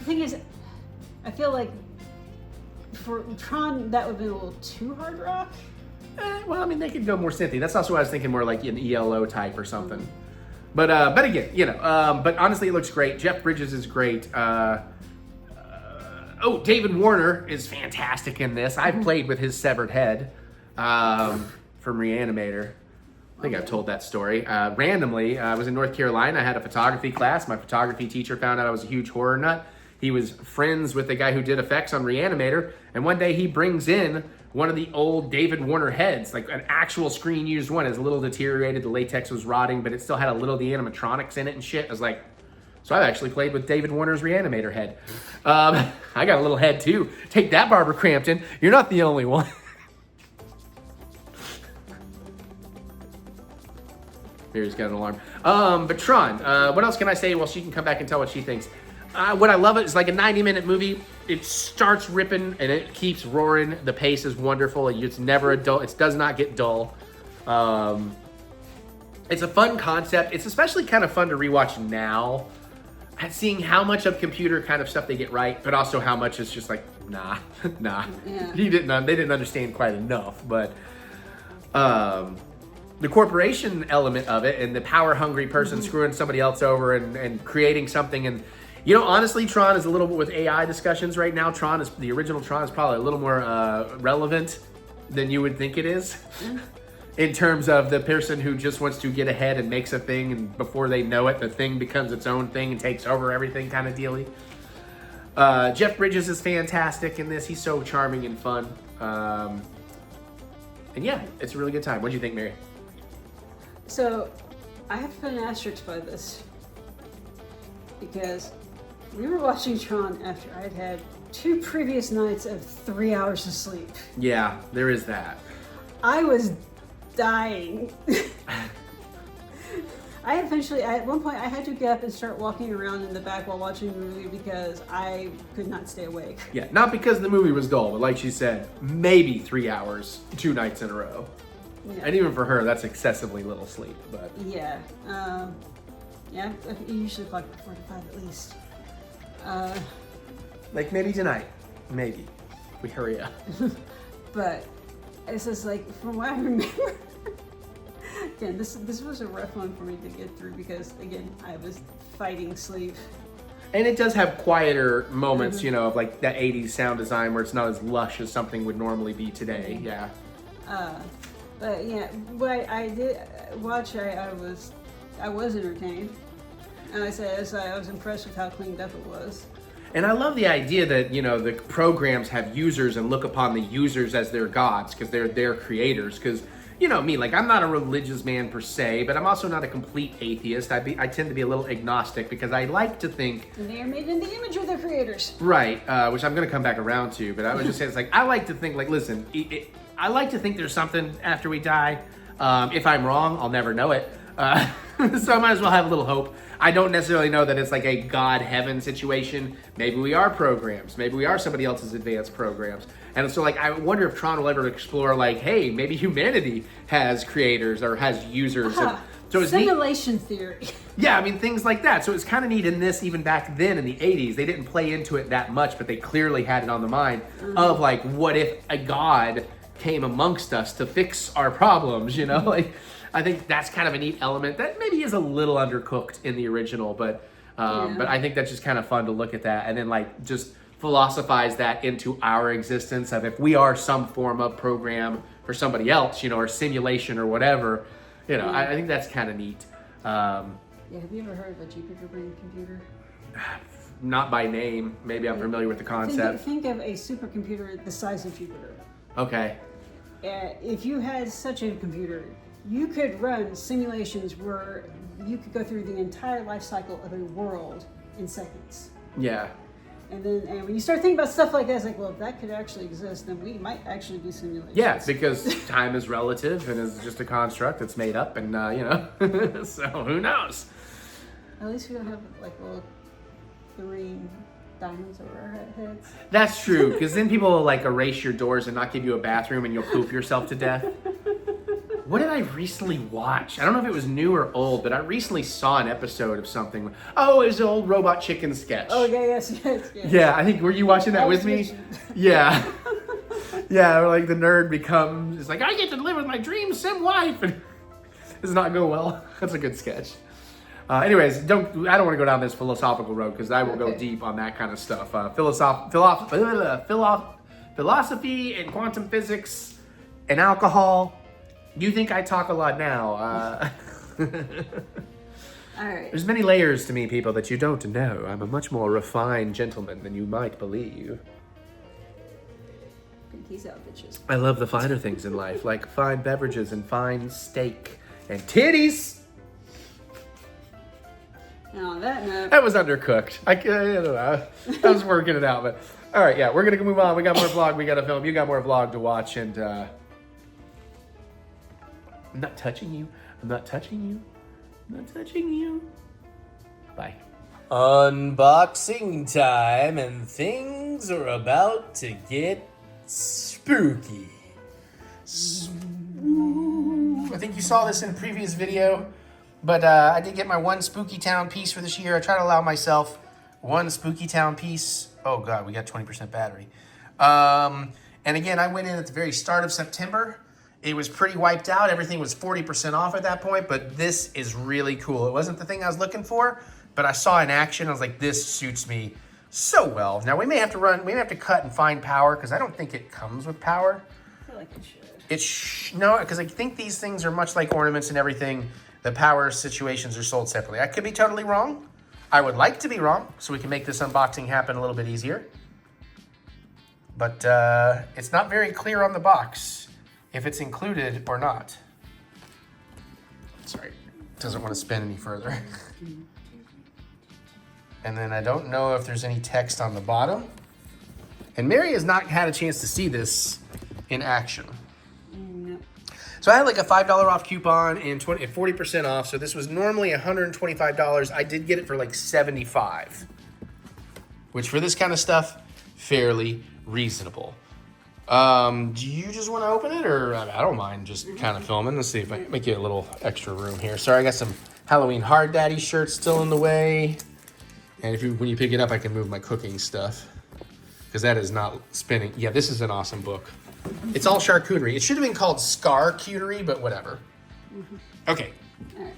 Speaker 2: thing is, I feel like for Tron, that would have been a little too hard rock.
Speaker 1: Well, I mean, they could go more synthy. That's also what I was thinking, more like an ELO type or something. But again, you know, but honestly, it looks great. Jeff Bridges is great. Oh, David Warner is fantastic in this. I've played with his severed head from Reanimator. I think I've told that story. Randomly, I was in North Carolina. I had a photography class. My photography teacher found out I was a huge horror nut. He was friends with the guy who did effects on Reanimator. And one day he brings in one of the old David Warner heads, like an actual screen used one. It's a little deteriorated. The latex was rotting, but it still had a little of the animatronics in it and shit. I was like, so I've actually played with David Warner's Reanimator head. I got a little head too. Take that, Barbara Crampton. You're not the only one. Mary's got an alarm. But Tron, what else can I say? Well, she can come back and tell what she thinks. What I love it is like a 90-minute movie. It starts ripping and it keeps roaring. The pace is wonderful. It's never a dull. It does not get dull. It's a fun concept. It's especially kind of fun to rewatch now, at seeing how much of computer kind of stuff they get right, but also how much is just like nah.
Speaker 2: Yeah.
Speaker 1: They didn't understand quite enough. But the corporation element of it and the power-hungry person screwing somebody else over and creating something. And you know, honestly, Tron is a little bit with AI discussions right now. The original Tron is probably a little more relevant than you would think it is. In terms of the person who just wants to get ahead and makes a thing, and before they know it, the thing becomes its own thing and takes over everything kind of dealy. Jeff Bridges is fantastic in this. He's so charming and fun. And yeah, it's a really good time. What do you think, Mary?
Speaker 2: So, I have to put an asterisk by this because we were watching Tron after I'd had 2 previous nights of 3 hours of sleep.
Speaker 1: Yeah, there is that.
Speaker 2: I was dying. At one point, I had to get up and start walking around in the back while watching the movie because I could not stay awake.
Speaker 1: Yeah, not because the movie was dull, but like she said, maybe 3 hours, 2 nights in a row.
Speaker 2: Yeah.
Speaker 1: And even for her, that's excessively little sleep. But
Speaker 2: Yeah. Yeah, I usually clock 4 to 5 at least.
Speaker 1: like maybe tonight, maybe we hurry up.
Speaker 2: But it's just like, from what I remember, again, this was a rough one for me to get through because, again, I was fighting sleep.
Speaker 1: And it does have quieter moments, you know, of like that 80s sound design where it's not as lush as something would normally be today. Yeah.
Speaker 2: But yeah, what I did watch, I was entertained. And I was impressed with how cleaned up it was.
Speaker 1: And I love the idea that, you know, the programs have users and look upon the users as their gods because they're their creators. Because, you know, me, like, I'm not a religious man per se, but I'm also not a complete atheist. I tend to be a little agnostic because I like to think...
Speaker 2: And they are made in the image of their creators.
Speaker 1: Right, which I'm going to come back around to, but I was just saying, it's like, I like to think, like, listen, I like to think there's something after we die. If I'm wrong, I'll never know it. So I might as well have a little hope. I don't necessarily know that it's like a God-heaven situation. Maybe we are programs. Maybe we are somebody else's advanced programs. And so, like, I wonder if Tron will ever explore, like, hey, maybe humanity has creators or has users. And So it's neat.
Speaker 2: Simulation theory.
Speaker 1: Yeah, I mean, things like that. So it's kind of neat in this, even back then in the 80s, they didn't play into it that much, but they clearly had it on the mind of like, what if a god came amongst us to fix our problems, you know? Like, I think that's kind of a neat element that maybe is a little undercooked in the original, but I think that's just kind of fun to look at that and then like just philosophize that into our existence of if we are some form of program for somebody else, you know, or simulation or whatever, you know, I think that's kind of neat.
Speaker 2: Yeah, have you ever heard of a Jupiter brain computer?
Speaker 1: Not by name. Maybe I'm familiar with the concept.
Speaker 2: Think of a supercomputer the size of Jupiter.
Speaker 1: Okay.
Speaker 2: If you had such a computer, you could run simulations where you could go through the entire life cycle of a world in seconds.
Speaker 1: Yeah.
Speaker 2: And when you start thinking about stuff like that, it's like, well, if that could actually exist, then we might actually do simulations.
Speaker 1: Yeah, because time is relative and is just a construct that's made up, and you know, so who knows?
Speaker 2: At least we don't have like little green diamonds over our heads.
Speaker 1: That's true, because then people will like erase your doors and not give you a bathroom, and you'll poop yourself to death. What did I recently watch? I don't know if it was new or old, but I recently saw an episode of something. Oh, it was an old Robot Chicken sketch.
Speaker 2: Oh, yeah, yes.
Speaker 1: Yeah, I think, were you watching that with me? Yeah. Yeah, or like the nerd becomes, it's like, I get to live with my dream sim wife. And does not go well. That's a good sketch. Anyways, I don't want to go down this philosophical road because I will go deep on that kind of stuff. Philosophy and quantum physics and alcohol. You think I talk a lot now.
Speaker 2: All right.
Speaker 1: There's many layers to me, people, that you don't know. I'm a much more refined gentleman than you might believe.
Speaker 2: Pinkies out, bitches.
Speaker 1: I love the finer things in life, like fine beverages and fine steak and titties.
Speaker 2: Now on that note,
Speaker 1: That was undercooked. I don't know. I was working it out, but all right, yeah, we're gonna move on. We got more vlog we gotta film. You got more vlog to watch, and I'm not touching you. I'm not touching you. I'm not touching you. Bye. Unboxing time, and things are about to get spooky. I think you saw this in a previous video, but I did get my one Spooky Town piece for this year. I try to allow myself one Spooky Town piece. Oh God, we got 20% battery. And again, I went in at the very start of September. It was pretty wiped out. Everything was 40% off at that point, but this is really cool. It wasn't the thing I was looking for, but I saw in action. I was like, this suits me so well. Now we may have to cut and find power because I don't think it comes with power.
Speaker 2: I feel like it should.
Speaker 1: No, because I think these things are much like ornaments and everything. The power situations are sold separately. I could be totally wrong. I would like to be wrong so we can make this unboxing happen a little bit easier. But it's not very clear on the box if it's included or not. Sorry, doesn't want to spin any further. And then I don't know if there's any text on the bottom. And Mary has not had a chance to see this in action.
Speaker 2: No.
Speaker 1: So I had like a $5 off coupon and 40% off. So this was normally $125. I did get it for like $75, which for this kind of stuff, fairly reasonable. Do you just want to open it, or I don't mind just kind of filming? Let's see if I can make you a little extra room here. Sorry, I got some Halloween Hard Daddy shirts still in the way. And when you pick it up, I can move my cooking stuff because that is not spinning. Yeah, this is an awesome book. It's all charcuterie. It should have been called Scar-cuterie, but whatever. Okay.
Speaker 2: All right.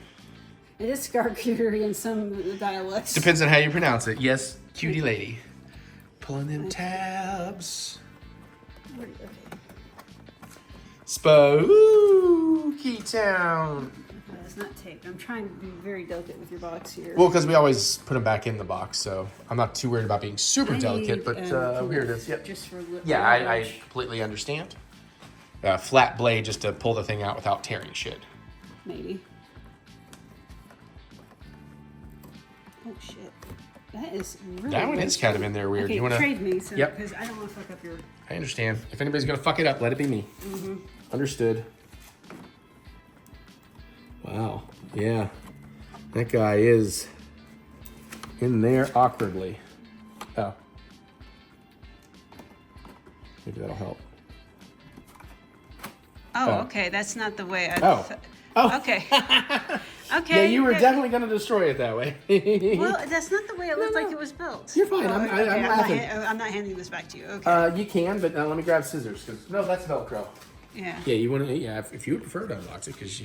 Speaker 2: It is charcuterie in some dialects.
Speaker 1: Depends on how you pronounce it. Yes, cutie lady. Pulling them tabs.
Speaker 2: Okay.
Speaker 1: Spooky Town.
Speaker 2: It's not taped. I'm trying to be very delicate with your box here.
Speaker 1: Well, because we always put them back in the box, so I'm not too worried about being super delicate, but here it is. Yep.
Speaker 2: Just for
Speaker 1: Yeah, I completely understand. Flat blade just to pull the thing out without tearing shit.
Speaker 2: Maybe. Oh shit. That is really
Speaker 1: That one is kind of in there weird.
Speaker 2: Okay,
Speaker 1: You wanna
Speaker 2: trade me, so
Speaker 1: Yep.
Speaker 2: because I don't want to fuck up your.
Speaker 1: I understand. If anybody's gonna fuck it up, let it be me. Understood. Wow. Yeah. That guy is in there awkwardly. Oh. Maybe that'll help.
Speaker 2: Oh,
Speaker 1: Oh.
Speaker 2: okay. That's not the way I.
Speaker 1: Oh. Oh.
Speaker 2: Okay. Okay.
Speaker 1: Yeah, you were
Speaker 2: okay.
Speaker 1: definitely going to destroy it that way.
Speaker 2: Well, that's not the way it looked like it was built.
Speaker 1: You're fine.
Speaker 2: Oh,
Speaker 1: I'm
Speaker 2: okay,
Speaker 1: laughing.
Speaker 2: I'm not handing this back to you. Okay.
Speaker 1: You can, but let me grab scissors. No, that's Velcro.
Speaker 2: Yeah.
Speaker 1: Yeah, you want to. Yeah, if you would prefer to unbox it, because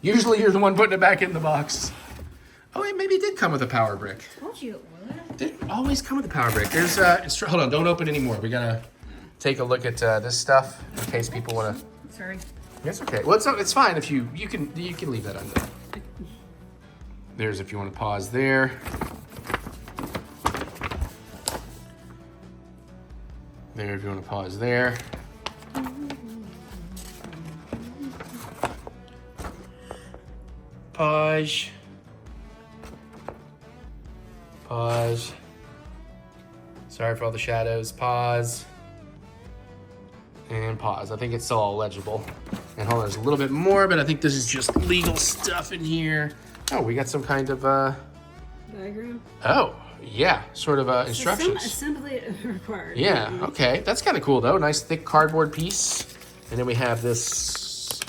Speaker 1: usually you're the one putting it back in the box. Oh, wait, maybe it did come with a power brick.
Speaker 2: Told you it would.
Speaker 1: It always come with a power brick. There's hold on, don't open anymore. We gotta take a look at this stuff in case people want to.
Speaker 2: Sorry.
Speaker 1: That's okay. Well, it's fine if you can leave that under. There's if you want to pause there. There if you want to pause there. Pause. Pause. Sorry for all the shadows. Pause. And pause. I think it's still all legible. And hold on, there's a little bit more, but I think this is just legal stuff in here. Oh, we got some kind of
Speaker 2: Diagram.
Speaker 1: oh, yeah, sort of instructions.
Speaker 2: Assembly required.
Speaker 1: Yeah, okay. That's kind of cool though. Nice thick cardboard piece. And then we have this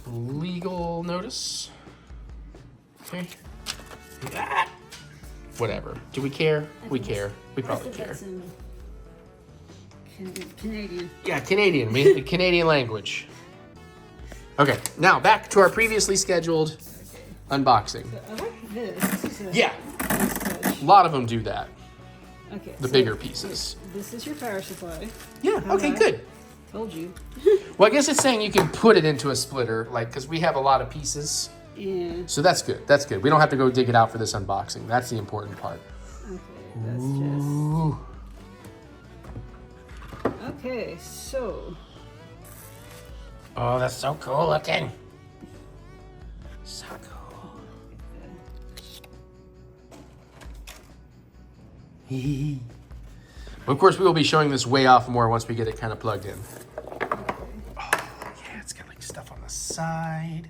Speaker 1: legal notice. Okay. Ah! Whatever. Do we care? We care. We probably care.
Speaker 2: That's in Canadian.
Speaker 1: Yeah, Canadian. Canadian language. Okay, now back to our previously scheduled unboxing.
Speaker 2: So I like this. This is a
Speaker 1: Yeah,
Speaker 2: nice touch.
Speaker 1: a lot of them do that.
Speaker 2: Okay.
Speaker 1: The
Speaker 2: so
Speaker 1: bigger pieces.
Speaker 2: This is your power supply.
Speaker 1: Yeah, okay, good.
Speaker 2: Told you.
Speaker 1: Well, I guess it's saying you can put it into a splitter, like, because we have a lot of pieces.
Speaker 2: Yeah.
Speaker 1: So that's good. That's good. We don't have to go dig it out for this unboxing. That's the important part.
Speaker 2: Okay. That's
Speaker 1: Ooh.
Speaker 2: just. Okay. So.
Speaker 1: Oh, that's so cool looking. So cool. Of course, we will be showing this way off more once we get it kind of plugged in. Oh, yeah, it's got like stuff on the side.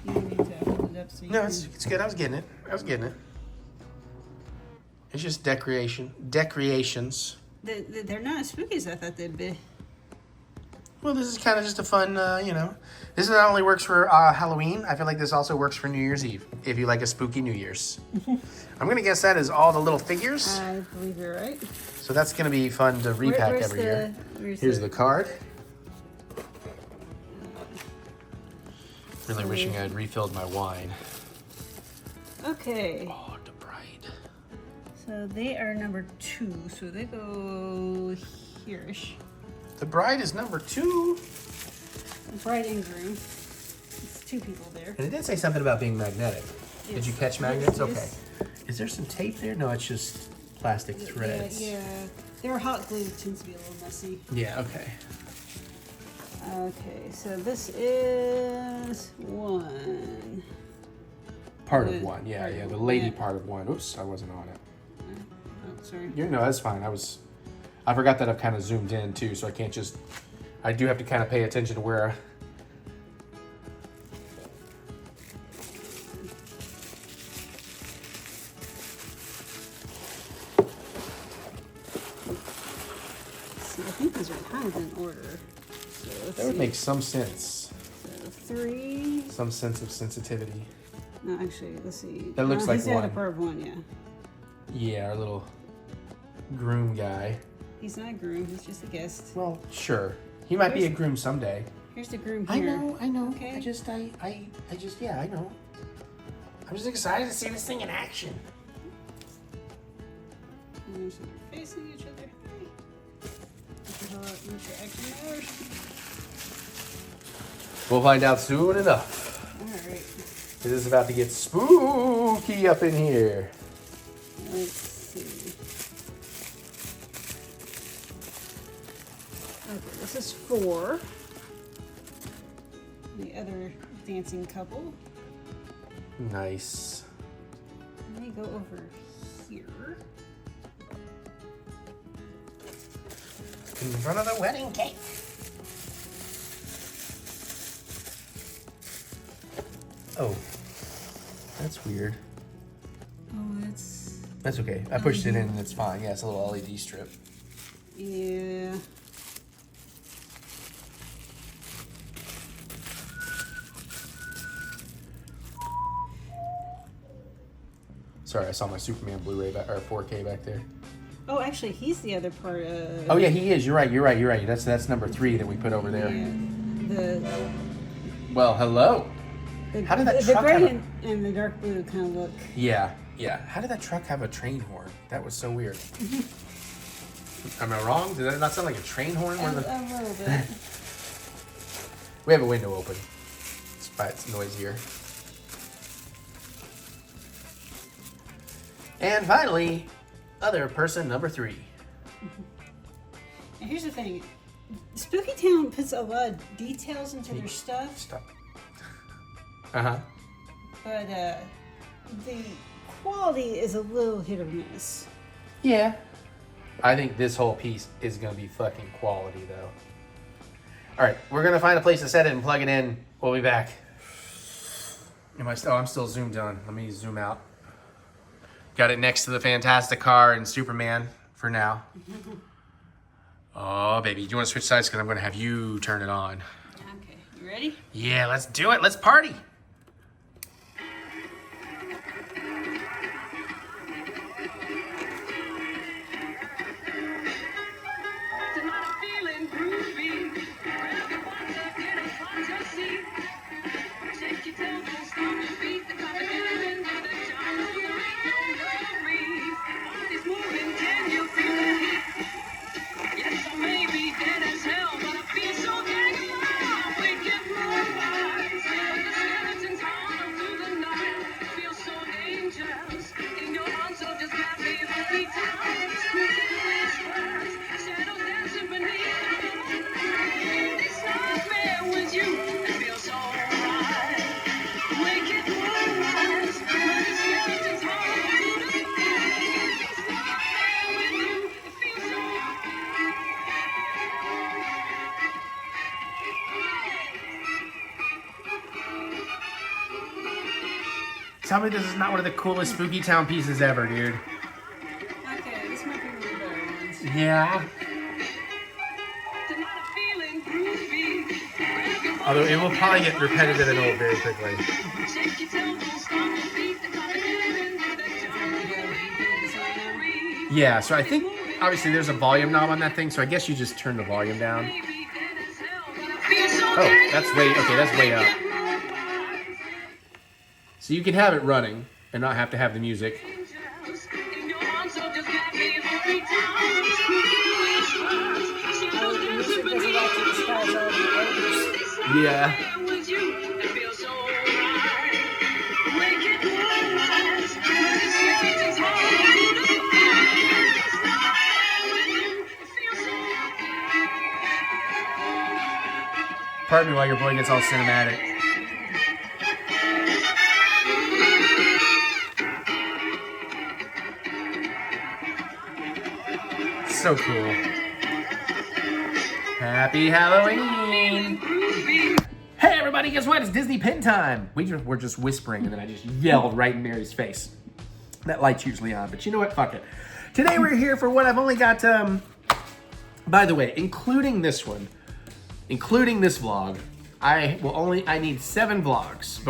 Speaker 2: You need to hold it up so you
Speaker 1: No,
Speaker 2: can-
Speaker 1: it's good. I was getting it. It's just decorations.
Speaker 2: They're not as spooky as I thought they'd be.
Speaker 1: Well, this is kind of just a fun, This not only works for Halloween, I feel like this also works for New Year's Eve, if you like a spooky New Year's. I'm going to guess that is all the little figures.
Speaker 2: I believe you're right.
Speaker 1: So that's going to be fun to repack
Speaker 2: Where's
Speaker 1: every year.
Speaker 2: where's
Speaker 1: Here's the card. Really wishing I'd refilled my wine.
Speaker 2: Okay.
Speaker 1: Oh, the bride.
Speaker 2: So they are number 2. So they go here-ish.
Speaker 1: The bride is number 2.
Speaker 2: Bride and groom. It's 2 people there.
Speaker 1: And it did say something about being magnetic. Did you catch magnets?
Speaker 2: Yes.
Speaker 1: Okay. Is there some tape there? No, it's just plastic threads.
Speaker 2: Yeah. They're hot glue. It tends to be a little messy.
Speaker 1: Yeah, okay.
Speaker 2: Okay, so this is 1.
Speaker 1: Part of
Speaker 2: The-
Speaker 1: one, yeah,
Speaker 2: part
Speaker 1: yeah.
Speaker 2: of
Speaker 1: The
Speaker 2: one,
Speaker 1: lady
Speaker 2: yeah.
Speaker 1: part of one. Oops, I wasn't on it.
Speaker 2: Oh, sorry.
Speaker 1: No, that's fine. I forgot that I've kind of zoomed in too, so I do have to kind of pay attention to where.
Speaker 2: See, I think these are kind of in order. So let's
Speaker 1: That would
Speaker 2: see.
Speaker 1: make some sense.
Speaker 2: So 3.
Speaker 1: Some sense of sensitivity.
Speaker 2: No, actually, let's see.
Speaker 1: That looks like
Speaker 2: he's not a
Speaker 1: one.
Speaker 2: part of 1, yeah.
Speaker 1: Yeah, our little groom guy.
Speaker 2: He's not a groom. He's just a guest.
Speaker 1: Well, sure. He might be a groom someday.
Speaker 2: Here's the groom
Speaker 1: I
Speaker 2: here.
Speaker 1: know.
Speaker 2: Okay.
Speaker 1: I know. I'm just excited to see this thing in action.
Speaker 2: And so they're facing each other. This is how interaction matters.
Speaker 1: We'll find out soon enough.
Speaker 2: Alright.
Speaker 1: It is about to get spooky up in here.
Speaker 2: Let's see. Okay, this is 4. The other dancing couple.
Speaker 1: Nice.
Speaker 2: Let me go over here.
Speaker 1: In front of the wedding cake. Oh, that's weird.
Speaker 2: Oh, it's...
Speaker 1: That's okay. I pushed it in and it's fine. Yeah, it's a little LED strip.
Speaker 2: Yeah.
Speaker 1: Sorry, I saw my Superman Blu-ray or 4K back there.
Speaker 2: Oh, actually, he's the other part of.
Speaker 1: Oh yeah, he is. You're right. That's number 3 that we put over there.
Speaker 2: Yeah.
Speaker 1: Well, hello. How did that truck
Speaker 2: gray
Speaker 1: have a...
Speaker 2: and the dark blue kind of look.
Speaker 1: Yeah. How did that truck have a train horn? That was so weird. Am I wrong? Did that not sound like a train horn?
Speaker 2: A little bit.
Speaker 1: We have a window open. It's why it's noisier. And finally, other person number 3.
Speaker 2: And here's the thing. Spooky Town puts a lot of details into their stuff.
Speaker 1: Stop. Uh-huh.
Speaker 2: But the quality is a little hit or miss.
Speaker 1: Yeah. I think this whole piece is going to be fucking quality, though. All right, we're going to find a place to set it and plug it in. We'll be back. I'm still zoomed on. Let me zoom out. Got it next to the Fantastic Car and Superman for now. Oh, baby. Do you want to switch sides? Because I'm going to have you turn it on.
Speaker 2: Okay, you ready?
Speaker 1: Yeah, let's do it. Let's party. Tell me this is not one of the coolest Spooky Town pieces ever, dude.
Speaker 2: Okay, this might be one of the better ones.
Speaker 1: Yeah. Although it will probably get repetitive and old very quickly. Yeah, so I think obviously there's a volume knob on that thing, so I guess you just turn the volume down. Oh, that's way up. So you can have it running and not have to have the music. Yeah. Pardon me while your boy gets all cinematic. So cool. Happy Halloween! Hey everybody, guess what? It's Disney pin time! We're just whispering and then I just yelled right in Mary's face. That light's usually on, but you know what? Fuck it. Today we're here for what I've only got, by the way, including this one, including this vlog, I need 7 vlogs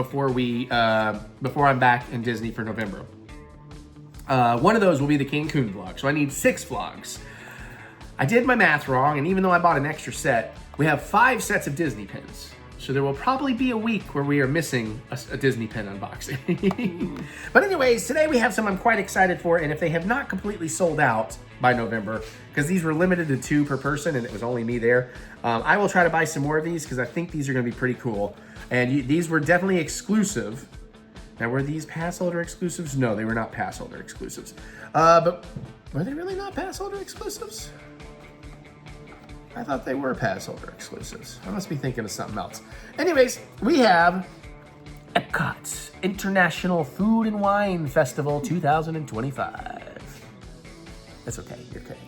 Speaker 1: before I'm back in Disney for November. One of those will be the Cancun vlog, so I need 6 vlogs. I did my math wrong, and even though I bought an extra set, we have 5 sets of Disney pins. So there will probably be a week where we are missing a Disney pin unboxing. But anyways, today we have some I'm quite excited for, and if they have not completely sold out by November, because these were limited to 2 per person and it was only me there, I will try to buy some more of these because I think these are going to be pretty cool. And these were definitely exclusive. Now, were these pass holder exclusives? No, they were not pass holder exclusives. But were they really not pass holder exclusives? I thought they were pass holder exclusives. I must be thinking of something else. Anyways, we have Epcot's International Food and Wine Festival 2025. That's okay.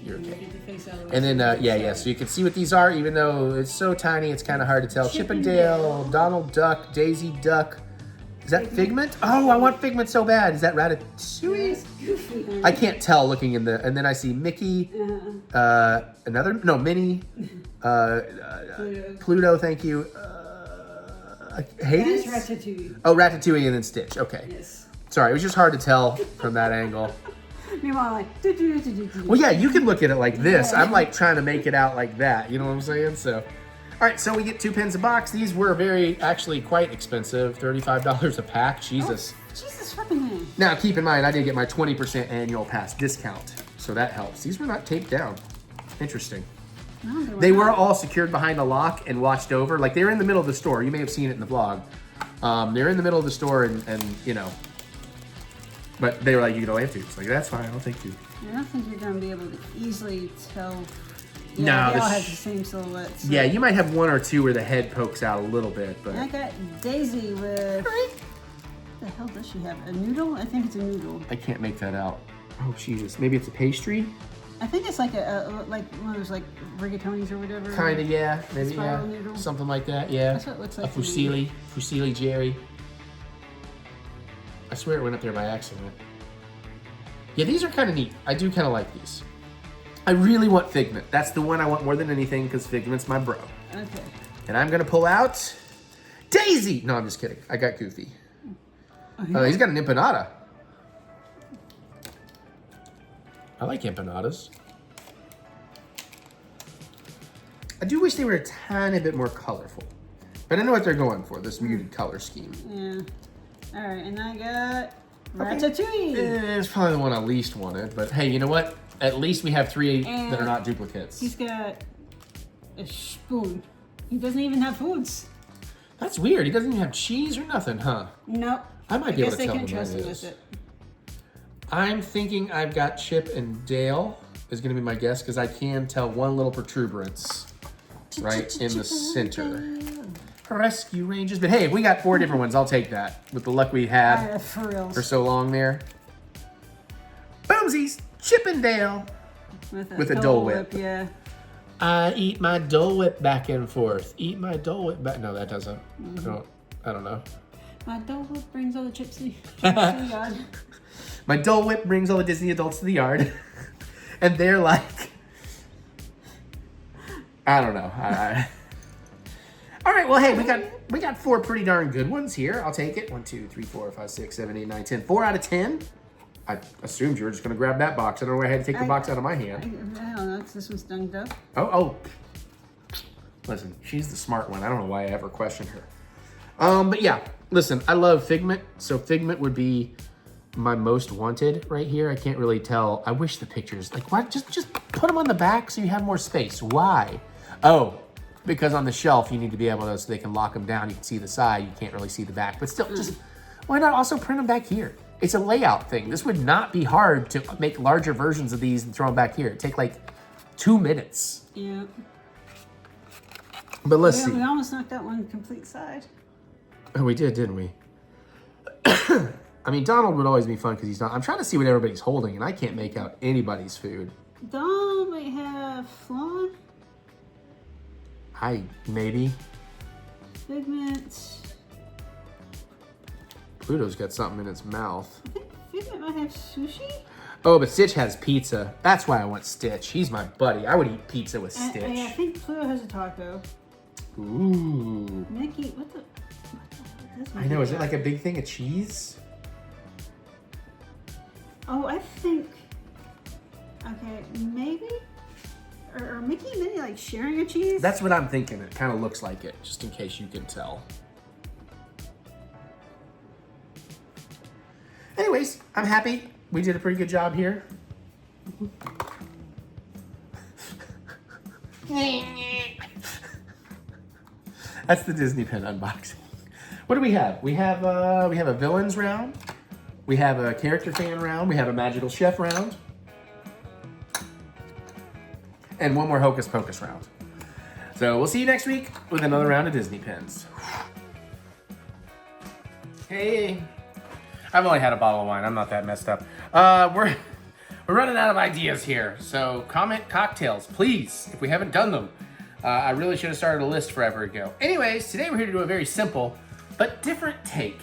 Speaker 1: You're okay. And then, yeah. So you can see what these are, even though it's so tiny, it's kind of hard to tell. Chippendale, Donald Duck, Daisy Duck. Is that Figment? Oh, I want Figment so bad. Is that Ratatouille? I can't tell looking in the, and then I see Mickey, Minnie, Pluto, thank you. Hades?
Speaker 2: That's Ratatouille.
Speaker 1: Oh, Ratatouille and then Stitch, okay.
Speaker 2: Yes.
Speaker 1: Sorry, it was just hard to tell from that angle.
Speaker 2: Meanwhile, like, do.
Speaker 1: Well, yeah, you can look at it like this.
Speaker 2: Yeah.
Speaker 1: I'm like trying to make it out like that. You know what I'm saying? So, all right, so we get 2 pins a box. These were actually quite expensive, $35 a pack. Jesus.
Speaker 2: Oh, Jesus fucking man.
Speaker 1: Now, keep in mind, I did get my 20% annual pass discount, so that helps. These were not taped down. Interesting.
Speaker 2: No,
Speaker 1: They were all secured behind a lock and watched over. Like, they were in the middle of the store. You may have seen it in the vlog. They're in the middle of the store and you know, but they were like, you can only have 2. It's like, that's fine, I'll take 2.
Speaker 2: I don't think you're going to be able to easily tell.
Speaker 1: No,
Speaker 2: Yeah, they all
Speaker 1: this-
Speaker 2: have the same silhouette. So.
Speaker 1: Yeah, you might have 1 or 2 where the head pokes out a little bit, but...
Speaker 2: I got Daisy with. What the hell does she have? A noodle? I think it's a noodle.
Speaker 1: I can't make that out. Oh, Jesus. Maybe it's a pastry?
Speaker 2: I think it's like like one of those like rigatonis or whatever.
Speaker 1: Kind of, yeah. Maybe, yeah.
Speaker 2: Spiral noodle.
Speaker 1: Something like that, yeah.
Speaker 2: That's what it looks like
Speaker 1: A
Speaker 2: to me.
Speaker 1: fusilli Jerry. I swear it went up there by accident. Yeah, these are kind of neat. I do kind of like these. I really want Figment. That's the one I want more than anything because Figment's my bro.
Speaker 2: Okay.
Speaker 1: And I'm going to pull out Daisy. No, I'm just kidding. I got Goofy. He's got an empanada. I like empanadas. I do wish they were a tiny bit more colorful. But I know what they're going for, this muted color scheme.
Speaker 2: Yeah. All right, and I got Ratatouille.
Speaker 1: It's probably the one I least wanted, but hey, you know what? At least we have 3 that are not duplicates.
Speaker 2: He's got a spoon. He doesn't even have foods.
Speaker 1: That's weird. He doesn't even have cheese or nothing, huh?
Speaker 2: Nope.
Speaker 1: I might be able
Speaker 2: guess
Speaker 1: to
Speaker 2: they
Speaker 1: tell
Speaker 2: can
Speaker 1: them
Speaker 2: trust
Speaker 1: that
Speaker 2: him
Speaker 1: is.
Speaker 2: with it.
Speaker 1: I'm thinking I've got Chip and Dale is going to be my guess because I can tell one little protuberance right in the center. Rescue Rangers. But hey, if we got 4 different ones, I'll take that with the luck we had
Speaker 2: For reals.
Speaker 1: for so long there. Boomsies, Chip and Dale. With a Dole Whip.
Speaker 2: Yeah.
Speaker 1: I eat my Dole Whip back and forth. Eat my Dole Whip back. No, that doesn't. I don't know.
Speaker 2: My Dole Whip brings all the gypsy. God.
Speaker 1: My Dole Whip brings all the Disney adults to the yard. And they're like, I don't know. All right, well, hey, we got 4 pretty darn good ones here. I'll take it. 1, 2, 3, 4, 5, 6, 7, 8, 9, 10. 4 out of 10. I assumed you were just going to grab that box. I don't know why I had to take the box out of my hand.
Speaker 2: I don't know. This one's dunked up.
Speaker 1: Oh. Listen, she's the smart one. I don't know why I ever questioned her. But yeah, listen, I love Figment. So Figment would be my most wanted right here. I can't really tell. I wish the pictures, like, why? Just put them on the back so you have more space. Why? Oh, because on the shelf, you need to be able to, so they can lock them down. You can see the side. You can't really see the back. But still, just, why not also print them back here? It's a layout thing. This would not be hard to make larger versions of these and throw them back here. It'd take like 2 minutes.
Speaker 2: Yeah.
Speaker 1: But let's see.
Speaker 2: We almost knocked out one complete side.
Speaker 1: Oh, we did, didn't we? I mean, Donald would always be fun because he's not. I'm trying to see what everybody's holding, and I can't make out anybody's food.
Speaker 2: Donald might have flan.
Speaker 1: Maybe.
Speaker 2: Figment.
Speaker 1: Pluto's got something in its mouth.
Speaker 2: I think Figment might have sushi.
Speaker 1: Oh, but Stitch has pizza. That's why I want Stitch. He's my buddy. I would eat pizza with Stitch.
Speaker 2: I think Pluto has a taco.
Speaker 1: Ooh.
Speaker 2: Mickey, what the hell does
Speaker 1: I know. Is it like a big thing of cheese?
Speaker 2: Oh, I think. Okay, maybe. Or Mickey and Minnie like sharing a cheese?
Speaker 1: That's what I'm thinking. It kind of looks like it, just in case you can tell. Anyways, I'm happy. We did a pretty good job here. That's the Disney Pen unboxing. What do we have? We have a villains round. We have a character fan round. We have a magical chef round. And one more Hocus Pocus round. So we'll see you next week with another round of Disney Pens. Hey. I've only had a bottle of wine. I'm not that messed up. We're running out of ideas here. So comment cocktails, please, if we haven't done them. I really should have started a list forever ago. Anyways, today we're here to do a very simple but different take.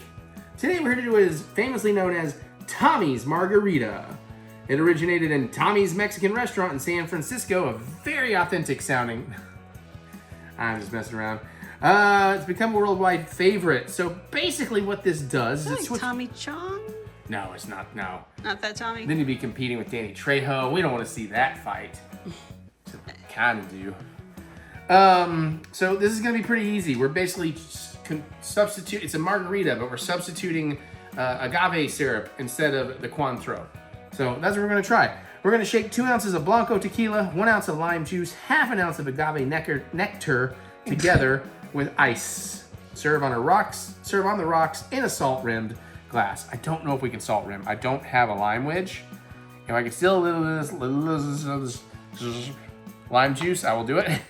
Speaker 1: Today we're here to do what is famously known as Tommy's Margarita. It originated in Tommy's Mexican restaurant in San Francisco, a very authentic sounding. I'm just messing around. It's become a worldwide favorite. So basically what this does is
Speaker 2: Like Tommy Chong?
Speaker 1: No, it's not. No.
Speaker 2: Not that Tommy?
Speaker 1: Then you'd be competing with Danny Trejo. We don't want to see that fight. Kind of do. So this is going to be pretty easy. We're basically substitute. It's a margarita, but we're substituting agave syrup instead of the Cointreau. So that's what we're going to try. We're going to shake 2 ounces of Blanco tequila, 1 ounce of lime juice, half an ounce of agave nectar together with ice. Serve on the rocks in a salt-rimmed glass. I don't know if we can salt rim. I don't have a lime wedge. If I can steal a little of this lime juice, I will do it.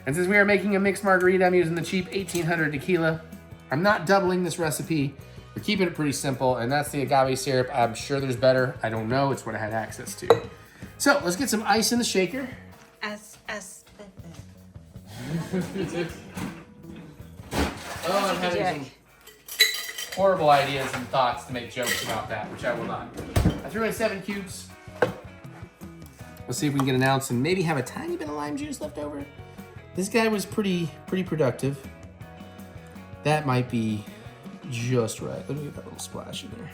Speaker 1: And since we are making a mixed margarita, I'm using the cheap 1800 tequila. I'm not doubling this recipe. We're keeping it pretty simple, and that's the agave syrup. I'm sure there's better. I don't know. It's what I had access to. So let's get some ice in the shaker. Oh, I'm having some horrible ideas and thoughts to make jokes about that, which I will not. I threw in 7 cubes. Let's see if we can get an ounce and maybe have a tiny bit of lime juice left over. This guy was pretty productive. That might be just right. Let me get that little splash in there.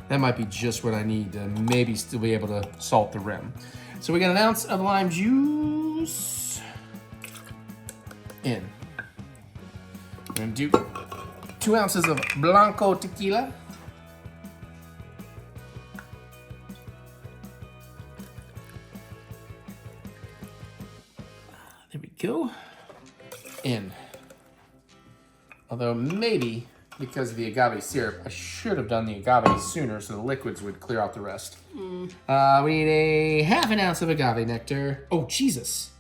Speaker 1: That might be just what I need to maybe still be able to salt the rim. So we got an ounce of lime juice in. I'm gonna do 2 ounces of Blanco tequila. There we go. In. Although maybe because of the agave syrup, I should have done the agave sooner so the liquids would clear out the rest. We need a half an ounce of agave nectar. Oh, Jesus.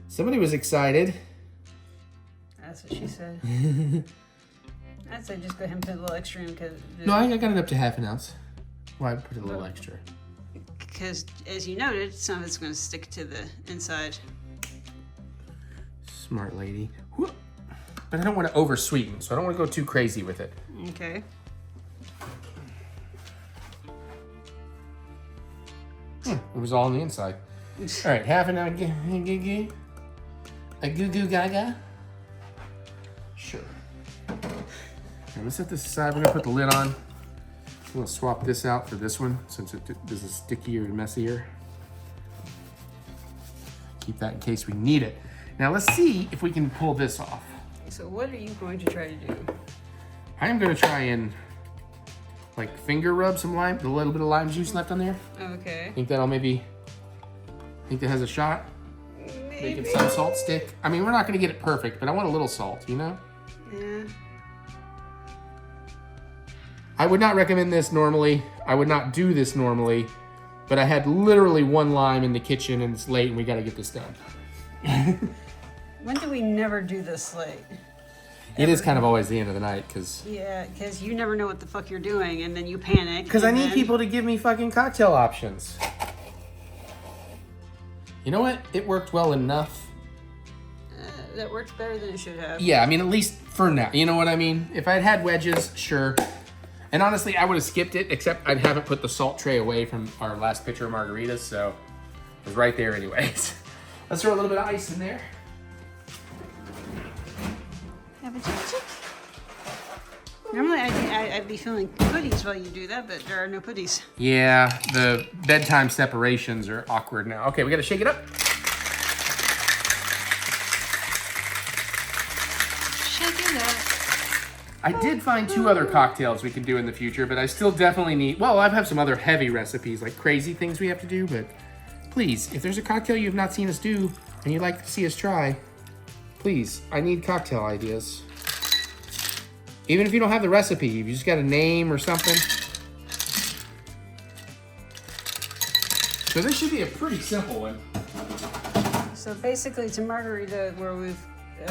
Speaker 1: Somebody was excited.
Speaker 2: That's what she said. I'd say just go ahead and put a little extra in because...
Speaker 1: No, I got it up to half an ounce. Why put a little extra?
Speaker 2: Because, as you noted, some of it's going to stick to the inside.
Speaker 1: Smart lady. Whoop. But I don't want to over-sweeten, so I don't want to go too crazy with it.
Speaker 2: Okay.
Speaker 1: It was all on the inside. All right, half an hour. A goo-goo gaga. Sure. Okay, let's set this aside. We're gonna put the lid on. I'm gonna swap this out for this one since this is stickier and messier. Keep that in case we need it. Now let's see if we can pull this off.
Speaker 2: So what are you going to try to do?
Speaker 1: I am gonna try and like finger rub some lime, the little bit of lime juice left on there.
Speaker 2: Okay.
Speaker 1: Think that'll maybe, think that has a shot?
Speaker 2: Maybe.
Speaker 1: Making some salt stick. I mean, we're not gonna get it perfect, but I want a little salt, you know?
Speaker 2: Yeah.
Speaker 1: I would not recommend this normally. I would not do this normally, but I had literally 1 lime in the kitchen and it's late and we gotta get this done.
Speaker 2: When do we never do this late?
Speaker 1: It is kind of always the end of the night because...
Speaker 2: Yeah, because you never know what the fuck you're doing and then you panic.
Speaker 1: Because I need
Speaker 2: then...
Speaker 1: people to give me fucking cocktail options. You know what? It worked well enough.
Speaker 2: That works better than it should have.
Speaker 1: Yeah, I mean, at least for now. You know what I mean? If I'd had wedges, sure. And honestly, I would have skipped it, except I haven't put the salt tray away from our last pitcher of margaritas, so it was right there anyways. Let's throw a little bit of ice in there.
Speaker 2: Normally I'd be feeling goodies while you do that, but there are no goodies.
Speaker 1: Yeah, the bedtime separations are awkward now. Okay, we gotta shake it up.
Speaker 2: Shake it up.
Speaker 1: I did find 2 other cocktails we can do in the future, but I still definitely need, well, I have some other heavy recipes, like crazy things we have to do, but please, if there's a cocktail you have not seen us do and you'd like to see us try, please, I need cocktail ideas. Even if you don't have the recipe, if you just got a name or something. So this should be a pretty simple one.
Speaker 2: So basically it's a margarita where we've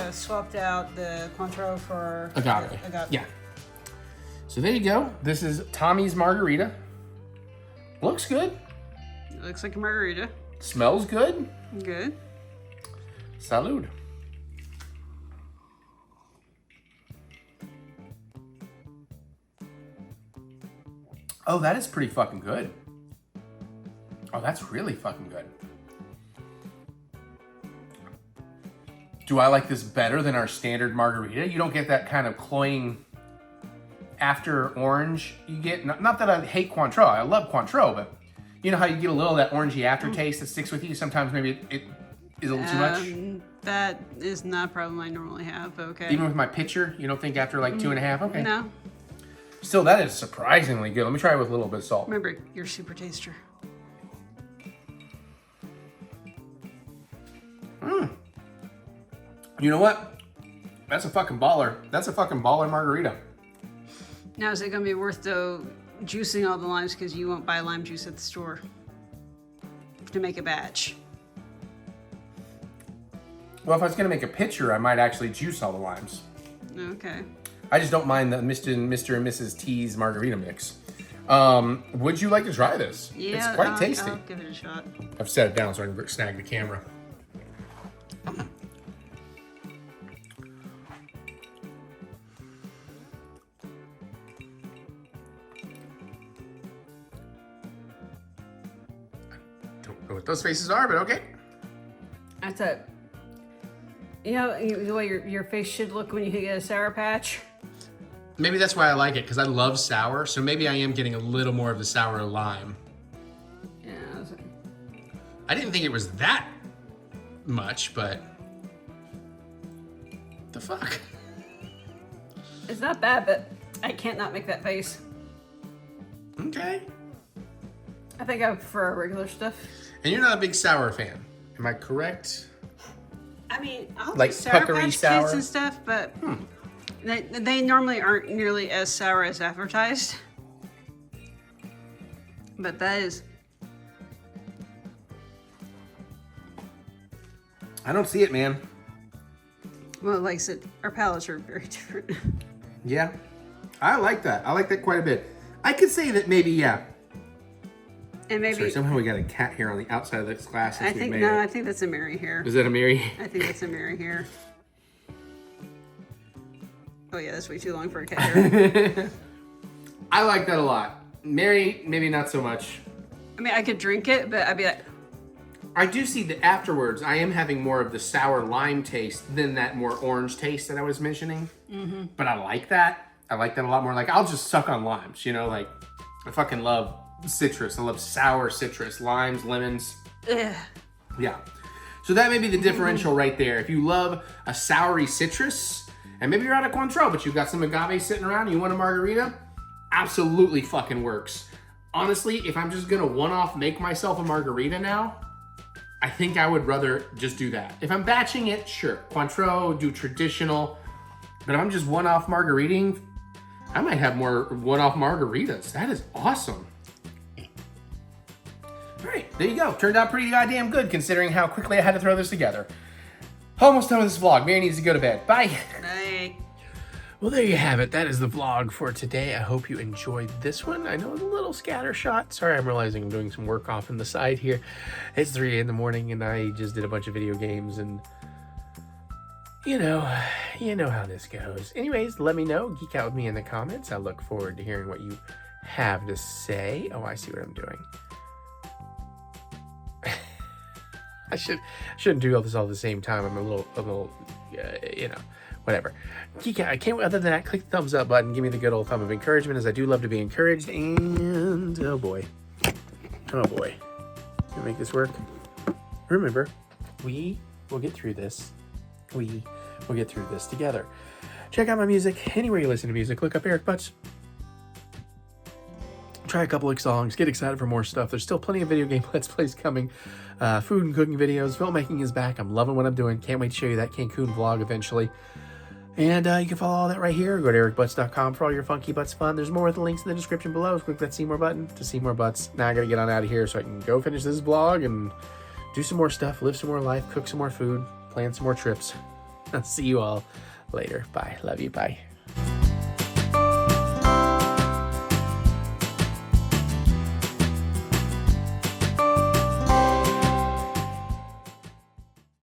Speaker 2: swapped out the Cointreau for
Speaker 1: Agave.
Speaker 2: agave.
Speaker 1: Yeah. So there you go. This is Tommy's margarita. Looks good.
Speaker 2: It looks like a margarita.
Speaker 1: Smells good.
Speaker 2: Good.
Speaker 1: Salud. Oh, that is pretty fucking good. Oh, that's really fucking good. Do I like this better than our standard margarita? You don't get that kind of cloying after orange you get, not that I hate Cointreau, I love Cointreau, but you know how you get a little of that orangey aftertaste that sticks with you? Sometimes maybe it is a little too much.
Speaker 2: That is not a problem I normally have, okay.
Speaker 1: Even with my pitcher, you don't think after like 2.5? Okay.
Speaker 2: No.
Speaker 1: Still, that is surprisingly good. Let me try it with a little bit of salt.
Speaker 2: Remember, you're a super taster.
Speaker 1: You know what? That's a fucking baller. That's a fucking baller margarita.
Speaker 2: Now, is it going to be worth, though, juicing all the limes because you won't buy lime juice at the store to make a batch?
Speaker 1: Well, if I was going to make a pitcher, I might actually juice all the limes.
Speaker 2: Okay.
Speaker 1: I just don't mind the Mr. and Mrs. T's margarita mix. Would you like to try this?
Speaker 2: Yeah,
Speaker 1: it's quite tasty.
Speaker 2: I'll give it a shot.
Speaker 1: I've set it down so I can snag the camera. Don't know what those faces are, but okay.
Speaker 2: That's it. You know the way your face should look when you get a Sour Patch?
Speaker 1: Maybe that's why I like it, because I love sour, so maybe I am getting a little more of the sour lime.
Speaker 2: Yeah.
Speaker 1: I didn't think it was that much, but the fuck?
Speaker 2: It's not bad, but I can't not make that face.
Speaker 1: Okay.
Speaker 2: I think I prefer regular stuff.
Speaker 1: And you're not a big sour fan, am I correct?
Speaker 2: I mean, I'll
Speaker 1: Like
Speaker 2: do Sour
Speaker 1: puckery
Speaker 2: Patch
Speaker 1: sour?
Speaker 2: Kids and stuff, but they normally aren't nearly as sour as advertised. But that is...
Speaker 1: I don't see it, man.
Speaker 2: Well, like I said, our palates are very different.
Speaker 1: Yeah, I like that. I like that quite a bit. I could say that maybe, yeah.
Speaker 2: And maybe...
Speaker 1: Sorry, somehow we got a cat hair on the outside of this glass.
Speaker 2: I think, no, I think that's a Mary hair.
Speaker 1: Is that a Mary?
Speaker 2: I think that's a Mary hair. Oh yeah, that's way too long for a cat hair.
Speaker 1: I like that a lot. Mary, maybe not so much.
Speaker 2: I mean, I could drink it, but I'd be like...
Speaker 1: I do see that afterwards, I am having more of the sour lime taste than that more orange taste that I was mentioning. Mm-hmm. But I like that. I like that a lot more. Like, I'll just suck on limes, you know? Like, I fucking love citrus. I love sour citrus. Limes, lemons.
Speaker 2: Ugh.
Speaker 1: Yeah. So that may be the differential right there. If you love a soury citrus, and maybe you're out of Cointreau, but you've got some agave sitting around and you want a margarita, absolutely fucking works. Honestly, if I'm just gonna one-off make myself a margarita now, I think I would rather just do that. If I'm batching it, sure. Cointreau, do traditional. But if I'm just one-off margaritaing, I might have more one-off margaritas. That is awesome. All right, there you go. Turned out pretty goddamn good considering how quickly I had to throw this together. Almost done with this vlog. Mary needs to go to bed. Bye.
Speaker 2: Bye.
Speaker 1: Well, there you have it. That is the vlog for today. I hope you enjoyed this one. I know it's a little scattershot. Sorry, I'm realizing I'm doing some work off in the side here. It's 3 in the morning and I just did a bunch of video games and you know how this goes. Anyways, let me know. Geek out with me in the comments. I look forward to hearing what you have to say. Oh, I see what I'm doing. I shouldn't do all this all at the same time. I'm a little, whatever. Geek out. I can't. Other than that, click the thumbs up button. Give me the good old thumb of encouragement, as I do love to be encouraged. And oh boy, can we make this work? Remember, we will get through this. We will get through this together. Check out my music anywhere you listen to music. Look up TheEricButts. Try a couple of songs, get excited for more stuff. There's still plenty of video game Let's Plays coming. Food and cooking videos. Filmmaking is back. I'm loving what I'm doing. Can't wait to show you that Cancun vlog eventually. And you can follow all that right here. Go to TheEricButts.com for all your funky butts fun. There's more with the links in the description below. Click that see more button to see more butts. Now I gotta get on out of here so I can go finish this vlog and do some more stuff, live some more life, cook some more food, plan some more trips. I'll see you all later. Bye. Love you. Bye.